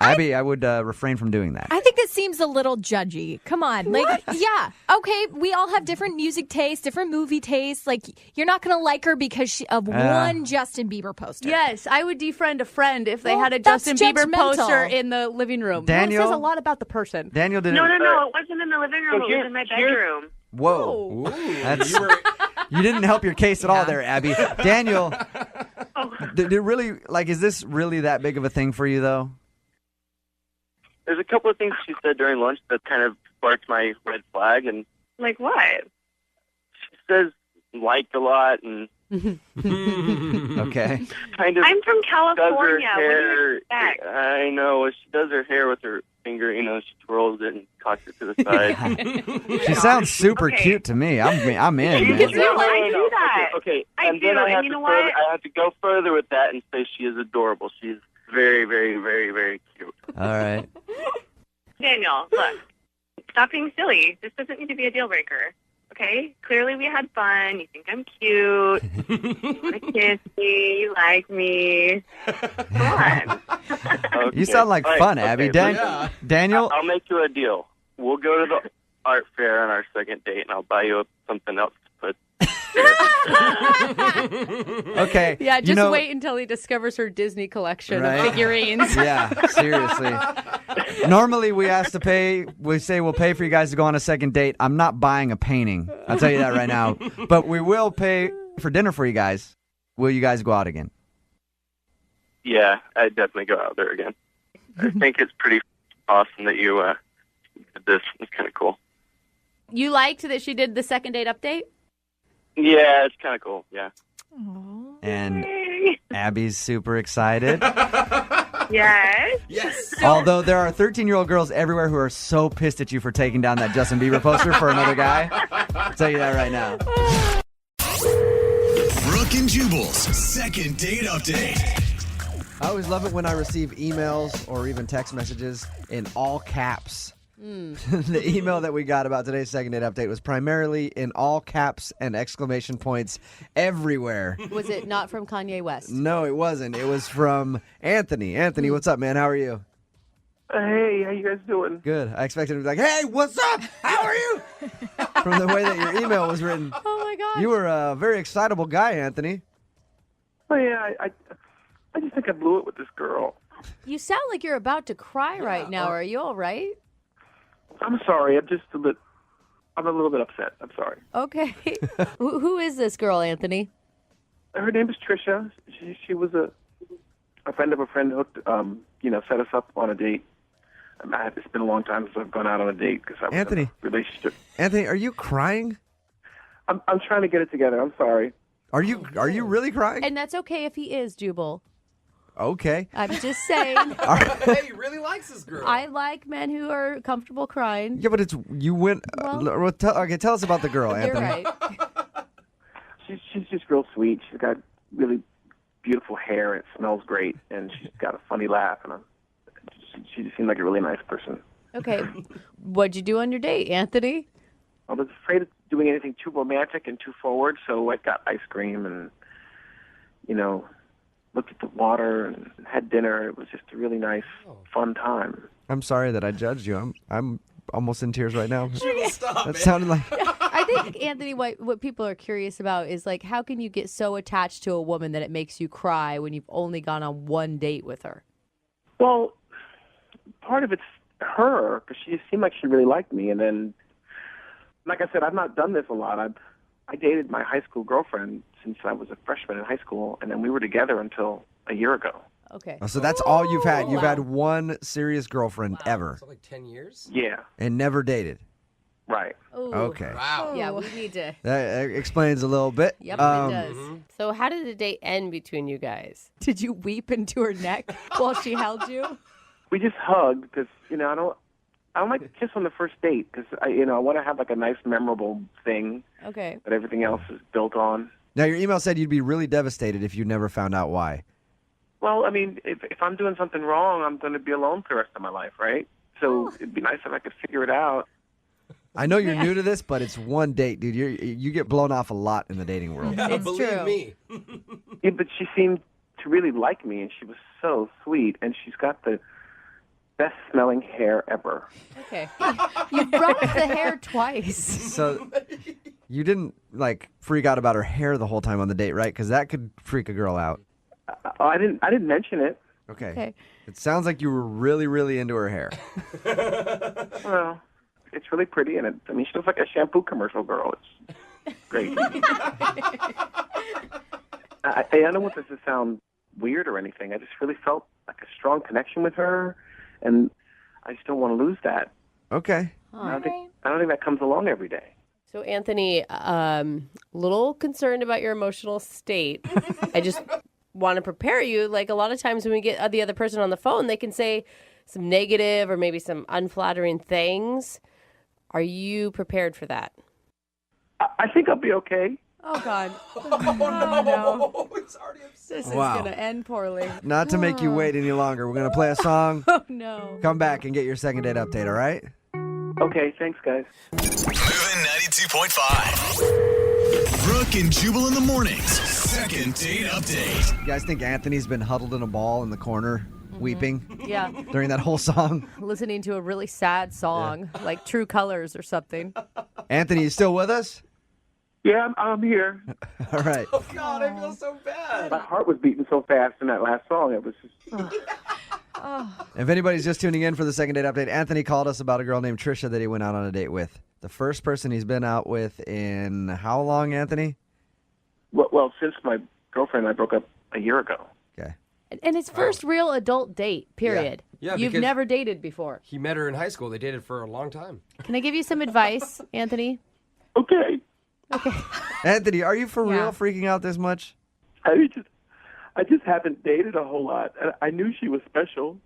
S2: Abby, I would refrain from doing that.
S3: I think that seems a little judgy. Come on. Like, yeah. Okay, we all have different music tastes, different movie tastes. Like, you're not going to like her because of one Justin Bieber poster.
S9: Yes, I would defriend a friend if they
S3: Well,
S9: had a
S3: that's
S9: Justin Bieber
S3: judgmental.
S9: poster in the living room.
S2: Daniel?
S9: That says a lot about the person.
S2: Daniel didn't.
S18: No, it wasn't in the living room. It was in my bedroom.
S2: Whoa. That's, you didn't help your case at all there, Abby. Daniel, is this really that big of a thing for you, though?
S12: There's a couple of things she said during lunch that kind of sparked my red flag, and
S18: Like what?
S12: she says like a lot, and
S2: Okay.
S12: kind of
S18: I'm from
S12: does her
S18: California. What do you
S12: hair.
S18: expect?
S12: I know. She does her hair with her finger. She twirls it and cocks it to the side.
S2: She sounds super
S18: Okay.
S2: cute to me. I'm in,
S18: You
S2: man.
S18: can do I do that.
S12: Okay.
S18: I
S12: And
S18: do,
S12: then I
S18: and
S12: have
S18: you
S12: to
S18: know
S12: further,
S18: what?
S12: I have to go further with that and say she is adorable. She's very, very, very, very cute.
S2: All right.
S18: Daniel, look. Stop being silly. This doesn't need to be a deal breaker. Okay? Clearly we had fun. You think I'm cute. You want to kiss me. You like me. Come on.
S12: Okay.
S2: You sound like
S12: All right,
S2: fun,
S12: okay,
S2: Abby.
S12: listen,
S2: Daniel?
S12: I'll make you a deal. We'll go to the art fair on our second date, and I'll buy you something else to put.
S2: Okay.
S9: Yeah, just
S2: you know,
S9: wait until he discovers her Disney collection
S2: Right?
S9: of figurines.
S2: Yeah, seriously. Normally we say we'll pay for you guys to go on a second date. I'm not buying a painting. I'll tell you that right now. But we will pay for dinner for you guys. Will you guys go out again?
S12: Yeah, I'd definitely go out there again. I think it's pretty awesome that you did this. It's kind of cool.
S9: You liked that she did the second date update?
S12: Yeah, it's kind of cool. Yeah.
S2: And Abby's super excited.
S18: Yes.
S5: Yes.
S2: Although there are 13-year-old girls everywhere who are so pissed at you for taking down that Justin Bieber poster for another guy. I'll tell you that right now.
S1: Brooke and Jubal's second date update.
S2: I always love it when I receive emails or even text messages in all caps. The email that we got about today's second date update was primarily in all caps and exclamation points everywhere.
S9: Was it not from Kanye West?
S2: No, it wasn't. It was from Anthony. Anthony, what's up, man? How are you?
S6: Hey, how you guys doing?
S2: Good. I expected him to be like, hey, what's up? How are you? From the way that your email was written.
S9: Oh, my God.
S2: You were a very excitable guy, Anthony.
S6: Oh yeah, I just think I blew it with this girl.
S9: You sound like you're about to cry right now. Are you all right?
S6: I'm sorry. I'm a little bit upset. I'm sorry.
S9: Okay. Who is this girl, Anthony?
S6: Her name is Trisha. She was a friend of a friend hooked, set us up on a date.
S12: It's been a long time since I've gone out on a date because I was in a relationship.
S2: Anthony, are you crying?
S12: I'm trying to get it together. I'm sorry.
S2: Are you really crying?
S9: And that's okay if he is, Jubal.
S2: Okay.
S9: I'm just saying.
S5: Hey, he really likes this girl.
S9: I like men who are comfortable crying.
S2: Yeah, but you went.
S9: Well,
S2: tell us about the girl,
S9: You're
S2: Anthony.
S9: right.
S12: She's just real sweet. She's got really beautiful hair. It smells great, and she's got a funny laugh. And she just seemed like a really nice person.
S9: Okay. What'd you do on your date, Anthony?
S12: I was afraid of doing anything too romantic and too forward, so I got ice cream and, looked at the water and had dinner. It was just a really nice, fun time.
S2: I'm sorry that I judged you. I'm almost in tears right now.
S5: Stop,
S2: That
S5: man.
S2: sounded like.
S9: I think, Anthony, what people are curious about is, like, how can you get so attached to a woman that it makes you cry when you've only gone on one date with her?
S12: Well, part of it's her, because she seemed like she really liked me. And then, like I said, I've not done this a lot. I dated my high school girlfriend since I was a freshman in high school, and then we were together until a year ago.
S9: Okay.
S2: Oh, so that's all you've had. You've had one serious girlfirend ever.
S5: So like 10 years?
S12: Yeah.
S2: And never dated.
S12: Right.
S9: Ooh.
S2: Okay.
S5: Wow.
S9: Yeah, we need to.
S2: That explains a little bit.
S9: Yep, it does.
S19: So how did the date end between you guys?
S9: Did you weep into her neck while she held you?
S12: We just hugged because, I don't like to kiss on the first date because, I want to have like a nice, memorable thing
S9: Okay.
S12: that everything else is built on.
S2: Now, your email said you'd be really devastated if you never found out why.
S12: Well, I mean, if I'm doing something wrong, I'm going to be alone for the rest of my life, right? So it'd be nice if I could figure it out.
S2: I know you're new to this, but it's one date, dude. You get blown off a lot in the dating world.
S9: It's
S5: Believe
S9: true.
S5: me.
S12: Yeah, but she seemed to really like me, and she was so sweet, and she's got the best smelling hair ever.
S9: Okay. You brought up the hair twice.
S2: So you didn't freak out about her hair the whole time on the date, right? Because that could freak a girl out.
S12: I didn't mention it.
S2: Okay. It sounds like you were really, really into her hair.
S12: Well, it's really pretty, and she looks like a shampoo commercial girl. It's great. I don't want this to sound weird or anything. I just really felt like a strong connection with her, and I just don't want to lose that.
S2: Okay.
S12: I don't think that comes along every day.
S19: So Anthony, little concerned about your emotional state. I just want to prepare you. Like a lot of times when we get the other person on the phone, they can say some negative or maybe some unflattering things. Are you prepared for that?
S12: I think I'll be okay.
S9: Oh, God.
S5: Oh, no. It's already upset.
S9: This is
S2: Wow.
S9: going to end poorly.
S2: Not to make you wait any longer, we're going to play a song.
S9: Oh, no.
S2: Come back and get your second date update, all right?
S12: Okay, thanks, guys.
S1: Moving 92.5. Brooke and Jubal in the mornings. Second date update.
S2: You guys think Anthony's been huddled in a ball in the corner, weeping
S9: Yeah.
S2: during that whole song?
S9: Listening to a really sad song, like True Colors or something.
S2: Anthony, you still with us?
S12: Yeah, I'm here.
S2: All right.
S5: Oh, God, I feel so bad.
S12: My heart was beating so fast in that last song. It was just...
S2: If anybody's just tuning in for the second date update, Anthony called us about a girl named Trisha that he went out on a date with. The first person he's been out with in how long, Anthony?
S12: Well, since my girlfriend and I broke up a year ago.
S2: Okay.
S9: And his first real adult date, period.
S5: Yeah,
S9: You've
S5: because-
S9: never dated before.
S5: He met her in high school. They dated for a long time.
S9: Can I give you some advice, Anthony?
S12: Okay.
S9: Okay.
S2: Anthony, are you for
S9: Yeah.
S2: real freaking out this much?
S12: I just haven't dated a whole lot. I knew she was special.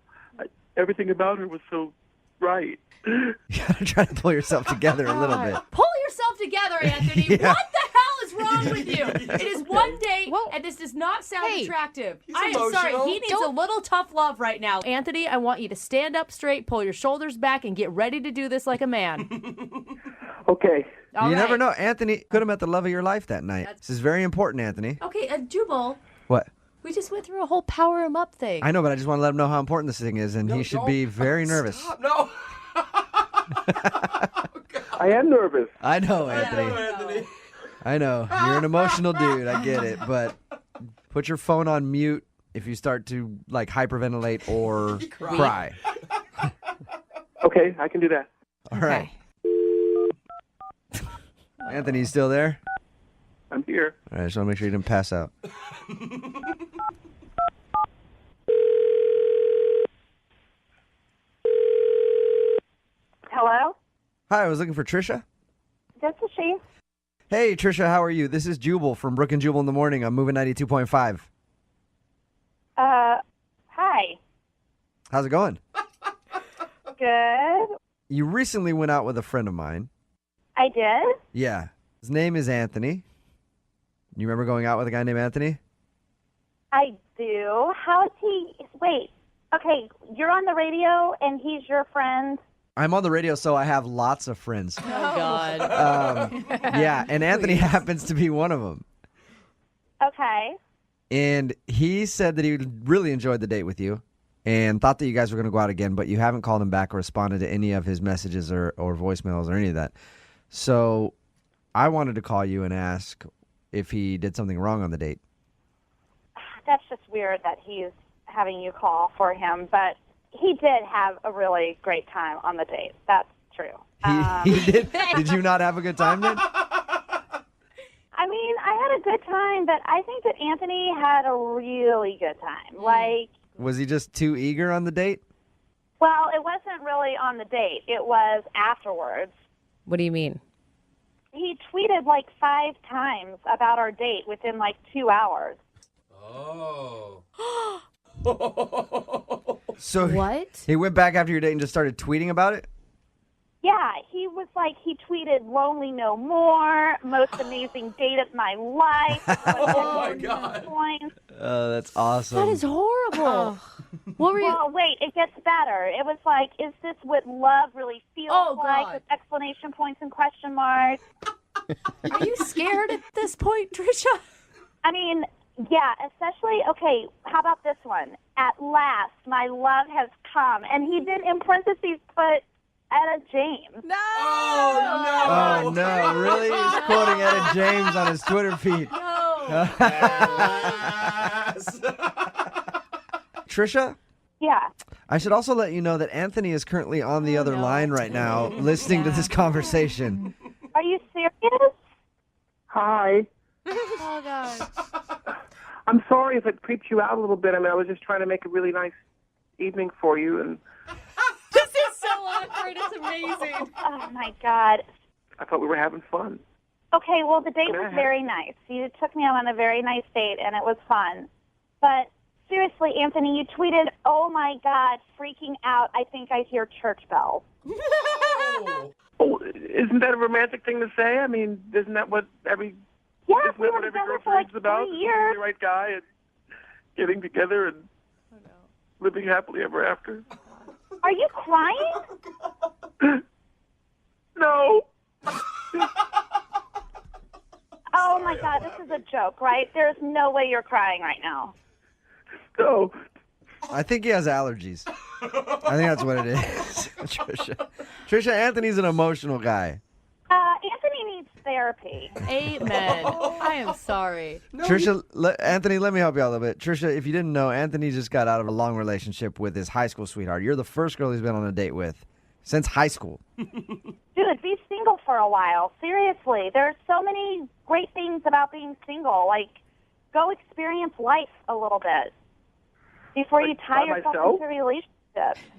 S12: Everything about her was so right.
S2: You gotta try to pull yourself together a little bit.
S9: Pull yourself together, Anthony.
S2: Yeah.
S9: What the hell is wrong with you? It is one date, and this does not sound attractive. I am sorry.
S5: emotional.
S9: He needs a little tough love right now. Anthony, I want you to stand up straight, pull your shoulders back, and get ready to do this like a man.
S12: Okay.
S9: All
S2: You never
S9: right.
S2: know. Anthony could have met the love of your life that night. This is very important, Anthony.
S9: Okay, Jubal,
S2: What?
S9: we just went through a whole power him up thing.
S2: I know, but I just want to let him know how important this thing is, and he should be very nervous.
S5: Stop. No.
S12: I am nervous.
S2: I know, Anthony. I know. You're an emotional dude. I get it. But put your phone on mute if you start to, hyperventilate or cry.
S12: Okay, I can do that.
S2: All right. Anthony, you still there?
S12: I'm here.
S2: All right, I just want to make sure you didn't pass out. Hi, I was looking for Trisha.
S15: This is she.
S2: Hey, Trisha, how are you? This is Jubal from Brooke and Jubal in the Morning. I'm moving 92.5.
S15: Hi.
S2: How's it going?
S15: Good.
S2: You recently went out with a friend of mine.
S15: I did?
S2: Yeah. His name is Anthony. You remember going out with a guy named Anthony?
S15: I do. How is he? Wait. Okay, you're on the radio and he's your friend.
S2: I'm on the radio, so I have lots of friends.
S19: Oh, God.
S2: Yeah, and Anthony happens to be one of them.
S15: Okay.
S2: And he said that he really enjoyed the date with you and thought that you guys were going to go out again, but you haven't called him back or responded to any of his messages or voicemails or any of that. So I wanted to call you and ask if he did something wrong on the date.
S15: That's just weird that he's having you call for him, but he did have a really great time on the date. That's true.
S2: He did? Did you not have a good time then?
S15: I mean, I had a good time, but I think that Anthony had a really good time. Like,
S2: Was he just too eager on the date?
S15: well, it wasn't really on the date. It was afterwards.
S3: What do you mean?
S15: He tweeted like 5 times about our date within like 2 hours.
S5: Oh.
S2: So
S3: What?
S2: He went back after your date and just started tweeting about it?
S15: Yeah, he was like, he tweeted, "Lonely no more, most amazing date of my life."
S5: Oh, my God.
S15: Points.
S2: Oh, that's awesome.
S19: That is horrible. What were you?
S15: Well, wait, it gets better. It was like, is this what love really feels like? With exclamation points and question marks.
S19: Are you scared at this point, Trisha?
S15: I mean, yeah, especially, okay, how about this one? At last, my love has come. And he did, in parentheses, put Etta James.
S3: No!
S2: Oh, no. Really? He's quoting Etta James on his Twitter feed.
S3: No.
S2: Trisha,
S15: Yeah.
S2: I should also let you know that Anthony is currently on the other line right now listening to this conversation.
S15: Are you serious?
S20: Hi.
S19: Oh, God.
S20: I'm sorry if it creeped you out a little bit. I mean, I was just trying to make a really nice evening for you, and
S19: This is so awkward. It's amazing.
S15: Oh, my God.
S20: I thought we were having fun.
S15: Okay, well, the date was very nice. You took me out on a very nice date, and it was fun. But seriously, Anthony, you tweeted, "Oh, my God, freaking out. I think I hear church bells."
S20: Oh, isn't that a romantic thing to say? I mean, isn't that what every
S15: Yeah,
S20: isn't
S15: we
S20: that
S15: were
S20: what every
S15: together
S20: girl
S15: for like
S20: dreams about?
S15: 3 years.
S20: The right guy and getting together and living happily ever after.
S15: Are you crying?
S20: No.
S15: Oh, my God, this is a joke, right? There's no way you're crying right now.
S20: No.
S2: I think he has allergies. I think that's what it is. Trisha, Anthony's an emotional guy.
S15: Anthony needs therapy.
S19: Amen. I am sorry.
S2: Trisha, Anthony, let me help you out a little bit. Trisha, if you didn't know, Anthony just got out of a long relationship with his high school sweetheart. You're the first girl he's been on a date with since high school.
S15: Dude, be single for a while. Seriously. There's so many great things about being single. Like, go experience life a little bit before you tie
S20: by
S15: yourself
S20: myself?
S15: into a relationship.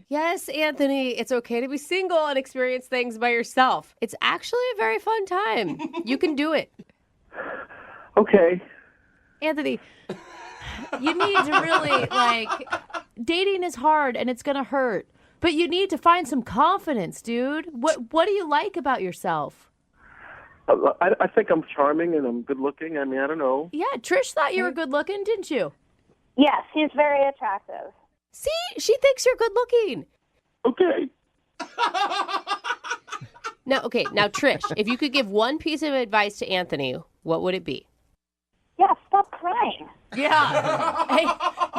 S19: Yes, Anthony, it's okay to be single and experience things by yourself. It's actually a very fun time. You can do it.
S20: Okay.
S19: Anthony, you need to really, dating is hard and it's going to hurt. But you need to find some confidence, dude. What do you like about yourself?
S20: I think I'm charming and I'm good looking. I mean, I don't know.
S19: Yeah, Trish thought you were good looking, didn't you?
S15: Yes, he's very attractive.
S19: See, she thinks you're good looking.
S20: Okay.
S19: Now, Trish, if you could give one piece of advice to Anthony, what would it be?
S15: Yeah, stop crying.
S19: Yeah. Hey,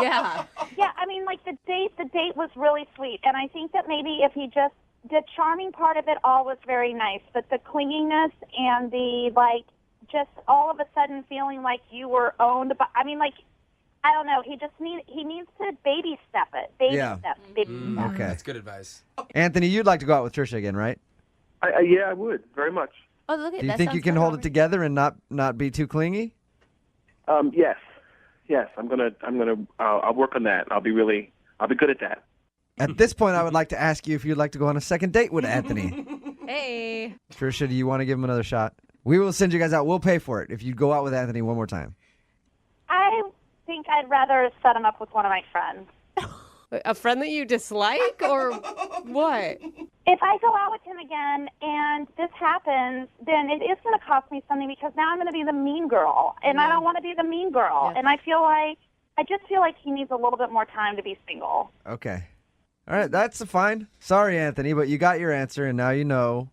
S19: yeah.
S15: Yeah, I mean, like, the date was really sweet. And I think that maybe if he just, the charming part of it all was very nice. But the clinginess and the, just all of a sudden feeling like you were owned by, I mean, I don't know. He needs to baby step it. Baby step.
S2: Okay.
S5: That's good advice.
S2: Anthony, you'd like to go out with Trisha again, right?
S20: Yeah, I would very much.
S19: Oh, look at
S2: Do you think you can hold it together and not be too clingy?
S20: Yes. I'll work on that. I'll be good at that.
S2: At this point, I would like to ask you if you'd like to go on a second date with Anthony.
S3: Hey.
S2: Trisha, do you want to give him another shot? We will send you guys out. We'll pay for it if you go out with Anthony one more time.
S15: I think I'd rather set him up with one of my friends.
S19: A friend that you dislike or what?
S15: If I go out with him again and this happens, then it is going to cost me something because now I'm going to be the mean girl, and I don't want to be the mean girl.
S19: Yeah.
S15: And I just feel like he needs a little bit more time to be single.
S2: Okay. All right, that's fine. Sorry, Anthony, but you got your answer, and now you know.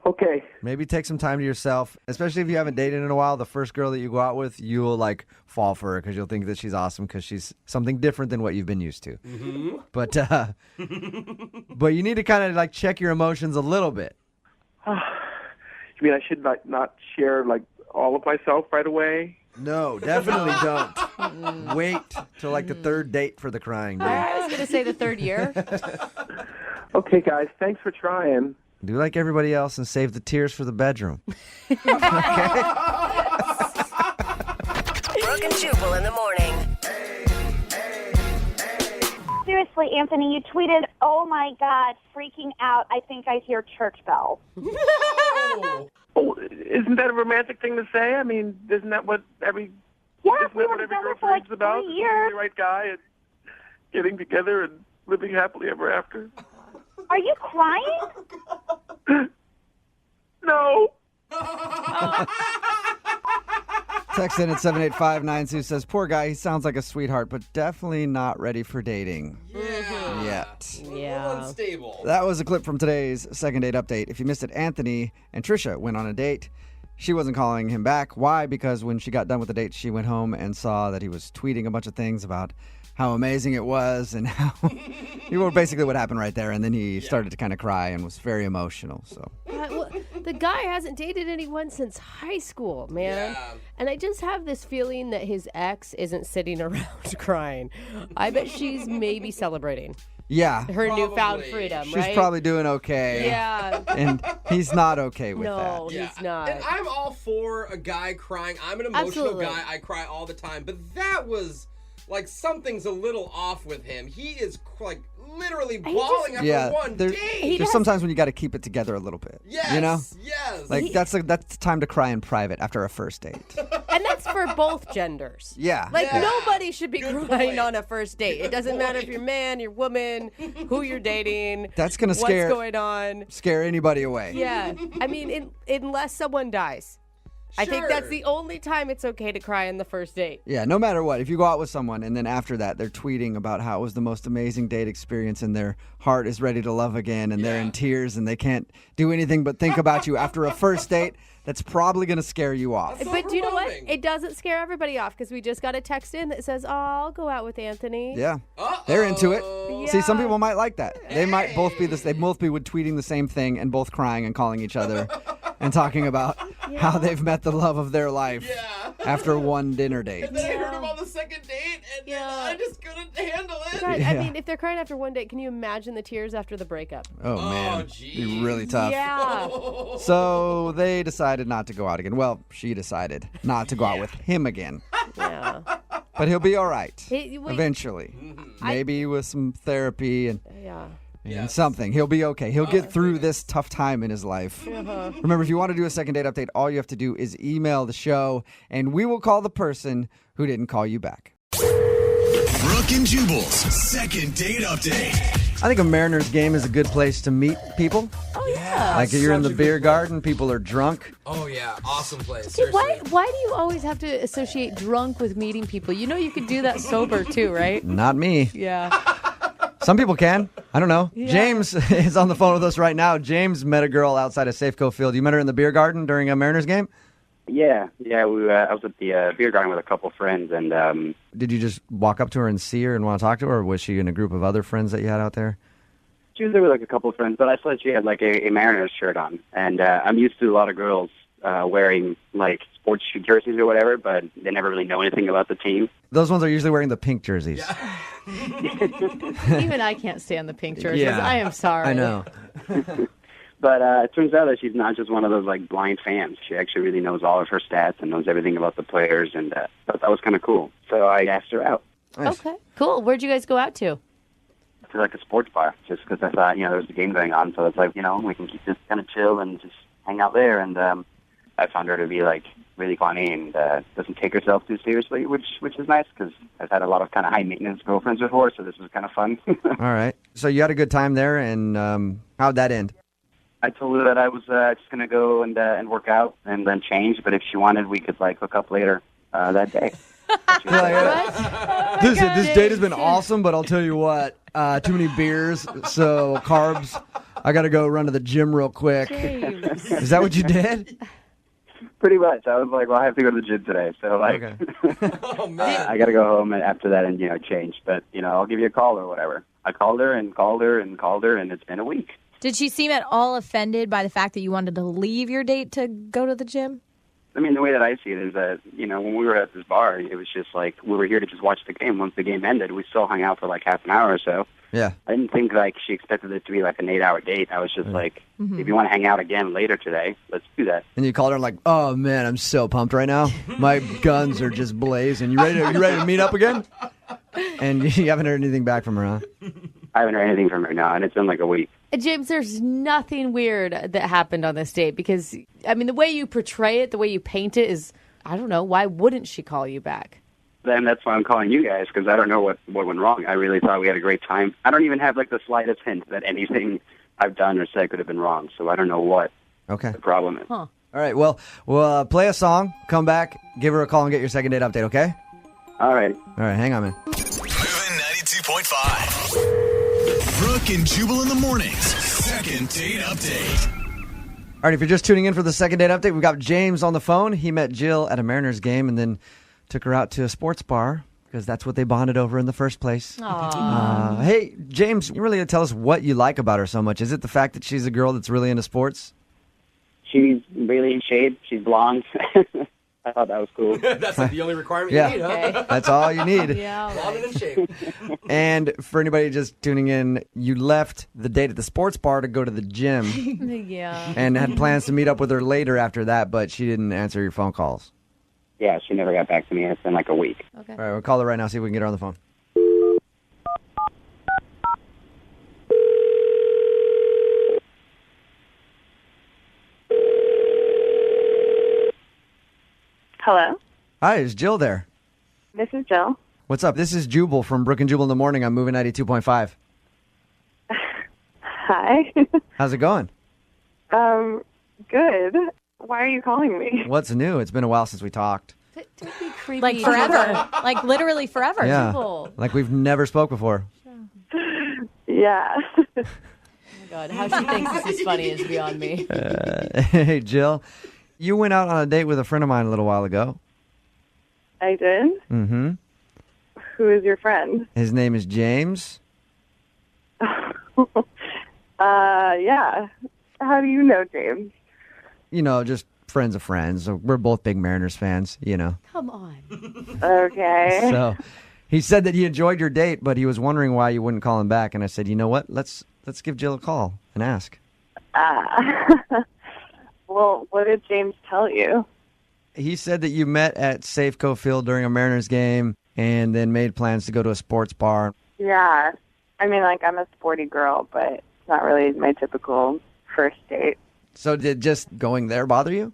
S20: Okay.
S2: Maybe take some time to yourself, especially if you haven't dated in a while. The first girl that you go out with, you will fall for her because you'll think that she's awesome because she's something different than what you've been used to.
S5: Mm-hmm.
S2: But but you need to kind of check your emotions a little bit.
S20: You mean I should not share all of myself right away?
S2: No, definitely don't. Wait till the third date for the crying. Dude.
S19: I was going to say the third year.
S20: Okay, guys, thanks for trying.
S2: Do like everybody else and save the tears for the bedroom.
S8: Brooke and Jubal in the morning.
S15: Seriously, Anthony, you tweeted, "Oh my God, freaking out. I think I hear church bells."
S20: Oh, isn't that a romantic thing to say? I mean, isn't that what every
S15: Yeah,
S20: isn't
S15: we
S20: that
S15: were
S20: what every
S15: together
S20: girl
S15: for like
S20: dreams about?
S15: 3
S20: Finding
S15: years.
S20: the right guy and getting together and living happily ever after.
S15: Are you crying?
S20: No.
S2: Text in at 78592 says, poor guy, he sounds like a sweetheart, but definitely not ready for dating. Yet.
S5: A little unstable.
S2: That was a clip from today's second date update. If you missed it, Anthony and Trisha went on a date. She wasn't calling him back. Why? Because when she got done with the date, she went home and saw that he was tweeting a bunch of things about how amazing it was and how basically what happened right there. And then he started to kind of cry and was very emotional. So
S19: Well, the guy hasn't dated anyone since high school, man.
S5: Yeah.
S19: And I just have this feeling that his ex isn't sitting around crying. I bet she's maybe celebrating
S2: yeah,
S19: her newfound freedom,
S2: she's
S19: right?
S2: probably doing okay.
S19: Yeah.
S2: And he's not okay with
S19: No,
S2: that.
S19: he's not.
S5: And I'm all for a guy crying. I'm an emotional
S19: Absolutely.
S5: guy. I cry all the time. But that was something's a little off with him. He is literally bawling after one date.
S2: There's sometimes when you got to keep it together a little bit.
S5: Yes,
S2: you know?
S5: yes.
S2: That's time to cry in private after a first date.
S19: And that's for both genders.
S2: Yeah.
S19: Nobody should be crying on a first date. It doesn't matter if you're man, you're woman, who you're dating.
S2: That's gonna
S19: what's going on.
S2: Scare anybody away.
S19: Yeah. I mean, unless someone dies. I think that's the only time it's okay to cry on the first date.
S2: Yeah, no matter what. If you go out with someone and then after that they're tweeting about how it was the most amazing date experience and their heart is ready to love again and they're in tears and they can't do anything but think about you after a first date, that's probably going to scare you off.
S19: But do you know what? It doesn't scare everybody off because we just got a text in that says, "Oh, I'll go out with Anthony."
S2: Yeah. They're into it. See, some people might like that. They might both be they both be tweeting the same thing and both crying and calling each other and talking about how they've met the love of their life after one dinner date.
S5: And then I heard him on the second date, and then I just couldn't handle it.
S19: God, I mean, if they're crying after one date, can you imagine the tears after the breakup?
S2: Oh, man. It'd be really tough.
S19: Yeah.
S2: So they decided not to go out again. Well, she decided not to go out with him again.
S19: Yeah.
S2: But he'll be all right
S19: Wait.
S2: eventually. Maybe with some therapy and something. He'll be okay. He'll get through this tough time in his life.
S19: Uh-huh.
S2: Remember, if you want to do a second date update, all you have to do is email the show, and we will call the person who didn't call you back.
S1: Brooke and Jubal's second date update.
S2: I think a Mariners game is a good place to meet people.
S19: Oh, yeah.
S2: Like if you're in the beer garden, people are drunk.
S5: Oh, yeah. Awesome place.
S19: See, why do you always have to associate drunk with meeting people? You know you could do that sober too, right?
S2: Not me.
S19: Yeah.
S2: Some people can. I don't know.
S19: Yeah.
S2: James is on the phone with us right now. James met a girl outside of Safeco Field. You met her in the beer garden during a Mariners game?
S21: Yeah. I was at the beer garden with a couple friends, and
S2: Did you just walk up to her and see her and want to talk to her, or was she in a group of other friends that you had out there?
S21: she was there with like a couple of friends. But I saw that she had like a Mariners shirt on, and I'm used to a lot of girls wearing like sports jerseys or whatever, but they never really know anything about the team.
S2: Those ones are usually wearing the pink jerseys.
S3: Even I can't stand the pink jerseys.
S2: Yeah.
S3: I am sorry.
S2: I know.
S21: But it turns out that she's not just one of those like blind fans. She actually really knows all of her stats and knows everything about the players, and thought that was kind of cool. So I asked her out.
S19: Okay, cool. Where'd you guys go out to?
S21: to like a sports bar just because I thought, there was a game going on. So it's like, we can keep this kind of chill and just hang out there. And I found her to be like really funny and doesn't take herself too seriously, which is nice because I've had a lot of kind of high maintenance girlfriends before, so this was kind of fun.
S2: All right. So you had a good time there, and how'd that end?
S21: I told her that I was just gonna go and work out and then change, but if she wanted, we could like hook up later that day.
S2: This date has been awesome, but I'll tell you what, too many beers, so carbs. I got to go run to the gym real quick.
S21: James.
S2: Is that what you did?
S21: Pretty much. I was like, well, I have to go to the gym today, so like,
S5: Oh man.
S21: I got to go home and after that and change. But I'll give you a call or whatever. I called her and called her and called her, and it's been a week.
S3: Did she seem at all offended by the fact that you wanted to leave your date to go to the gym?
S21: I mean, the way that I see it is that, when we were at this bar, it was just like we were here to just watch the game. Once the game ended, we still hung out for like half an hour or so.
S2: Yeah.
S21: I didn't think like she expected it to be like an 8-hour date. I was just like, if you want to hang out again later today, let's do that.
S2: And you called her like, oh, man, I'm so pumped right now. My guns are just blazing. You ready to meet up again? And you haven't heard anything back from her, huh?
S21: I haven't heard anything from her now, and it's been like a week.
S19: James, there's nothing weird that happened on this date because, I mean, the way you portray it, the way you paint it is, I don't know, why wouldn't she call you back?
S21: Then that's why I'm calling you guys, because I don't know what went wrong. I really thought we had a great time. I don't even have like the slightest hint that anything I've done or said could have been wrong, so I don't know what the problem is.
S2: Huh. All right, well, we'll play a song, come back, give her a call, and get your second date update, okay?
S21: All right.
S2: All right, hang on, man.
S1: Moving 92.5. Brooke and Jubal in the mornings. Second date update.
S2: All right, if you're just tuning in for the second date update, we've got James on the phone. He met Jill at a Mariners game and then took her out to a sports bar because that's what they bonded over in the first place. Hey, James, you really tell us what you like about her so much. Is it the fact that she's a girl that's really into sports?
S21: She's really in shape. She's blonde. I thought that was cool.
S5: That's like the only requirement
S2: Yeah.
S5: you need, huh?
S2: That's all you need.
S19: Yeah.
S5: Blonde and in shape.
S2: And for anybody just tuning in, you left the date at the sports bar to go to the gym
S19: Yeah.
S2: and had plans to meet up with her later after that, but she didn't answer your phone calls.
S21: Yeah, she never got back to me, and it's been like a week.
S19: Okay.
S2: All right, we'll call her right now, see if we can get her on the phone.
S4: Hello,
S2: Hi, is Jill there?
S4: this is Jill.
S2: What's up? This is Jubal from Brooke and Jubal in the morning. I'm moving 92.5.
S4: Hi.
S2: How's it going?
S4: Good. Why are you calling me?
S2: What's new? It's been a while since we talked.
S19: Don't be creepy.
S3: Like forever. Like literally forever.
S2: Yeah,
S19: Jubal.
S2: like we've never spoke before.
S4: Yeah.
S19: Oh my God, how she thinks this is funny is beyond me.
S2: Hey, Jill, you went out on a date with a friend of mine a little while ago.
S4: I did.
S2: Mm-hmm.
S4: Who is your friend?
S2: His name is James.
S4: Yeah. How do you know James?
S2: You know, just friends of friends. We're both big Mariners fans, you know.
S19: Come on.
S4: Okay.
S2: So he said that he enjoyed your date, but he was wondering why you wouldn't call him back. And I said, you know what? Let's give Jill a call and ask.
S4: Well, what did James tell you?
S2: He said that you met at Safeco Field during a Mariners game and then made plans to go to a sports bar.
S4: Yeah. I mean, like, I'm a sporty girl, but it's not really my typical first date.
S2: So did just going there bother you?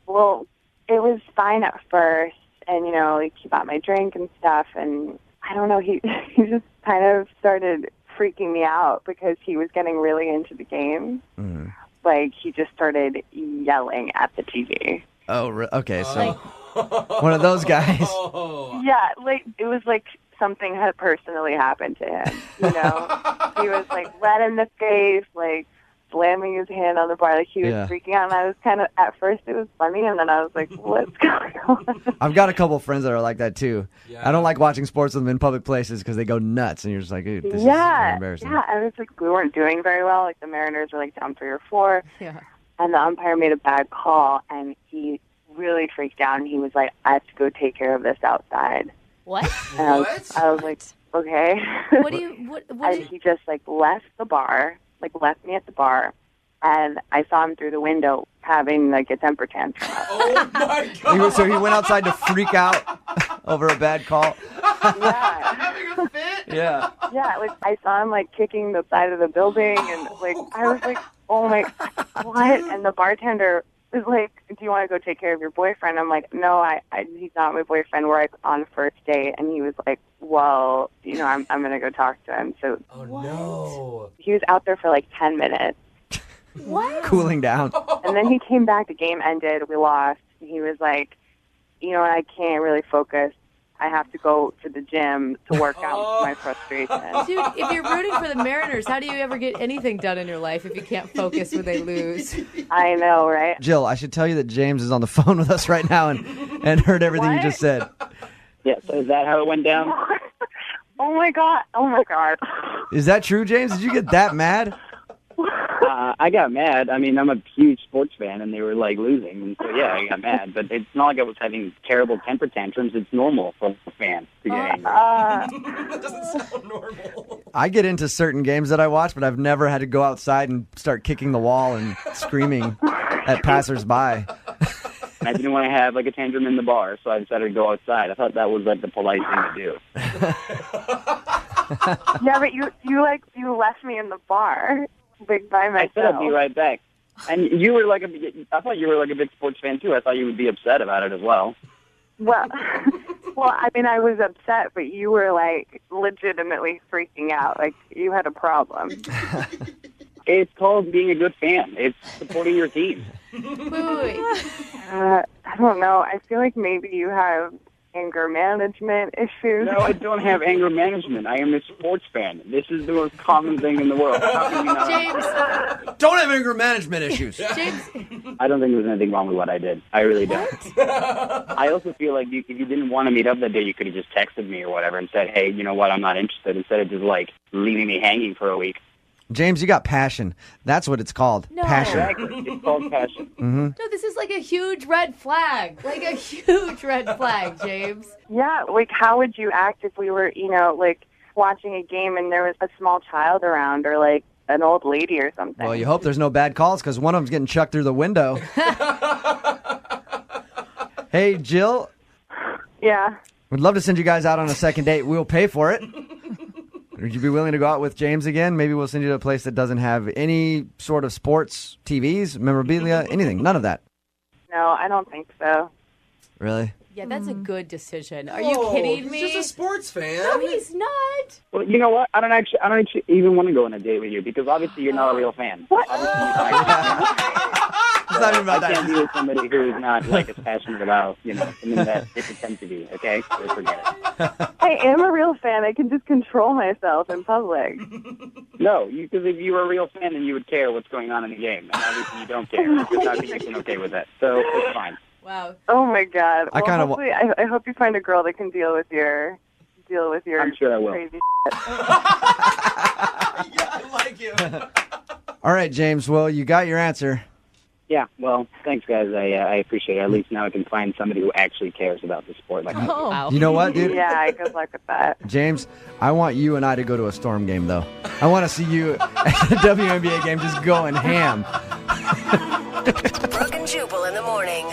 S4: Well, it was fine at first, and, you know, like, he bought my drink and stuff, and I don't know, he just kind of started freaking me out because he was getting really into the game.
S2: Mm.
S4: Like, he just started yelling at the TV.
S2: Oh, okay, so one of those guys.
S4: Yeah, like, it was like something had personally happened to him, you know? He was, like, red in the face, like, slamming his hand on the bar, like, he was freaking out, and I was kind of, at first it was funny, and then I was like, what's going on?
S2: I've got a couple of friends that are like that, too. Yeah. I don't like watching sports with them in public places because they go nuts, and you're just like, dude, this is kind of embarrassing.
S4: Yeah, and it's like, we weren't doing very well, like, the Mariners were, like, down 3 or 4, and the umpire made a bad call, and he really freaked out, and he was like, I have to go take care of this outside.
S19: What?
S4: And I was like, okay.
S19: What do you?
S4: And he just like left the bar, like left me at the bar, and I saw him through the window having like a temper tantrum.
S5: Oh my God!
S2: So he went outside to freak out over a bad call.
S4: Yeah.
S5: a fit?
S2: Yeah.
S4: Yeah, like I saw him like kicking the side of the building, and like I was like, oh my, what? And the bartender was like, do you want to go take care of your boyfriend? I'm like, no, he's not my boyfriend. We're like on first date, and he was like, well, I'm gonna go talk to him. So
S5: no,
S4: he was out there for like 10 minutes.
S3: What?
S2: Cooling down.
S4: And then he came back. The game ended. We lost. And he was like, I can't really focus. I have to go to the gym to work out my frustration.
S19: Dude, if you're rooting for the Mariners, how do you ever get anything done in your life if you can't focus when they lose?
S4: I know, right?
S2: Jill, I should tell you that James is on the phone with us right now and heard everything you just said.
S21: Yeah, so is that how it went down?
S4: Oh my god.
S2: Is that true, James? Did you get that mad?
S21: I got mad. I mean, I'm a huge sports fan, and they were, like, losing. And so, yeah, I got mad. But it's not like I was having terrible temper tantrums. It's normal for a fan to get angry.
S5: That doesn't sound normal.
S2: I get into certain games that I watch, but I've never had to go outside and start kicking the wall and screaming at passersby.
S21: And I didn't want to have, like, a tantrum in the bar, so I decided to go outside. I thought that was, like, the polite thing to do.
S4: Yeah, but you left me in the bar. Big by myself.
S21: I said I'd be right back. And you were like I thought you were like a big sports fan too. I thought you would be upset about it as well.
S4: Well, I mean, I was upset, but you were like legitimately freaking out. Like you had a problem.
S21: It's called being a good fan. It's supporting your team.
S19: Wait.
S4: I don't know. I feel like maybe you have anger management issues.
S21: No, I don't have anger management. I am a sports fan. This is the most common thing in the world. How can you not?
S19: James.
S2: Don't have anger management issues.
S19: James.
S21: I don't think there's anything wrong with what I did. I really don't. I also feel like if you didn't want to meet up that day, you could have just texted me or whatever and said, hey, you know what, I'm not interested, instead of just like leaving me hanging for a week.
S2: James, you got passion. That's what it's called.
S19: No.
S2: Passion.
S21: Exactly. It's called passion.
S2: Mm-hmm.
S19: No, this is like a huge red flag. Like a huge red flag, James.
S4: Yeah, like how would you act if we were, like watching a game and there was a small child around or like an old lady or something?
S2: Well, you hope there's no bad calls because one of them's getting chucked through the window. Hey, Jill.
S4: Yeah.
S2: We'd love to send you guys out on a second date. We'll pay for it. Would you be willing to go out with James again? Maybe we'll send you to a place that doesn't have any sort of sports, TVs, memorabilia, anything. None of that.
S4: No, I don't think so.
S2: Really?
S19: Yeah, that's a good decision. Are you kidding me?
S5: He's just a sports fan.
S19: No, he's not.
S21: Well, you know what? I don't actually even want to go on a date with you because obviously you're not a real fan.
S4: What?
S2: It's not even about
S21: I
S2: that.
S21: can't be with somebody who is not like as passionate about, something that they pretend to be, okay? So forget it.
S4: I am a real fan. I can just control myself in public.
S21: No, because if you were a real fan, then you would care what's going on in the game. And obviously you don't care. You're not being okay with that. So it's fine.
S19: Wow.
S4: Oh my God.
S2: I kind of.
S4: I hope you find a girl that can deal with your
S21: I'm sure I will.
S4: crazy shit.
S5: Yeah, I like you.
S2: All right, James. Well, you got your answer.
S21: Yeah, well, thanks, guys. I appreciate it. At least now I can find somebody who actually cares about the sport like I do.
S19: Oh.
S2: You know what, dude?
S4: Yeah, good luck with that.
S2: James, I want you and I to go to a Storm game, though. I want to see you at a WNBA game just going ham.
S8: Brooke and Jubal in the morning.